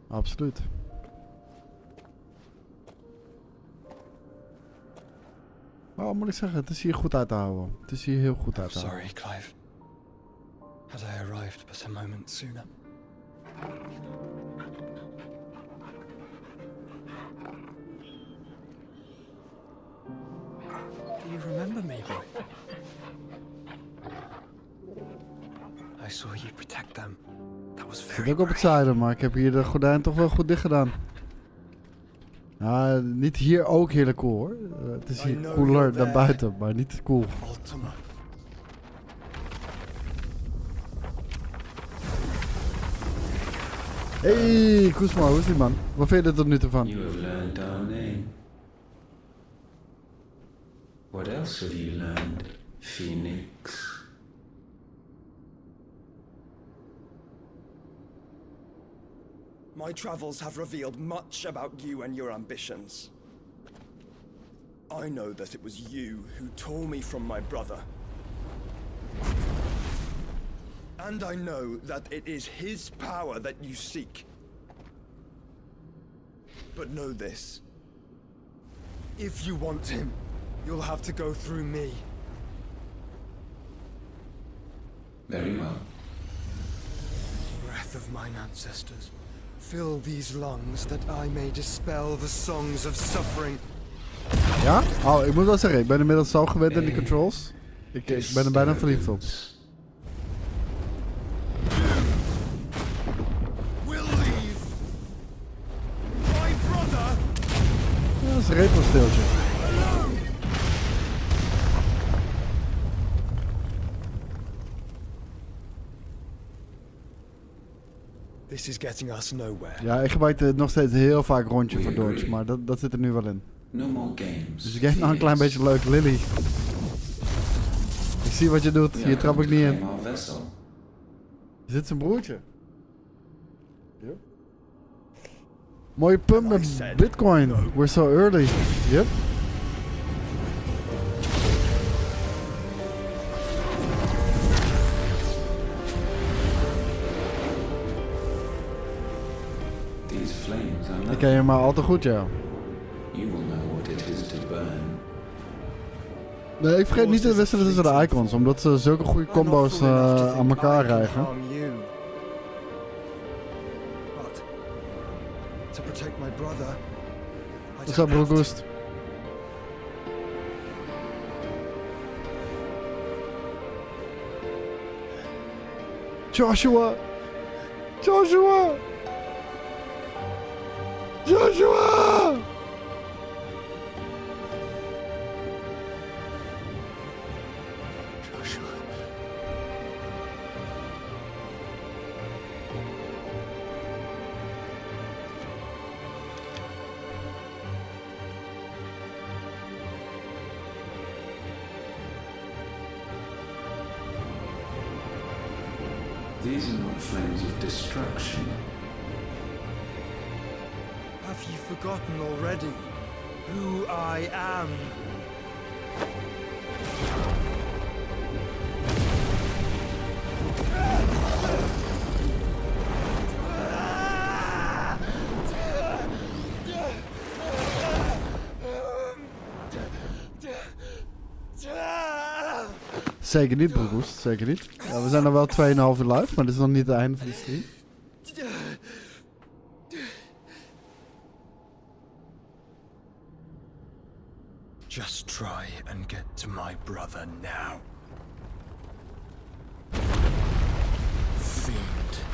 Absoluut. Maar wat moet ik zeggen? Het is hier goed uit te houden. Het is hier heel goed uit te houden. Sorry, Clive. Had I arrived but a moment sooner. Do you remember me, boy? I saw you protect them. That was Ik very zit ook op het zuiden, maar ik heb hier de gordijn toch wel goed dicht gedaan. Ja, niet hier ook heerlijk cool hoor. Het is hier cooler dan buiten, maar niet cool. Ultima. Hey, Koesma, hoe is die man? Wat vind je er tot nu toe van? You have learned our name. What else have you learned, Phoenix? My travels have revealed much about you and your ambitions. I know that it was you who tore me from my brother. And I know that it is his power that you seek. But know this. If you want him, you'll have to go through me. Very well. Breath of mine ancestors. Fill these lungs that I may dispel the songs of suffering. Ja? Oh, ik moet wel zeggen, ik ben inmiddels zo gewend aan die controls. Ik ben er bijna verliefd op. Ja, dat is een retro-steeltje. This is getting us nowhere. Ja, ik gebruik nog steeds heel vaak rondje voor dodge, maar dat zit er nu wel in. No more games. Dus ik heb nog een klein beetje leuk, Lily. Ik zie wat je doet, hier trap ik niet in. Is dit zijn broertje? Yep. Mooie pump met Bitcoin. We're so early. Yep. Ik ken je maar al te goed, ja. You will know what it is to burn. Nee, ik vergeet niet te wisselen tussen de icons, omdat ze zulke goede combo's aan elkaar krijgen. What's up, Broekhoest? Joshua! Joshua! Joshua! These are not flames of destruction. Have you forgotten already who I am? Zeker niet, Broekhoest. Zeker niet. Ja, we zijn er wel 2,5 uur live, maar dit is nog niet het einde van de stream. Just try and get to my brother now. Fiend.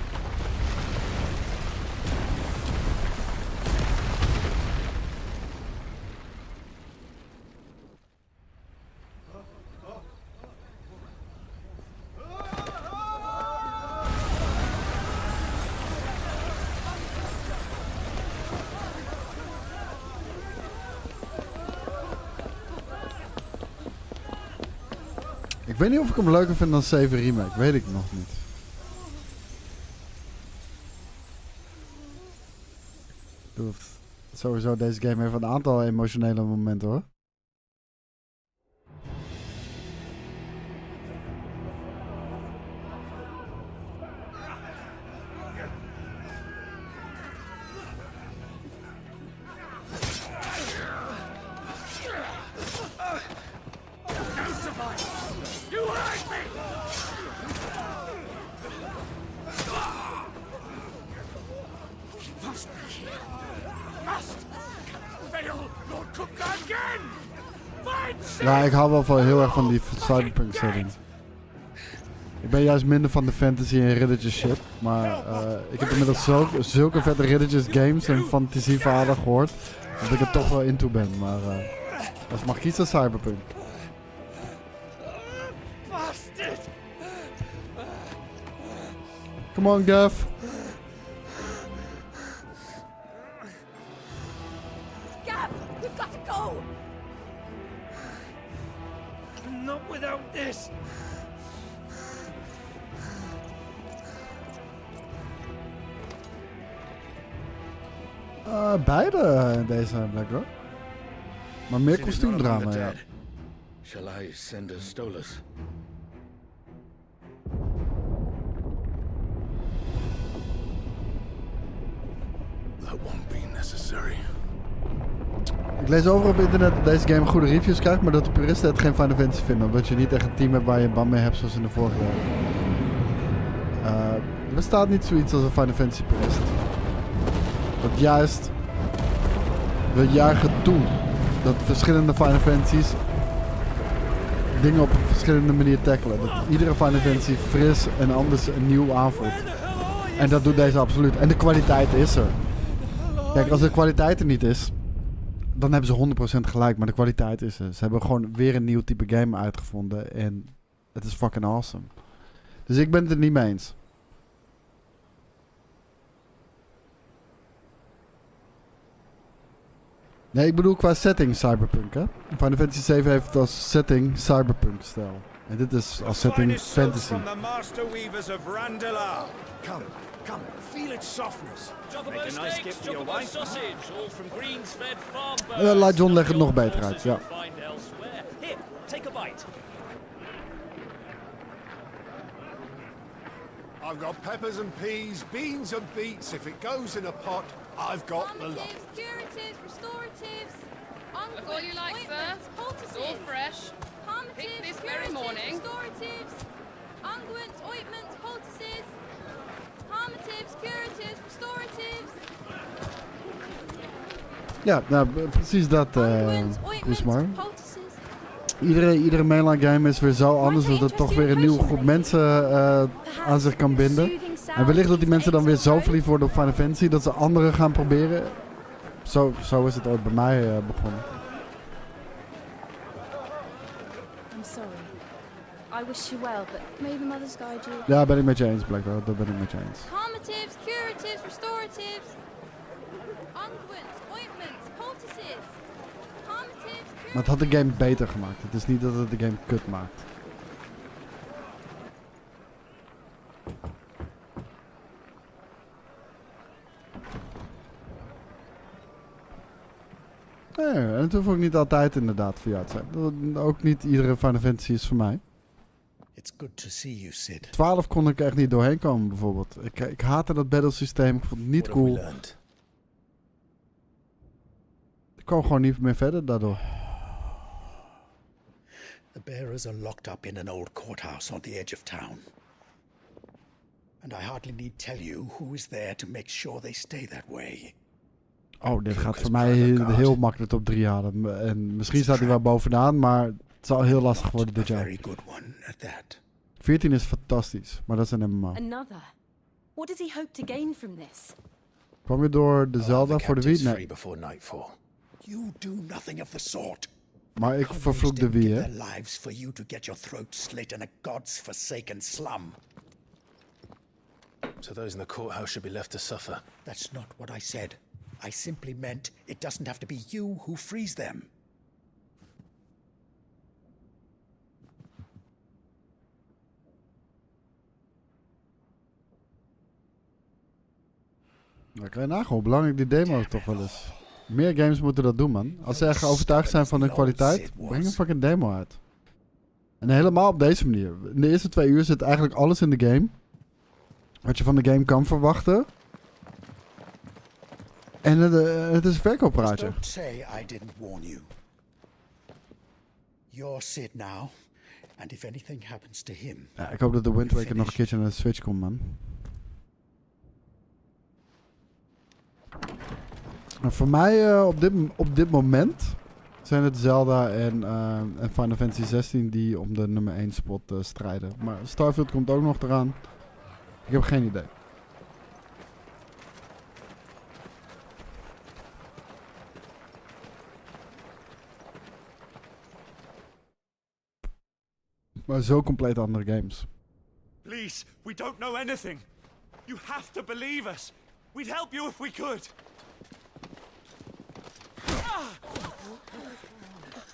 Ik weet niet of ik hem leuker vind dan 7 Remake. Weet ik nog niet. Sowieso, deze game heeft een aantal emotionele momenten hoor. Ja, ik hou wel heel erg van die cyberpunk setting. Ik ben juist minder van de fantasy en riddertjes shit. Maar ik heb inmiddels zulke vette riddertjes games en fantasieverhalen gehoord. Dat ik er toch wel into ben. Maar als ik mag kiezen, cyberpunk. Come on, Gav. Gav, we've got to go. Not without this. Beide in deze Black hoor. Maar meer kostuumdrama, ja. Shall I send a Stolas? That won't be necessary. Ik lees over op internet dat deze game goede reviews krijgt, maar dat de puristen het geen Final Fantasy vinden. Omdat je niet echt een team hebt waar je een band mee hebt zoals in de vorige game. Er bestaat niet zoiets als een Final Fantasy purist. Dat juist, we juichen toe dat verschillende Final Fantasies dingen op een verschillende manier tackelen. Dat iedere Final Fantasy fris en anders en nieuw aanvoelt. En dat doet deze absoluut. En de kwaliteit is er. Kijk, als de kwaliteit er niet is, dan hebben ze 100% gelijk, maar de kwaliteit is er. Ze hebben gewoon weer een nieuw type game uitgevonden en het is fucking awesome. Dus ik ben het er niet mee eens. Nee, ik bedoel qua setting cyberpunk, hè. Final Fantasy 7 heeft als setting cyberpunk stijl. En dit is als setting fantasy. From the master weavers of Randala. Come, feel its softness. Make a nice skip for your wife. Sausage, all from greens-fed farm Laat John leggen het nog beter uit, ja. Here, take a bite. I've got peppers and peas, beans and beets. If it goes in a pot, I've got the lot. Curatives, restoratives, all you like, sir. It's all fresh. Pick this very morning. Restoratives, unguents, ointments, poultices, harmatives, curatives, restoratives. Ja, nou, precies dat, Koesmar. Iedere mainline game is weer zo anders dat het toch weer een nieuwe groep mensen aan zich kan binden. En wellicht dat die mensen dan weer zo verliefd worden op Final Fantasy dat ze andere gaan proberen. Zo is het ooit bij mij begonnen. I'm sorry. I wish you well, but may the mothers guide you. Ja, ben ik met je eens, Blackbird. Dat ben ik met je eens. Harmatives, curatives, restoratives, unguents, ointments, poultices, harmatives, Maar het had de game beter gemaakt. Het is niet dat het de game kut maakt. Nee, en het hoeft ook niet altijd inderdaad voor jou te zijn. Ook niet iedere Final Fantasy is voor mij. It's good to see you, Sid. 12 kon ik echt niet doorheen komen bijvoorbeeld. Ik haatte dat battle systeem. Ik vond het niet cool. Ik kwam gewoon niet meer verder daardoor. The bearers are locked up in an old courthouse on the edge of town. And I hardly need tell you who is there to make sure they stay that way. Oh, dit gaat voor mij heel makkelijk top 3 halen. En misschien staat hij wel bovenaan, maar het zal heel lastig worden dit jaar. 14 is fantastisch, maar dat is een MMO. Another. What does he hope to gain from this? Kwam je door de Zelda voor de Wii? Nee. You do nothing of the sort. Maar ik vervloek de Wii, hè. Their lives for you to get your throat slit in a god's forsaken slum. So those in the courthouse should be left to suffer. That's not what I said. I simply meant it doesn't have to be you who frees them. Dan kan je nagaan hoe belangrijk die demo toch wel is. Meer games moeten dat doen, man. Als ze echt overtuigd zijn van de kwaliteit, breng een fucking demo uit. En helemaal op deze manier. In de eerste 2 uur zit eigenlijk alles in de game. Wat je van de game kan verwachten. En het is een verkooppraatje. Don't say I didn't warn you. You're Sid now, and if anything happens to him. Ja, ik hoop dat de Wind Waker nog een keertje naar de Switch komt, man. En voor mij op dit moment zijn het Zelda en Final Fantasy 16 die om de nummer 1 spot strijden. Maar Starfield komt ook nog eraan. Ik heb geen idee. Maar zo compleet andere games. Please, we don't know anything. You have to believe us. We'd help you if we could.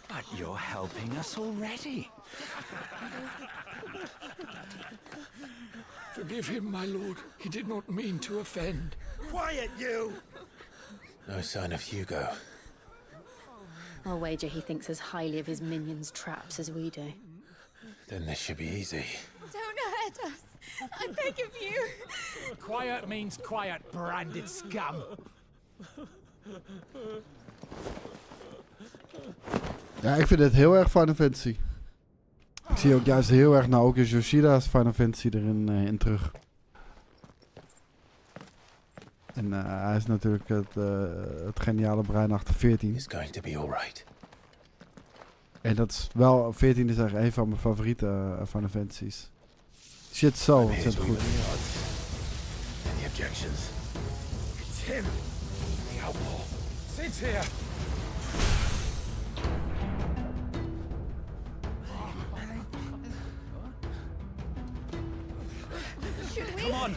But you're helping us already. Forgive him, my lord. He did not mean to offend. Quiet, you! No sign of Hugo. I'll wager he thinks as highly of his minions' traps as we do. Then this should be easy. Don't hurt us. I beg of you. Quiet means quiet, branded scum. Ja, ik vind het heel erg Final Fantasy. Ik zie ook juist heel erg Naoki Yoshida's Final Fantasy erin in terug. En hij is natuurlijk het geniale brein achter 14. It's going to be all right. En dat is wel, 14 is eigenlijk een van mijn favoriete Final Fantasies. Shit, zo ontzettend goed. Any objections? It's him, the outlaw. Sid's here. Come on.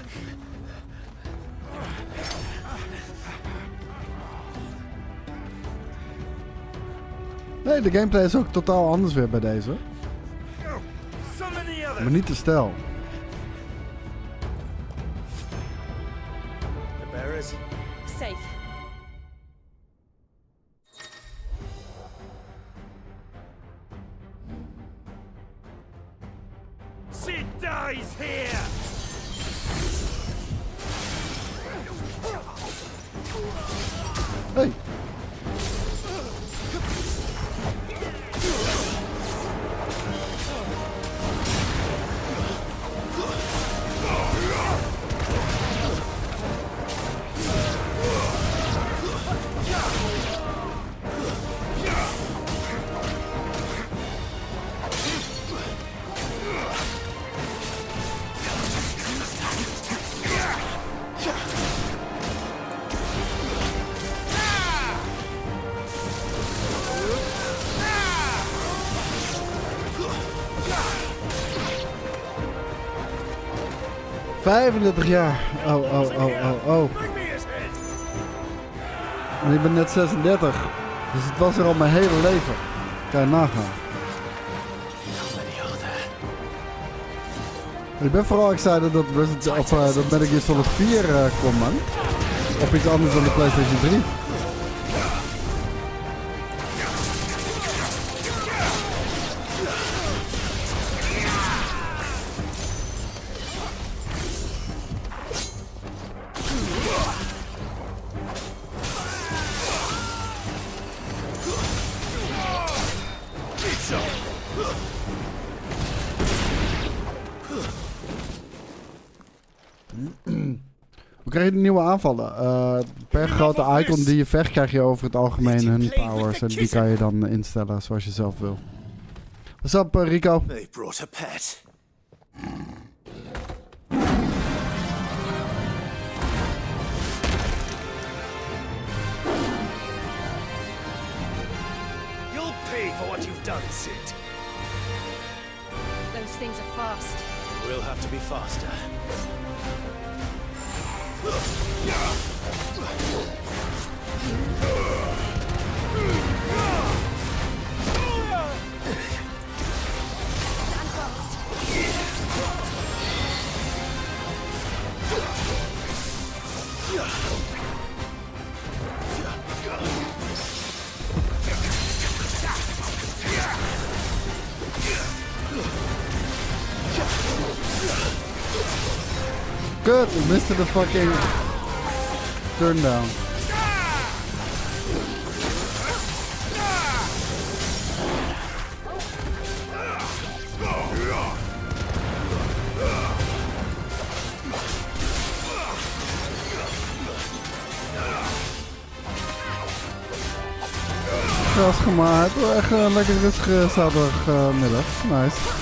Nee, de gameplay is ook totaal anders weer bij deze. Maar niet te stijl. The bearers. Safe. Sid dies here. Hey. 35 jaar. Oh. En ik ben net 36. Dus het was er al mijn hele leven. Kan je nagaan. Ik ben vooral excited dat Metal Gear Solid 4 komt, man. Op iets anders dan de PlayStation 3. Hoe krijg je de nieuwe aanvallen? Per grote icon die je vecht krijg je over het algemeen hun powers. En die kan je dan instellen zoals je zelf wil. What's up, Rico? They brought a pet. You'll pay for what you've done, Sid. Those things are fast. We'll have to be faster. Good, we missed the fucking turn down. Gras gemaakt, echt een lekker rustige zaterdagmiddag. Nice.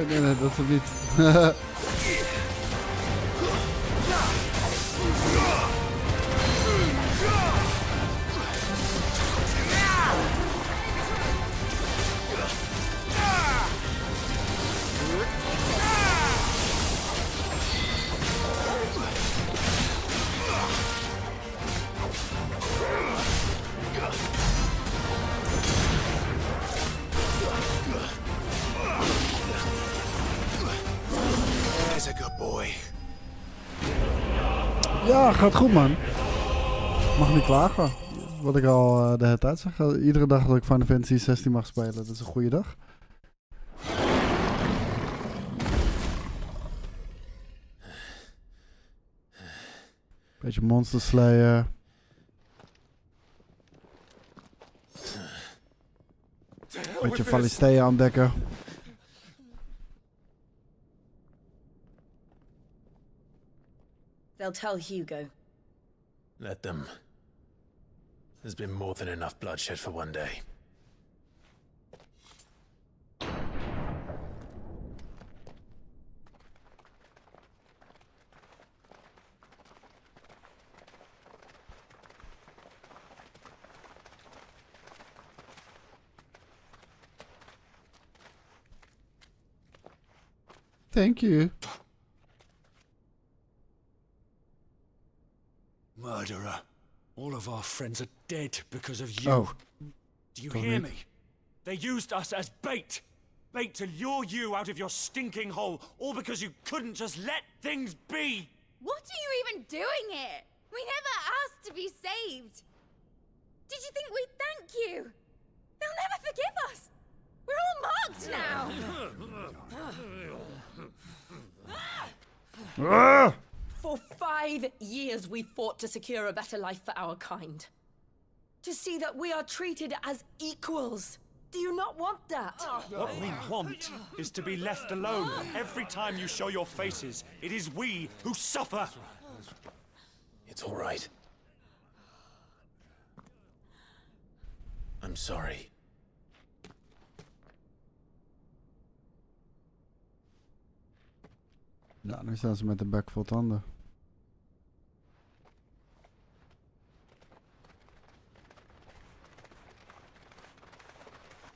Nee, dat is het niet. Ja, gaat goed, man. Mag niet klagen. Wat ik al de hele tijd zeg. Iedere dag dat ik Final Fantasy 16 mag spelen, dat is een goede dag. Beetje Monster Slayer. Beetje Valistea ontdekken. They'll tell Hugo. Let them. There's been more than enough bloodshed for one day. Thank you. Murderer. All of our friends are dead because of you. Oh. Do you hear me? They used us as bait. Bait to lure you out of your stinking hole, all because you couldn't just let things be. What are you even doing here? We never asked to be saved. Did you think we'd thank you? They'll never forgive us. We're all marked now. For 5 years we fought to secure a better life for our kind. To see that we are treated as equals. Do you not want that? What we want is to be left alone. Every time you show your faces, it is we who suffer. It's all right. I'm sorry. Ja, nu staan ze met de bek vol tanden.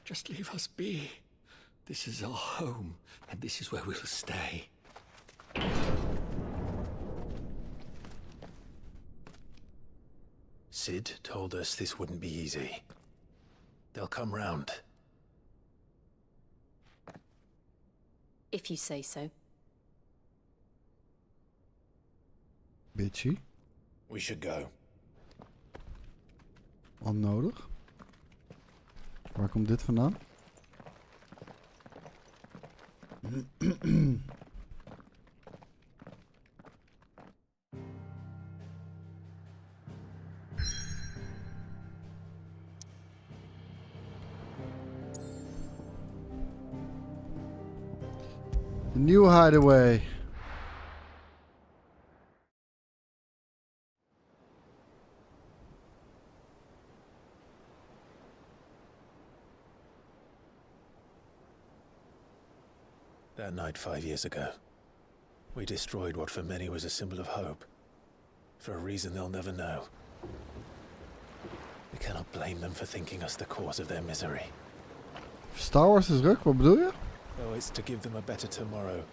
Just leave us be. This is our home, and this is where we'll stay. Sid told us this wouldn't be easy. They'll come round. If you say so. Bitchy. We should go. Onnodig. Waar komt dit vandaan? The new hideaway. That night 5 years ago, we destroyed what for many was a symbol of hope. For a reason they'll never know. We cannot blame them for thinking us the cause of their misery. Star Wars is ruk, wat bedoel je? Though it's to give them a better tomorrow.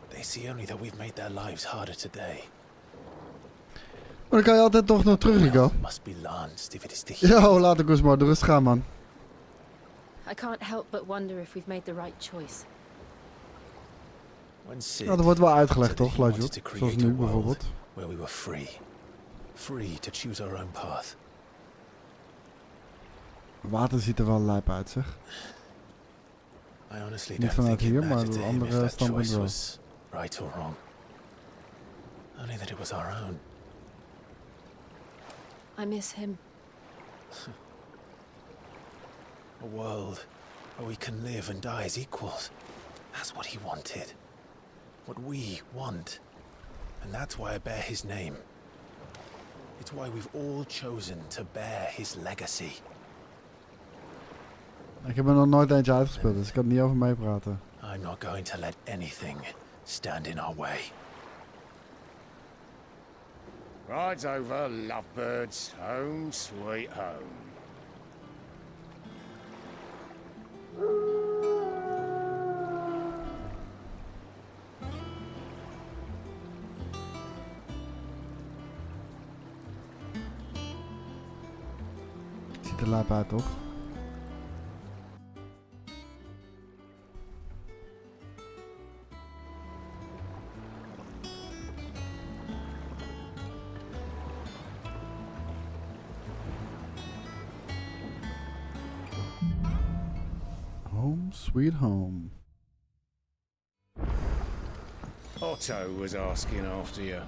They see only that we've made their lives harder today. Maar dan kan je altijd toch nog terug, Rico. Must be lanced if it is to Yo, laat ik eens maar de rust gaan, man. I can't help but wonder if we've made the right choice. Ja, dat wordt wel uitgelegd, toch, Lajot? Zoals nu, bijvoorbeeld. Where we were free. Free to choose our own path. Water ziet er wel lijp uit, zeg. I honestly Niet don't vanuit think hier, it maar mattered de to him if andere that standpunt choice wel. was right or wrong. Only that it was our own. I miss him. A world where we can live and die as equals. That's what he wanted. What we want. And that's why I bear his name. It's why we've all chosen to bear his legacy. Ik heb er nog nooit eentje uitgespeeld, dus ik kan er niet over meepraten. I'm not going to let anything stand in our way. Rides over, lovebirds, home sweet home. Ziet er lijp uit, toch? Home sweet home. Otto was asking after you.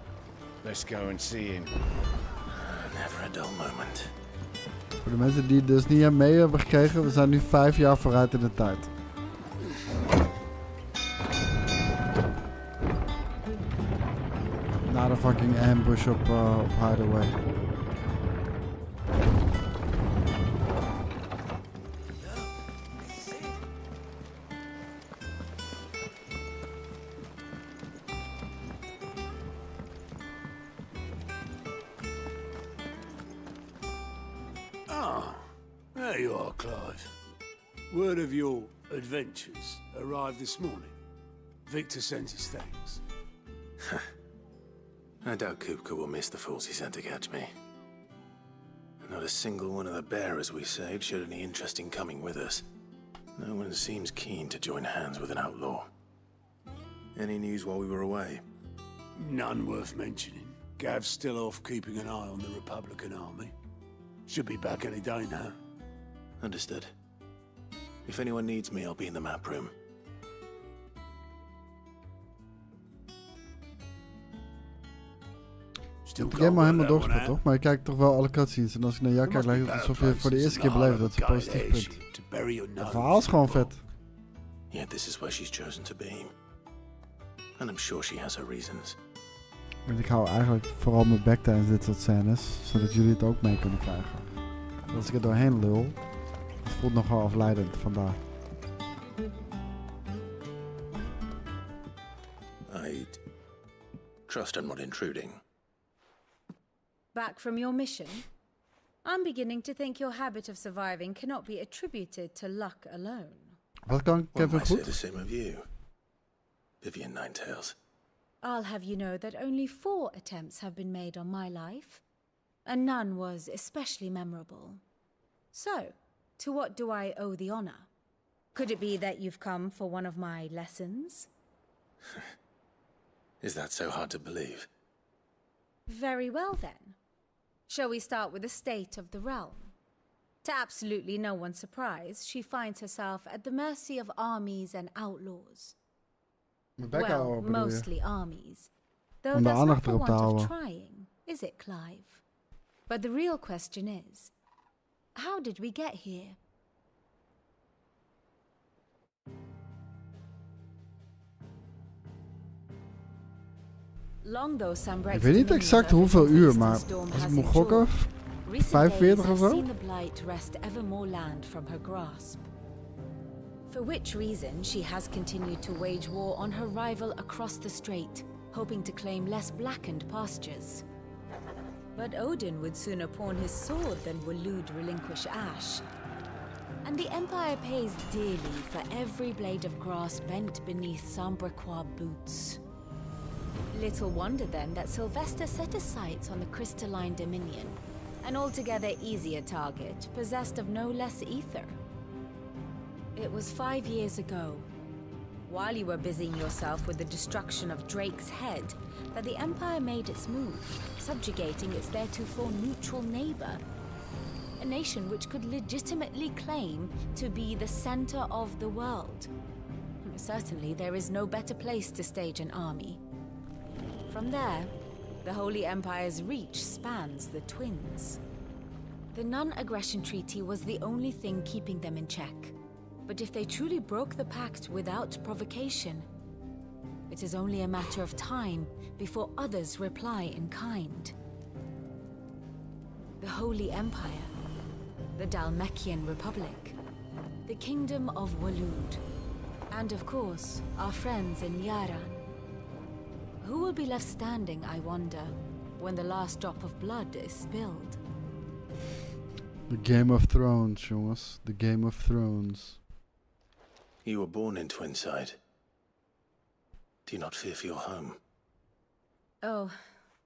Let's go and see him. Never a dull moment. Voor de mensen die het dus niet mee hebben gekregen, we zijn nu 5 jaar vooruit in de tijd. Na de fucking ambush op Hideaway. There you are, Clive. Word of your adventures arrived this morning. Victor sent his thanks. I doubt Kupka will miss the fools he sent to catch me. Not a single one of the bearers we saved showed any interest in coming with us. No one seems keen to join hands with an outlaw. Any news while we were away? None worth mentioning. Gav's still off keeping an eye on the Republican army. Should be back any day now. Understood. If anyone needs me, I'll be in the map room. Ik heb de game al helemaal doorgespeeld, toch? Maar je kijkt toch wel alle cutscenes. En als ik naar jou kijk, lijkt het alsof je voor de eerste keer beleeft. Dat is een positief punt. Het verhaal is gewoon vet. Yeah, this is where she's chosen to be. And I'm sure she has her reasons. En ik hou eigenlijk vooral mijn bek tijdens dit soort scènes, zodat jullie het ook mee kunnen krijgen. Als ik er doorheen lul, het voelt nogal afleidend vandaar. Trust I'm not intruding. Back from your mission? I'm beginning to think your habit of surviving cannot be attributed to luck alone. Wat kan Kevin I say goed? the same of you, Vivian Ninetails. I'll have you know that only 4 attempts have been made on my life, and none was especially memorable. So, to what do I owe the honor? Could it be that you've come for one of my lessons? Is that so hard to believe? Very well then. Shall we start with the state of the realm? To absolutely no one's surprise, she finds herself at the mercy of armies and outlaws. Well, mostly armies. Though Om de that's aandacht not for erop te want of houden. trying, is it, Clive? But the real question is, how did we get here? Long though Sanbreque's Ik weet niet dominion exact over hoeveel uur, northeastern maar storm als ik has moet gokken, endured, recent 45 days of have zo. seen the blight wrest ever more land from her grasp. For which reason she has continued to wage war on her rival across the strait, hoping to claim less blackened pastures. But Odin would sooner pawn his sword than Waloed relinquish Ash. And the Empire pays dearly for every blade of grass bent beneath Sanbrequois boots. Little wonder then that Sylvester set his sights on the crystalline dominion, an altogether easier target, possessed of no less ether. It was 5 years ago, while you were busying yourself with the destruction of Drake's head, that the Empire made its move, subjugating its theretofore neutral neighbor. A nation which could legitimately claim to be the center of the world. Certainly, there is no better place to stage an army. From there, the Holy Empire's reach spans the Twins. The non-aggression treaty was the only thing keeping them in check. But if they truly broke the pact without provocation, it is only a matter of time before others reply in kind. The Holy Empire, the Dalmekian Republic, the Kingdom of Waloed, and of course, our friends in Yaran. Who will be left standing, I wonder, when the last drop of blood is spilled? The Game of Thrones, jongens. The Game of Thrones. You were born in Twinside. Do you not fear for your home? Oh,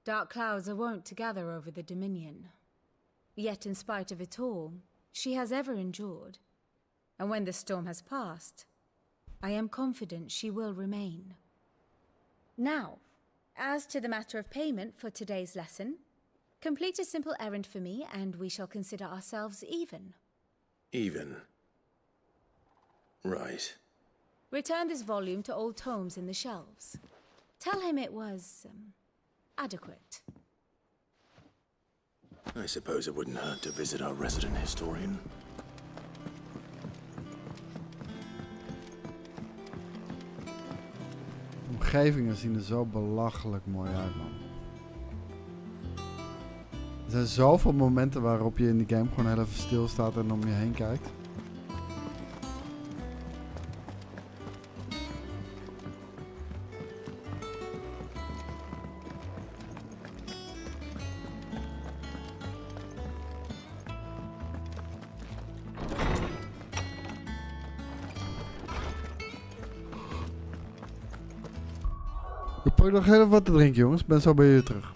dark clouds are wont to gather over the Dominion. Yet in spite of it all, she has ever endured. And when the storm has passed, I am confident she will remain. Now, as to the matter of payment for today's lesson, complete a simple errand for me and we shall consider ourselves even. Even. Right. Return this volume to old tomes in the shelves. Tell him it was, adequate. I suppose it wouldn't hurt to visit our resident historian. De omgevingen zien er zo belachelijk mooi uit, man. Er zijn zoveel momenten waarop je in die game gewoon heel even stilstaat en om je heen kijkt. Ik pak nog even wat te drinken, jongens. Ik ben zo bij jullie terug.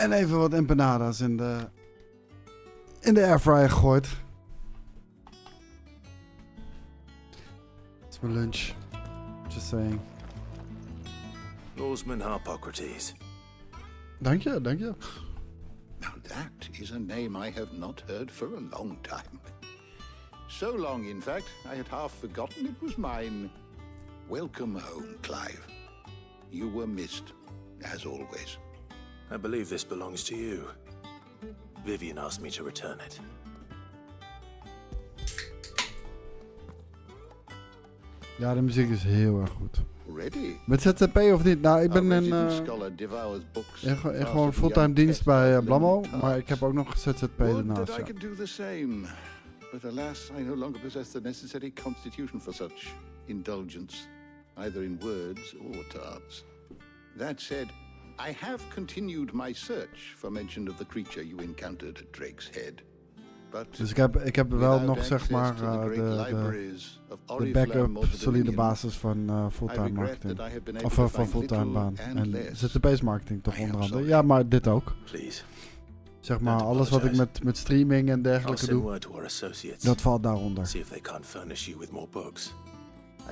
En even wat empanadas in de airfryer gegooid. Het is mijn lunch. Just saying. Norseman Harpocrates. Dank je, dank je. Now that is a name I have not heard for a long time. So long, in fact, I had half forgotten it was mine. Welcome home, Clive. You were missed, as always. I believe this belongs to you. Vivian asked me to return it. Ja, de muziek is heel erg goed. Ready? Met ZZP of niet? Nou, ik ben in gewoon fulltime dienst bij Blammo, maar ik heb ook nog ZZP ernaast. I could do the same, but alas, I no longer possess the necessary constitution for such indulgence, either in words or task. That said, I have continued my search for mention of the creature you encountered at Drake's Head. Dus ik heb wel nog zeg maar de backup solide basis van fulltime marketing. Of van fulltime baan. En ZZP's marketing toch onder andere. Ja, maar dit ook. Zeg maar alles wat ik met streaming en dergelijke doe, dat valt daaronder.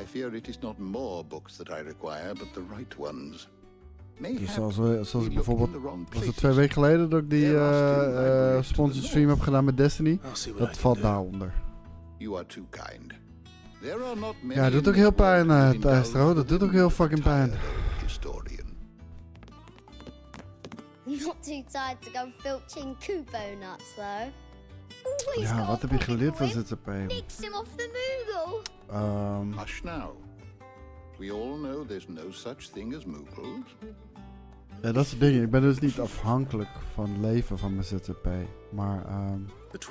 I fear it is not more books that I require, but the right ones. Dus zoals ik bijvoorbeeld, was het 2 weken geleden dat ik die sponsored stream heb gedaan met Destiny, dat valt daaronder. Ja, dat doet ook heel pijn, Thijstro, dat doet ook heel fucking pijn. Not too tired to go filching Kubo nuts, though. Ja, wat heb je geleerd van ZZP? Nix him off the Moogle. Hush now. We all know there's no such thing as Moogles. Ja, dat is het ding. Ik ben dus niet afhankelijk van het leven van mijn ZZP. Maar het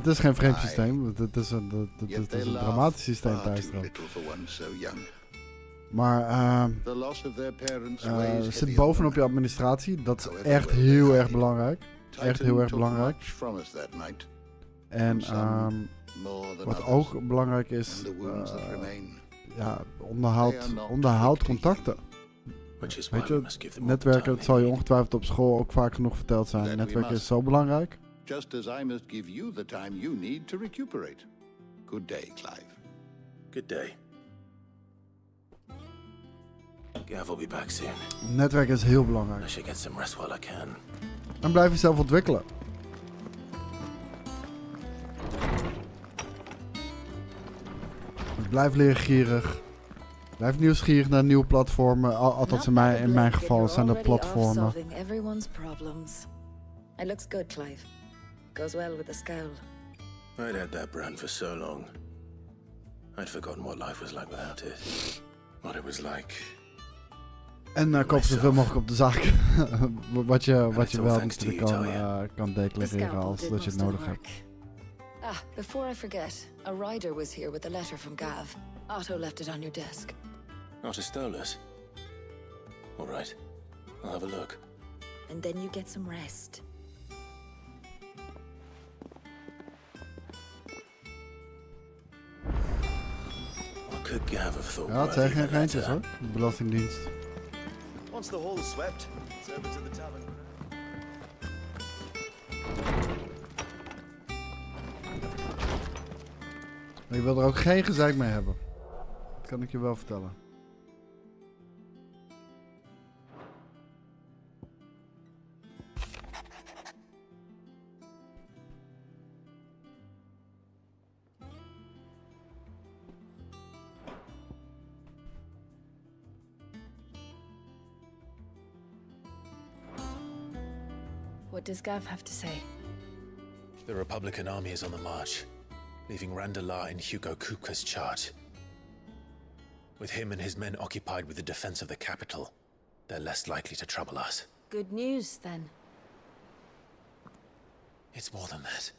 is geen vreemd systeem. Het is een dramatisch systeem, Thijstro. Maar het zit bovenop je administratie. Dat is echt heel erg belangrijk. Echt heel erg belangrijk. En wat ook belangrijk is, ja, onderhoud contacten. Weet je, netwerken, dat zal je ongetwijfeld op school ook vaak genoeg verteld zijn. Netwerken is zo belangrijk. Just as I must give you the time you need to recuperate. Good day, Clive. Good day. Gav will be back soon. Netwerken is heel belangrijk. I should get some rest while I can. En blijf jezelf ontwikkelen. Blijf leergierig. Blijf nieuwsgierig naar nieuwe platformen. Althans in mijn geval zijn dat platformen. It looks good, Clive. Goes well with the scowl. I'd had that brand for so long. I'd forgotten what life was like without it. What it was like. En koop zoveel mogelijk op de zaak. wat je wel natuurlijk kan declareren als dat je het nodig hebt. Ah, before I forget, a rider was here with a letter from Gav. Otto left it on your desk. Not a stolus. All right, I'll have a look. And then you get some rest. What could Gav have thought? Ja, het zijn geen geintjes hoor, de Belastingdienst. Once the hall is swept, it's over to the tavern. Maar je wil er ook geen gezeik mee hebben. Dat kan ik je wel vertellen. What does Gav have to say? The Republican army is on the march, leaving Randalar in Hugo Kuka's charge. With him and his men occupied with the defense of the capital, they're less likely to trouble us. Good news, then. It's more than that.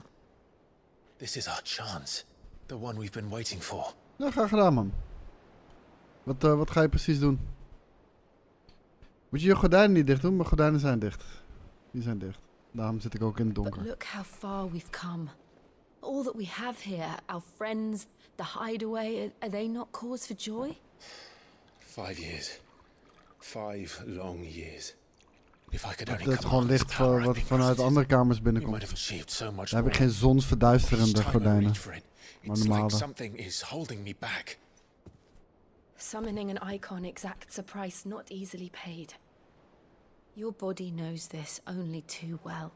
This is our chance. The one we've been waiting for. Ja, graag gedaan, man. Wat ga je precies doen? Moet je je gordijnen niet dicht doen? Mijn gordijnen zijn dicht. Die zijn dicht. Daarom zit ik ook in het donker. But look how far we've come. All that we have here, our friends, the hideaway, are they not cause for joy? 5 years. 5 long years. Dat het gewoon licht voor wat vanuit andere kamers binnenkomt. Daar heb ik geen zonsverduisterende gordijnen. Maar normale. Something is holding me back. Summoning an icon exacts a price not easily paid. Your body knows this only too well.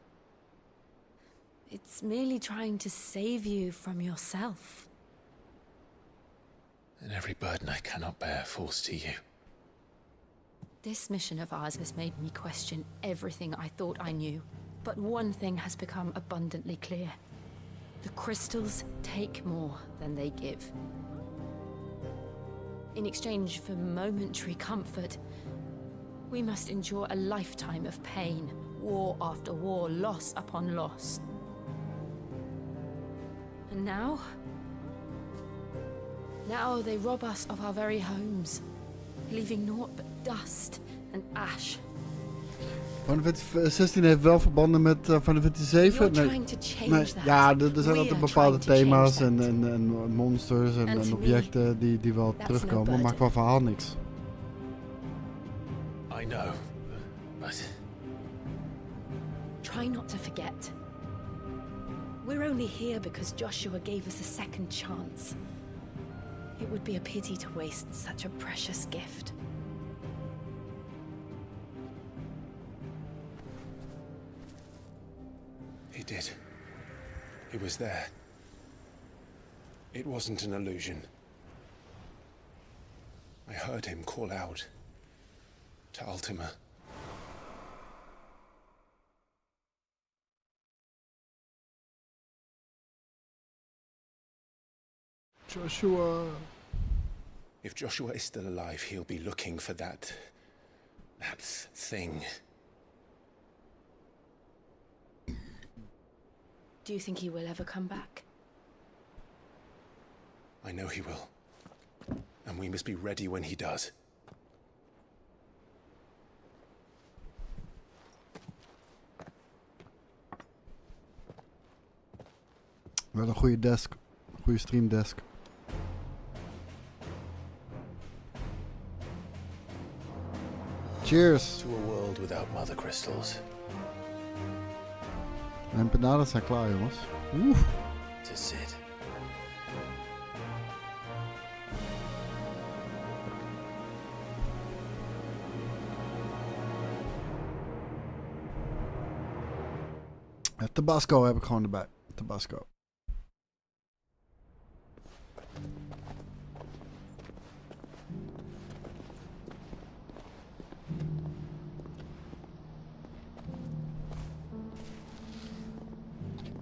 It's merely trying to save you from yourself. And every burden I cannot bear falls to you. This mission of ours has made me question everything I thought I knew. But one thing has become abundantly clear. The crystals take more than they give. In exchange for momentary comfort, we must endure a lifetime of pain, war after war, loss upon loss. And now they rob us of our very homes, leaving naught but dust and ash. Final Fantasy 16 heeft wel verbanden met Final Fantasy 7. Ja, er zijn altijd bepaalde thema's en monsters en objecten die wel terugkomen, maar qua verhaal niks. I know, but... Try not to forget. We're only here because Joshua gave us a second chance. It would be a pity to waste such a precious gift. He did. He was there. It wasn't an illusion. I heard him call out to Ultima. Joshua. If Joshua is still alive, he'll be looking for that thing. Do you think he will ever come back? I know he will. And we must be ready when he does. Wel een goede desk. Goede streamdesk. Cheers! To a world without mother crystals. De empanadas zijn klaar, jongens. Oef. To sit. Tabasco heb ik gewoon erbij. Tabasco.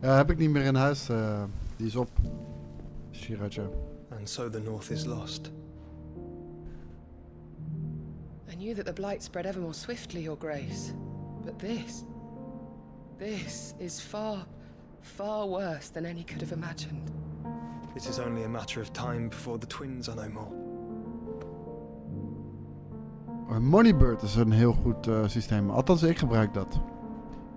Ja, heb ik niet meer in huis. Die is op. Shiracha. And so the north is lost. I knew that the blight spread ever more swiftly, Your Grace. But this is far, far worse than any could have imagined. It is only a matter of time before the twins are no more. Moneybird is een heel goed systeem. Althans, ik gebruik dat.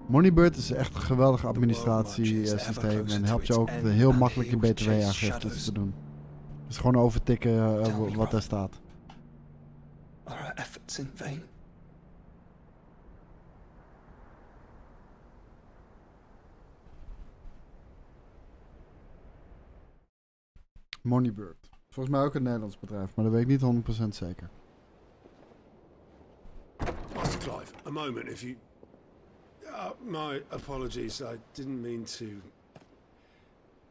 Moneybird is echt een geweldig administratiesysteem en helpt je ook heel makkelijk je btw-aangiftes te doen. Dus gewoon overtikken wat er staat. Are our efforts in vain? Moneybird. Volgens mij ook een Nederlands bedrijf, maar dat weet ik niet 100% zeker. Master Clive, a moment if you... my apologies, I didn't mean to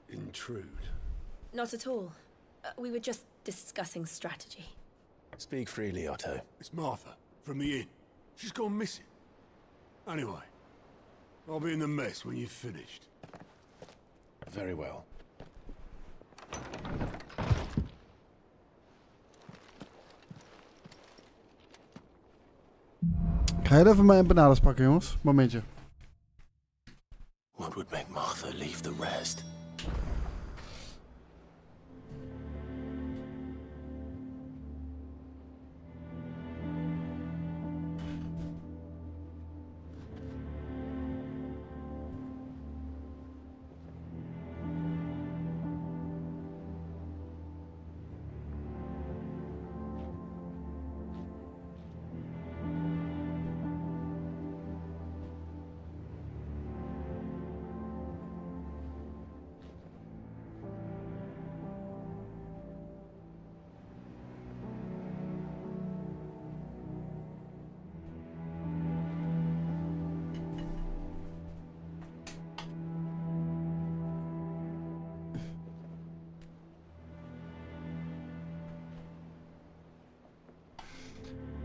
intrude. Not at all. We were just discussing strategy. Speak freely, Otto. It's Martha, from the inn. She's gone missing. Anyway, I'll be in the mess when you've finished. Very well. Ga je even mijn empanadas pakken, jongens? Momentje. What would make Martha leave the rest?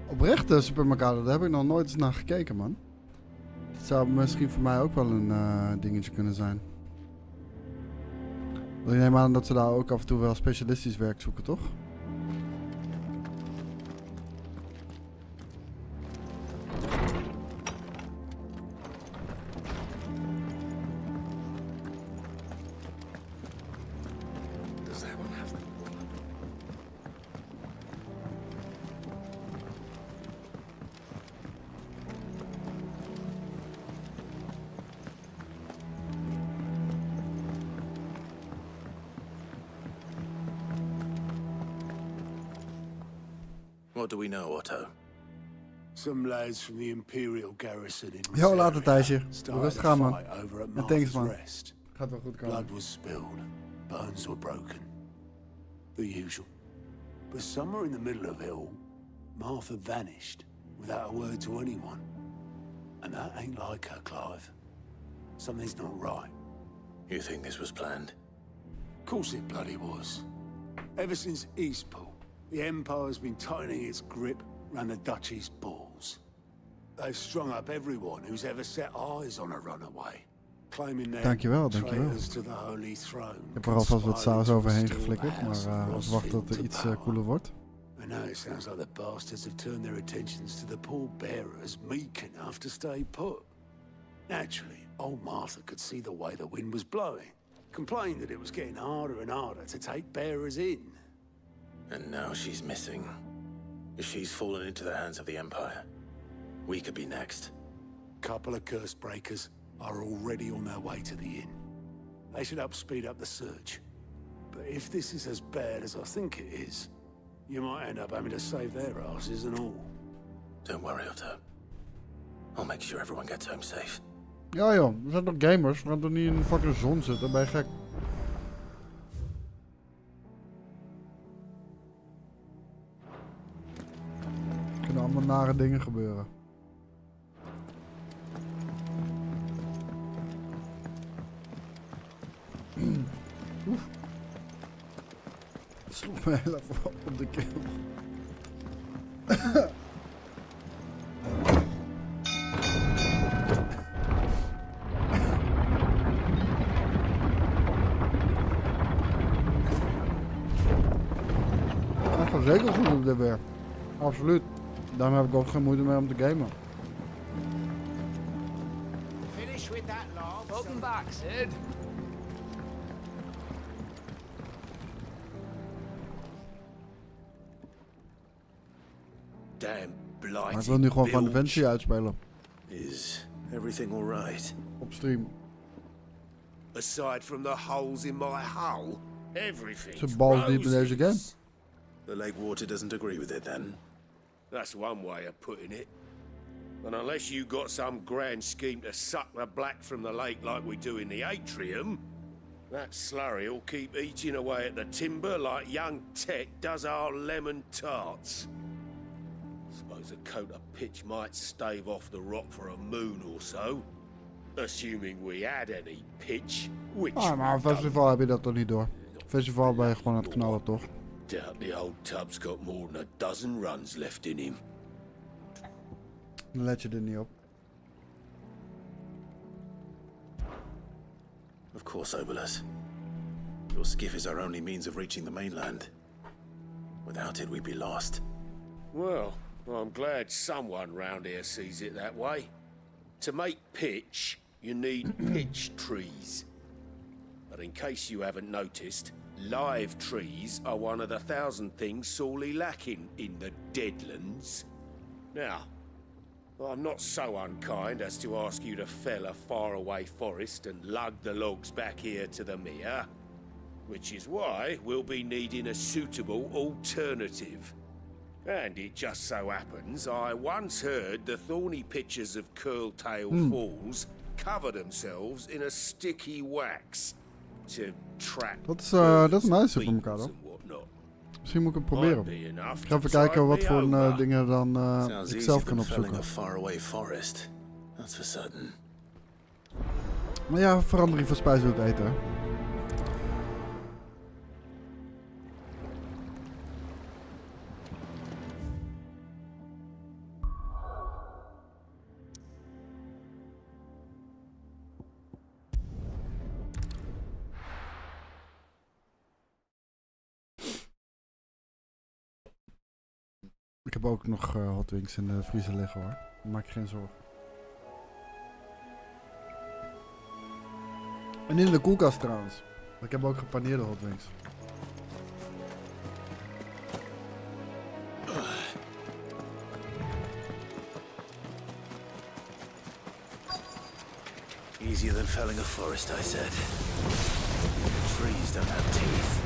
Oprecht, supermercado, daar heb ik nog nooit eens naar gekeken, man. Het zou misschien voor mij ook wel een dingetje kunnen zijn. Want ik neem aan dat ze daar ook af en toe wel specialistisch werk zoeken, toch? What do we know, Otto? Some lads from the Imperial garrison in Jo, later Thijsje. started Rustig a aan, man. fight over at En thanks, Martha's man. Rest. Gaat wel goed komen. Blood was spilled, bones were broken. The usual. But somewhere in the middle of it all, Martha vanished without a word to anyone. And that ain't like her, Clive. Something's not right. You think this was planned? Of course it bloody was. Ever since Eastpool, the Empire's been tightening its grip round the Duchy's balls. They've strung up everyone who's ever set eyes on a runaway, claiming they're traitors to the Holy Throne. Ik heb er alvast wat saus overheen geflikkerd, maar we wachten tot het iets koeler wordt. And now it sounds like the bastards have turned their attentions to the pallbearers meek enough to stay put. Naturally, old Martha could see the way the wind was blowing, complained that it was getting harder and harder to take bearers in. And now she's missing. If she's fallen into the hands of the Empire, we could be next. Couple of curse breakers are already on their way to the inn. They should help speed up the search. But if this is as bad as I think it is, you might end up having to save their asses and all. Don't worry, Otto. I'll make sure everyone gets home safe. Ja joh, we zijn toch gamers? We gaan toch niet in de fucking zon zitten, ben je gek? Er kunnen allemaal nare dingen gebeuren. Oef. Het sloeg me heel even op de keel. Ik ga zeker goed op dit weer. Absoluut. Daarom heb ik ook geen moeite mee om te gamen. Finish with that laugh. Welcome back, Sid. Damn blighty. Maar ik wil nu gewoon van de Fantasy uitspelen. Is everything all right? Op stream. Aside from the holes in my hull, everything's Zijn balls diep in deze game. The lake water doesn't agree with it then? That's one way of putting it. And unless you got some grand scheme to suck the black from the lake like we do in the atrium, that slurry'll keep eating away at the timber like young Tech does our lemon tarts. Suppose a coat of pitch might stave off the rock for a moon or so. Assuming we had any pitch, which Maar een festival heb je dat toch niet door. Festival ben je gewoon aan het knallen, toch? doubt the old tub's got more than a dozen runs left in him. Dan let je er niet op. Of course, Obolus. Your skiff is our only means of reaching the mainland. Without it, we'd be lost. Well, I'm glad someone round here sees it that way. To make pitch, you need pitch trees. But in case you haven't noticed, live trees are one of the 1,000 things sorely lacking in the Deadlands. Now, I'm not so unkind as to ask you to fell a faraway forest and lug the logs back here to the mere, which is why we'll be needing a suitable alternative. And it just so happens I once heard the thorny pitchers of Curltail Falls cover themselves in a sticky wax to trap. Dat is nice, supermercado. Misschien moet ik het proberen. Ik ga even kijken wat voor dingen dan ik zelf kan opzoeken. Maar ja, verandering van spijs doet eten. ook nog hot wings in de vriezer liggen hoor. Maak je geen zorgen. En in de koelkast trouwens. Ik heb ook gepaneerde hot wings. Easier than felling a forest, I said. Trees don't have teeth.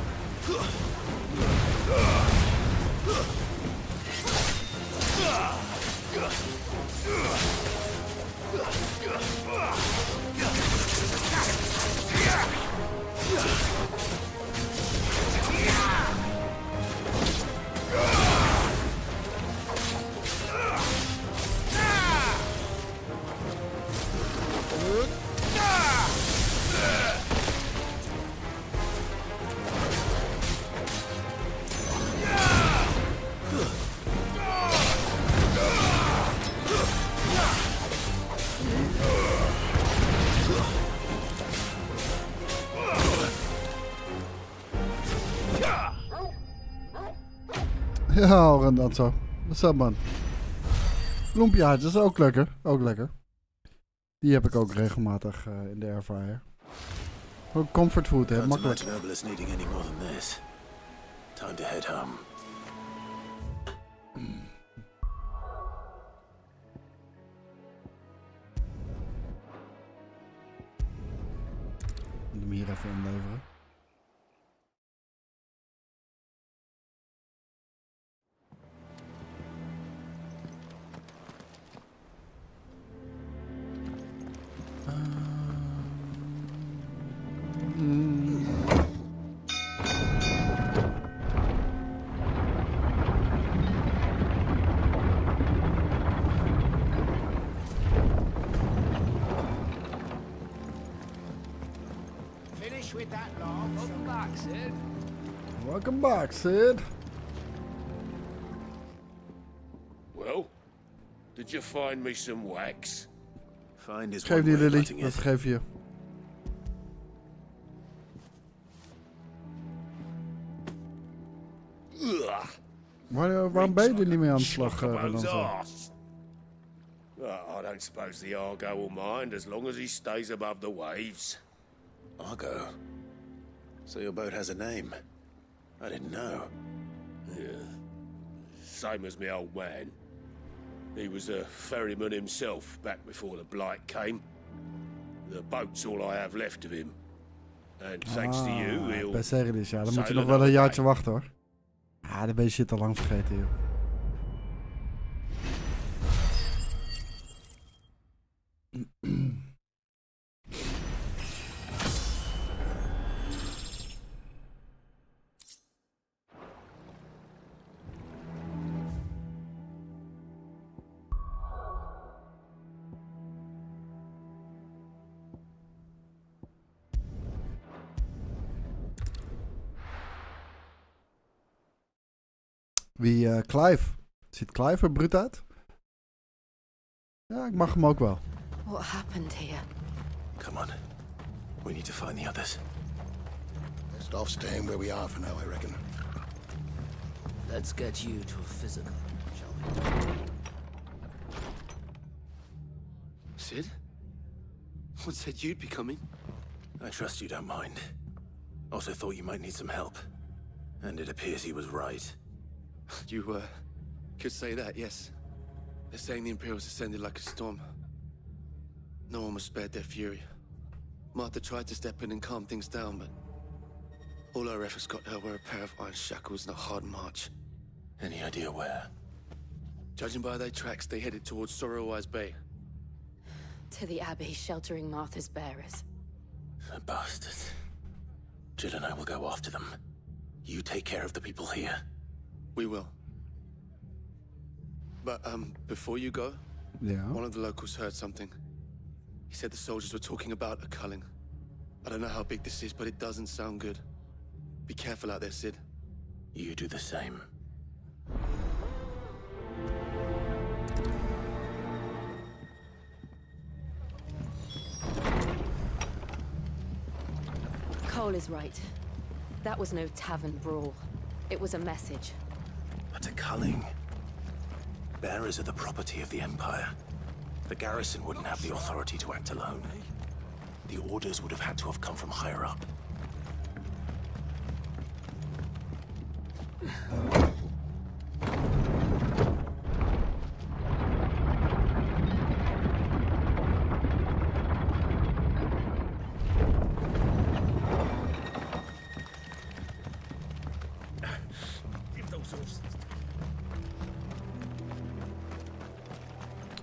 Ja, en dat zo. What's up, man? Loempjehaartjes, ook lekker. Ook lekker. Die heb ik ook regelmatig in de airfryer. Ook comfortfood, hè? Makkelijk. Time to head home. Ik moet hem hier even inleveren. With that long. Welcome back, Sid. Welcome back, Sid. Well, did you find me some wax? Find is geef die Lily, dat geef je. Waarom ben je er niet mee aan de slag? I don't suppose the Argo will mind as long as he stays above the waves. Argo? So your boat has a name? I didn't know. Yeah. Same as my old man. He was a ferryman himself back before the blight came. The boat's all I have left of him. And thanks to you, he'll... Bij serie dus, ja. Dan moet je nog wel een jaartje wachten, hoor. Ah, dan ben je shit al lang vergeten, joh. Wie, Clive. Ziet Clive er bruut uit? Ja, ik mag hem ook wel. What happened here? Come on. We need to find the others. Best off staying where we are for now, I reckon. Let's get you to a physical, shall we? Sid? What said you'd be coming? I trust you don't mind. Also thought you might need some help. And it appears he was right. You, could say that, yes. They're saying the Imperials ascended like a storm. No one was spared their fury. Martha tried to step in and calm things down, but all our efforts got her were a pair of iron shackles and a hard march. Any idea where? Judging by their tracks, they headed towards Sorrowwise Bay. To the Abbey sheltering Martha's bearers. The bastards. Jill and I will go after them. You take care of the people here. We will. But, before you go, one of the locals heard something. He said the soldiers were talking about a culling. I don't know how big this is, but it doesn't sound good. Be careful out there, Sid. You do the same. Cole is right. That was no tavern brawl. It was a message. But a culling? Bearers are the property of the Empire. The garrison wouldn't have the authority to act alone. The orders would have had to have come from higher up.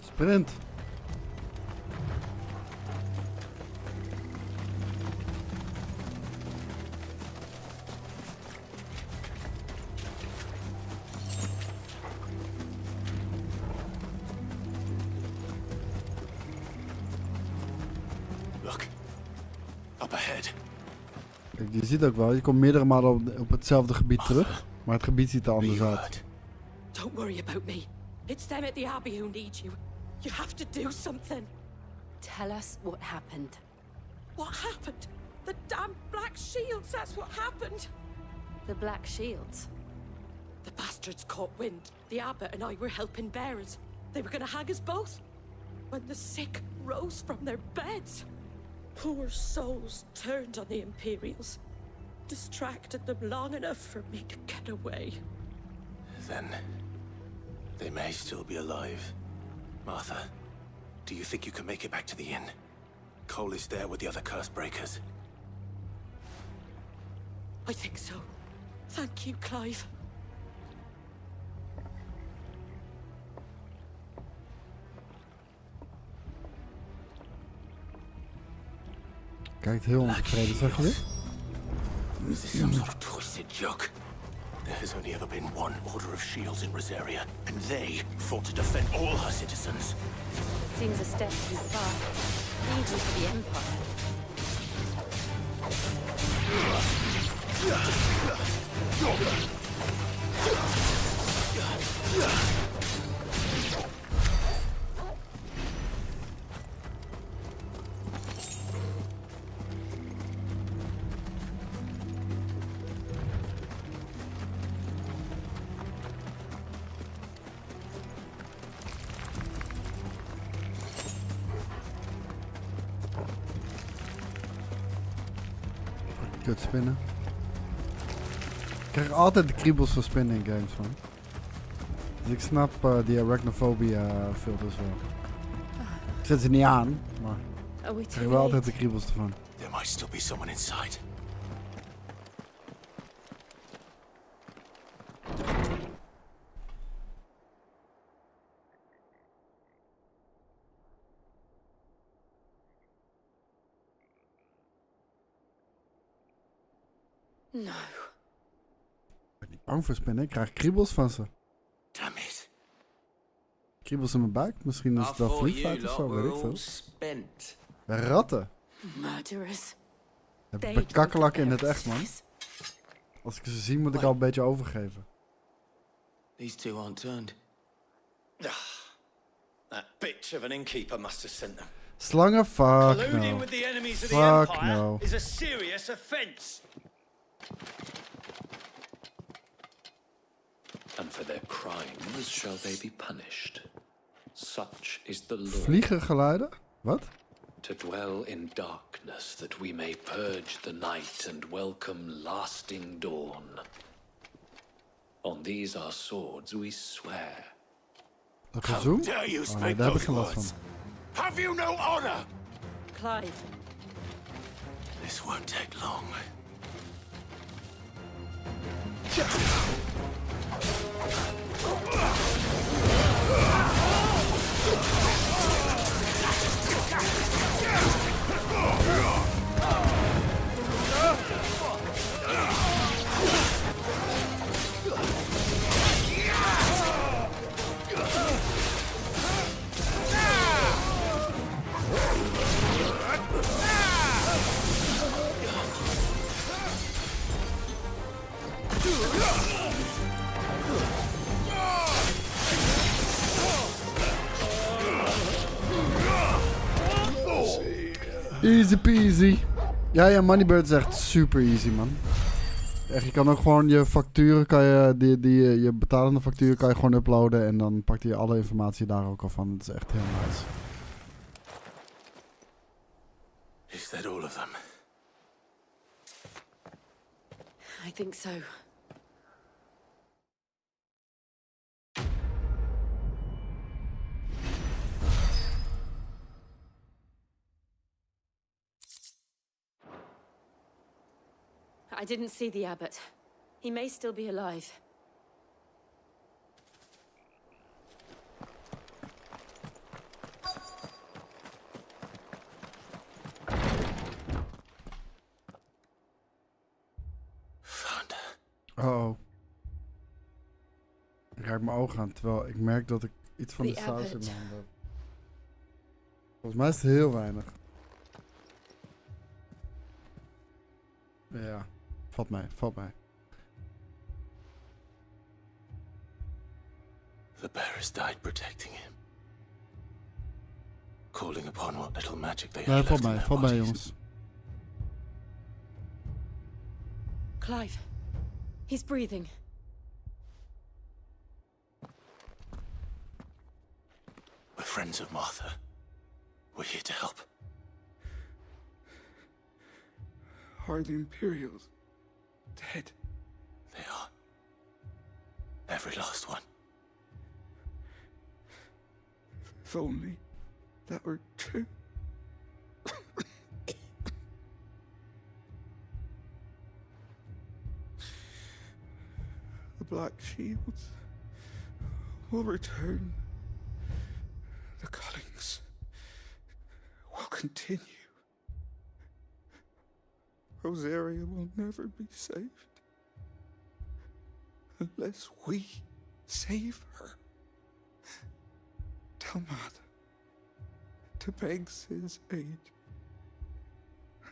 Sprint. Look. Up ahead. Kijk, je ziet ook wel, je komt meerdere malen op hetzelfde gebied terug, maar het gebied ziet er anders uit. Don't worry about me. It's them at the Abbey who need you. You have to do something. Tell us what happened. What happened? The damn Black Shields, that's what happened. The Black Shields? The bastards caught wind. The abbot and I were helping bearers. They were gonna hang us both. When the sick rose from their beds. Poor souls turned on the Imperials. Distracted them long enough for me to get away. Then they may still be alive. Martha, do you think you can make it back to the inn? Cole is there with the other curse breakers. I think so. Thank you, Clive. Kijkt heel ontevreden, zeg je dit? Is this some sort of twisted joke? There has only ever been one Order of Shields in Rosaria, and they fought to defend all her citizens. Seems a step too far, even for the Empire. Kut spinnen. Ik krijg altijd de kriebels van spinnen in games, man. Dus ik snap die arachnophobia filters wel. Ik zet ze niet aan, maar ik krijg wel altijd de kriebels ervan. There might still be someone inside. No. Ik ben niet bang voor spinnen, ik krijg kriebels van ze. Damn it. Kriebels in mijn buik, misschien is het wel vliegvaart of zo, weet ik veel. Bij ratten. Murderers. Bij kakkelakken in het echt, man. Als ik ze zie, moet ik al een beetje overgeven. These two aren't turned. That bitch of an innkeeper must have sent them. Slangen, fuck Colluding no. with the enemies of the Fuck Empire no. is a serious offense. And for their crimes shall they be punished. Such is the law. Vliegengeluiden? Wat? To dwell in darkness, that we may purge the night and welcome lasting dawn. On these our swords we swear. Dat gezoem? Dare you Oh speak nee, daar heb ik those geen last words? van. Have you no honor? Clive. This won't take long. Easy peasy. Ja, Moneybird is echt super easy, man. Echt, je kan ook gewoon je facturen, je betalende facturen kan je gewoon uploaden en dan pakt hij alle informatie daar ook al van. Het is echt heel nice. Is that all of them? I think so. I didn't see the abbot. He may still be alive. Oh. Ik raak mijn ogen aan, terwijl ik merk dat ik iets van de saus in mijn hand heb. Volgens mij is het heel weinig. Ja, valt mij, valt mij. The bearers died protecting him. Calling upon what little magic they had left in their valt mij bodies. jongens. Clive. He's breathing. We're friends of Martha. We're here to help. Are the Imperials dead? They are. Every last one. If only that were true. The Black Shields will return. The cuttings will continue. Rosaria will never be saved unless we save her. Tell Mother to beg Sid's aid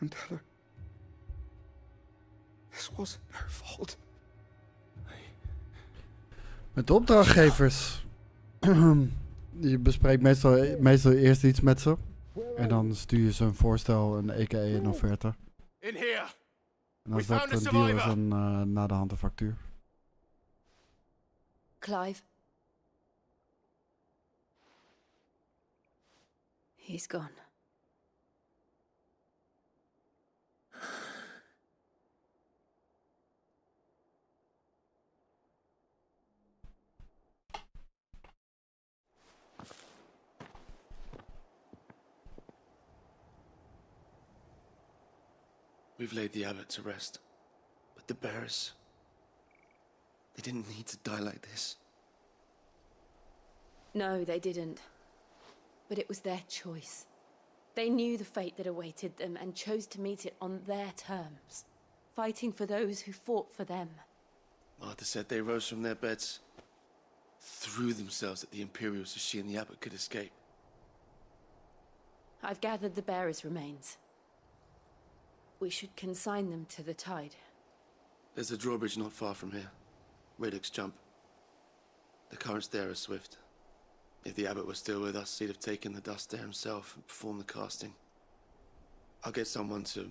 and tell her this wasn't her fault. Met de opdrachtgevers. Je bespreekt meestal eerst iets met ze. En dan stuur je ze een voorstel, een a.k.a. een offerte. In here. En als dat een deal is, dan na de hand een factuur. Clive. He's gone. We've laid the abbot to rest. But the bearers... they didn't need to die like this. No, they didn't. But it was their choice. They knew the fate that awaited them and chose to meet it on their terms, fighting for those who fought for them. Martha said they rose from their beds, threw themselves at the Imperials so she and the abbot could escape. I've gathered the bearers' remains. We should consign them to the tide. There's a drawbridge not far from here. Radix Jump. The currents there are swift. If the abbot was still with us, he'd have taken the dust there himself and performed the casting. I'll get someone to...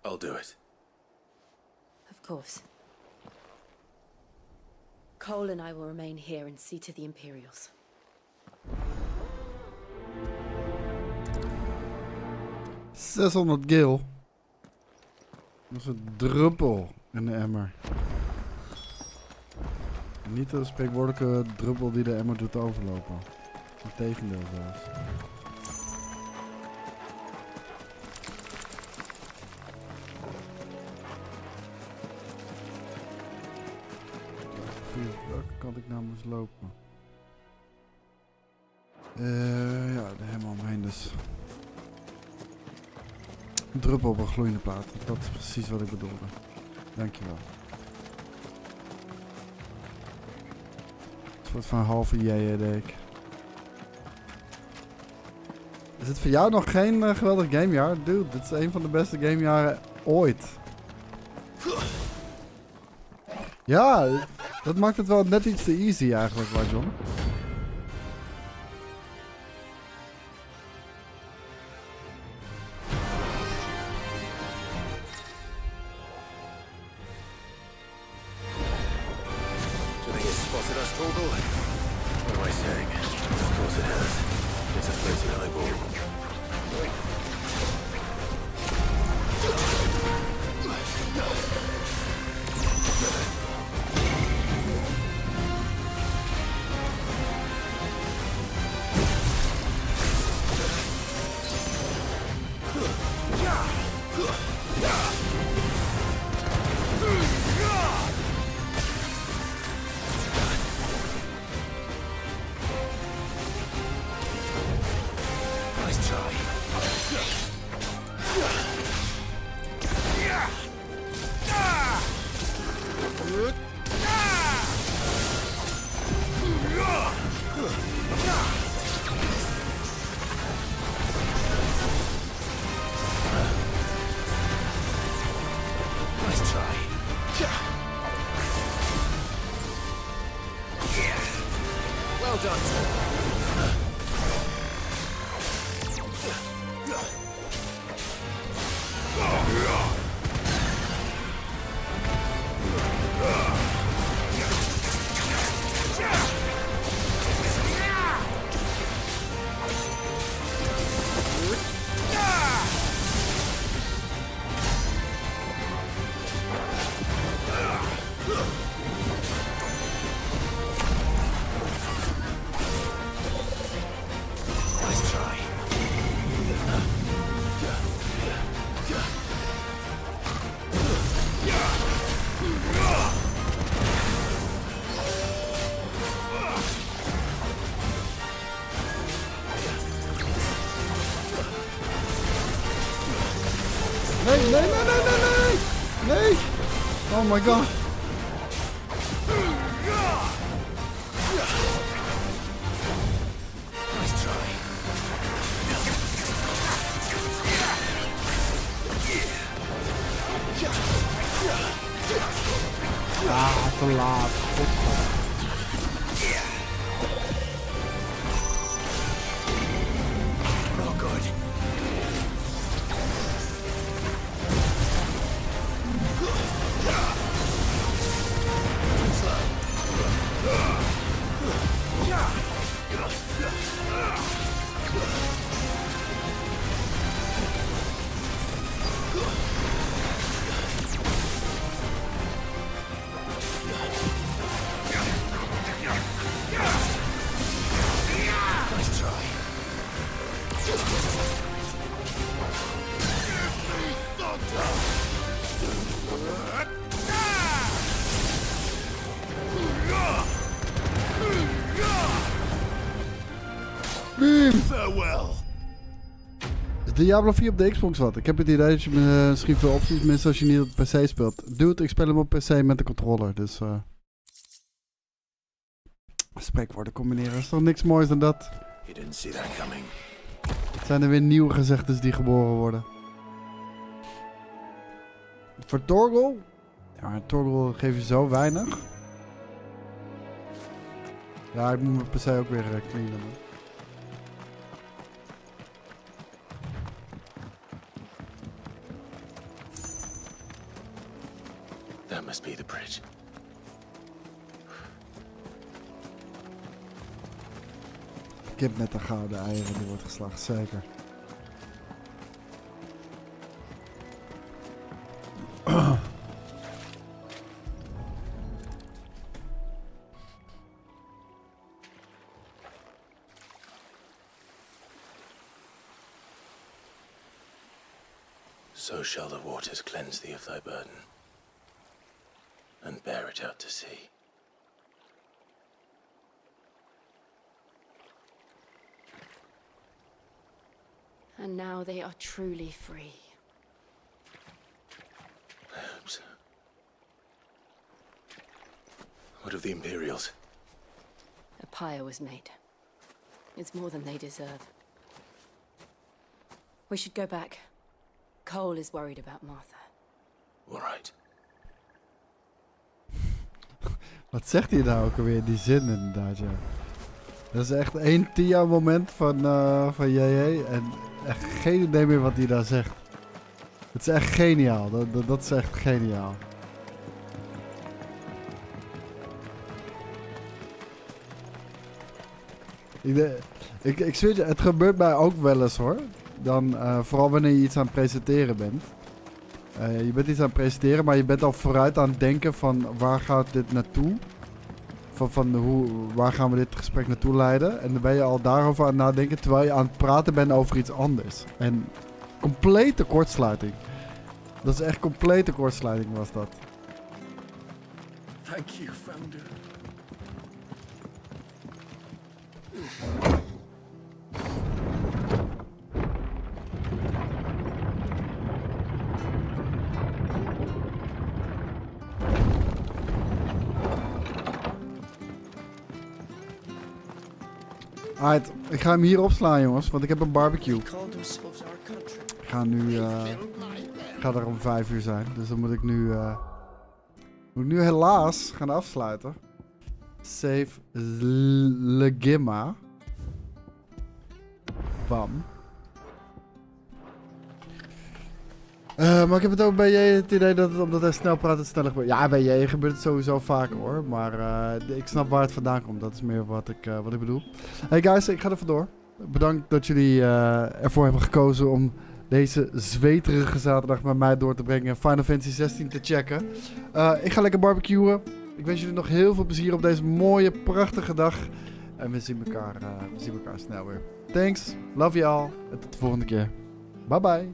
I'll do it. Of course. Cole and I will remain here and see to the Imperials. $600 gil. Dat is een druppel in de emmer. Niet de spreekwoordelijke druppel die de emmer doet overlopen. Integendeel zelfs. Welke kant ik nou moest lopen? Ja, er helemaal omheen dus. Een druppel op een gloeiende plaat. Dat is precies wat ik bedoelde. Dankjewel. Een soort van halve jij, denk ik. Is het voor jou nog geen geweldig gamejaar? Dude, dit is een van de beste gamejaren ooit. Ja, dat maakt het wel net iets te easy eigenlijk, waar John. saying. Of course it has. It's a floating eyeball. Nee! Oh my god. Ah, te laat. Oh god. Farewell. Is Diablo 4 op de Xbox wat? Ik heb het idee dat je misschien veel opties mist als je niet op de PC speelt. Dude, ik speel hem op PC met de controller, dus spreekwoorden combineren is toch niks moois dan dat? You didn't see that coming. Zijn er weer nieuwe gezegdes die geboren worden? Voor Torgal? Ja, maar Torgal geef je zo weinig. Ja, ik moet mijn PC ook weer cleanen. Man. That must be the bridge. Kip met de gouden eieren, die wordt geslacht, zeker. So shall the waters cleanse thee of thy burden, and bear it out to sea. And now they are truly free. I hope so. What of the Imperials? A pyre was made. It's more than they deserve. We should go back. Cole is worried about Martha. All right. Wat zegt hij nou ook alweer? Die zin inderdaad, ja. Dat is echt één Tia moment van JJ. En echt geen idee meer wat hij daar zegt. Het is echt geniaal. Dat is echt geniaal. Ik zweer je, het gebeurt mij ook wel eens hoor. Dan, vooral wanneer je iets aan het presenteren bent. Je bent iets aan het presenteren, maar je bent al vooruit aan het denken van waar gaat dit naartoe? Waar gaan we dit gesprek naartoe leiden? En dan ben je al daarover aan het nadenken terwijl je aan het praten bent over iets anders. En complete kortsluiting. Dat is echt complete kortsluiting was dat. Thank you, Founder. Alright, ik ga hem hier opslaan jongens, want ik heb een barbecue. Ik ga nu, ga er om 5 uur zijn, dus dan moet ik nu helaas gaan afsluiten. Save Legimma. Bam. Maar ik heb het ook bij jij het idee dat het, omdat hij snel praat, het sneller gebeurt. Ja, bij jij gebeurt het sowieso vaker hoor. Maar ik snap waar het vandaan komt. Dat is meer wat ik bedoel. Hey guys, ik ga er vandoor. Bedankt dat jullie ervoor hebben gekozen om deze zweterige zaterdag met mij door te brengen. Final Fantasy 16 te checken. Ik ga lekker barbecuen. Ik wens jullie nog heel veel plezier op deze mooie, prachtige dag. En we zien elkaar snel weer. Thanks, love y'all. En tot de volgende keer. Bye bye.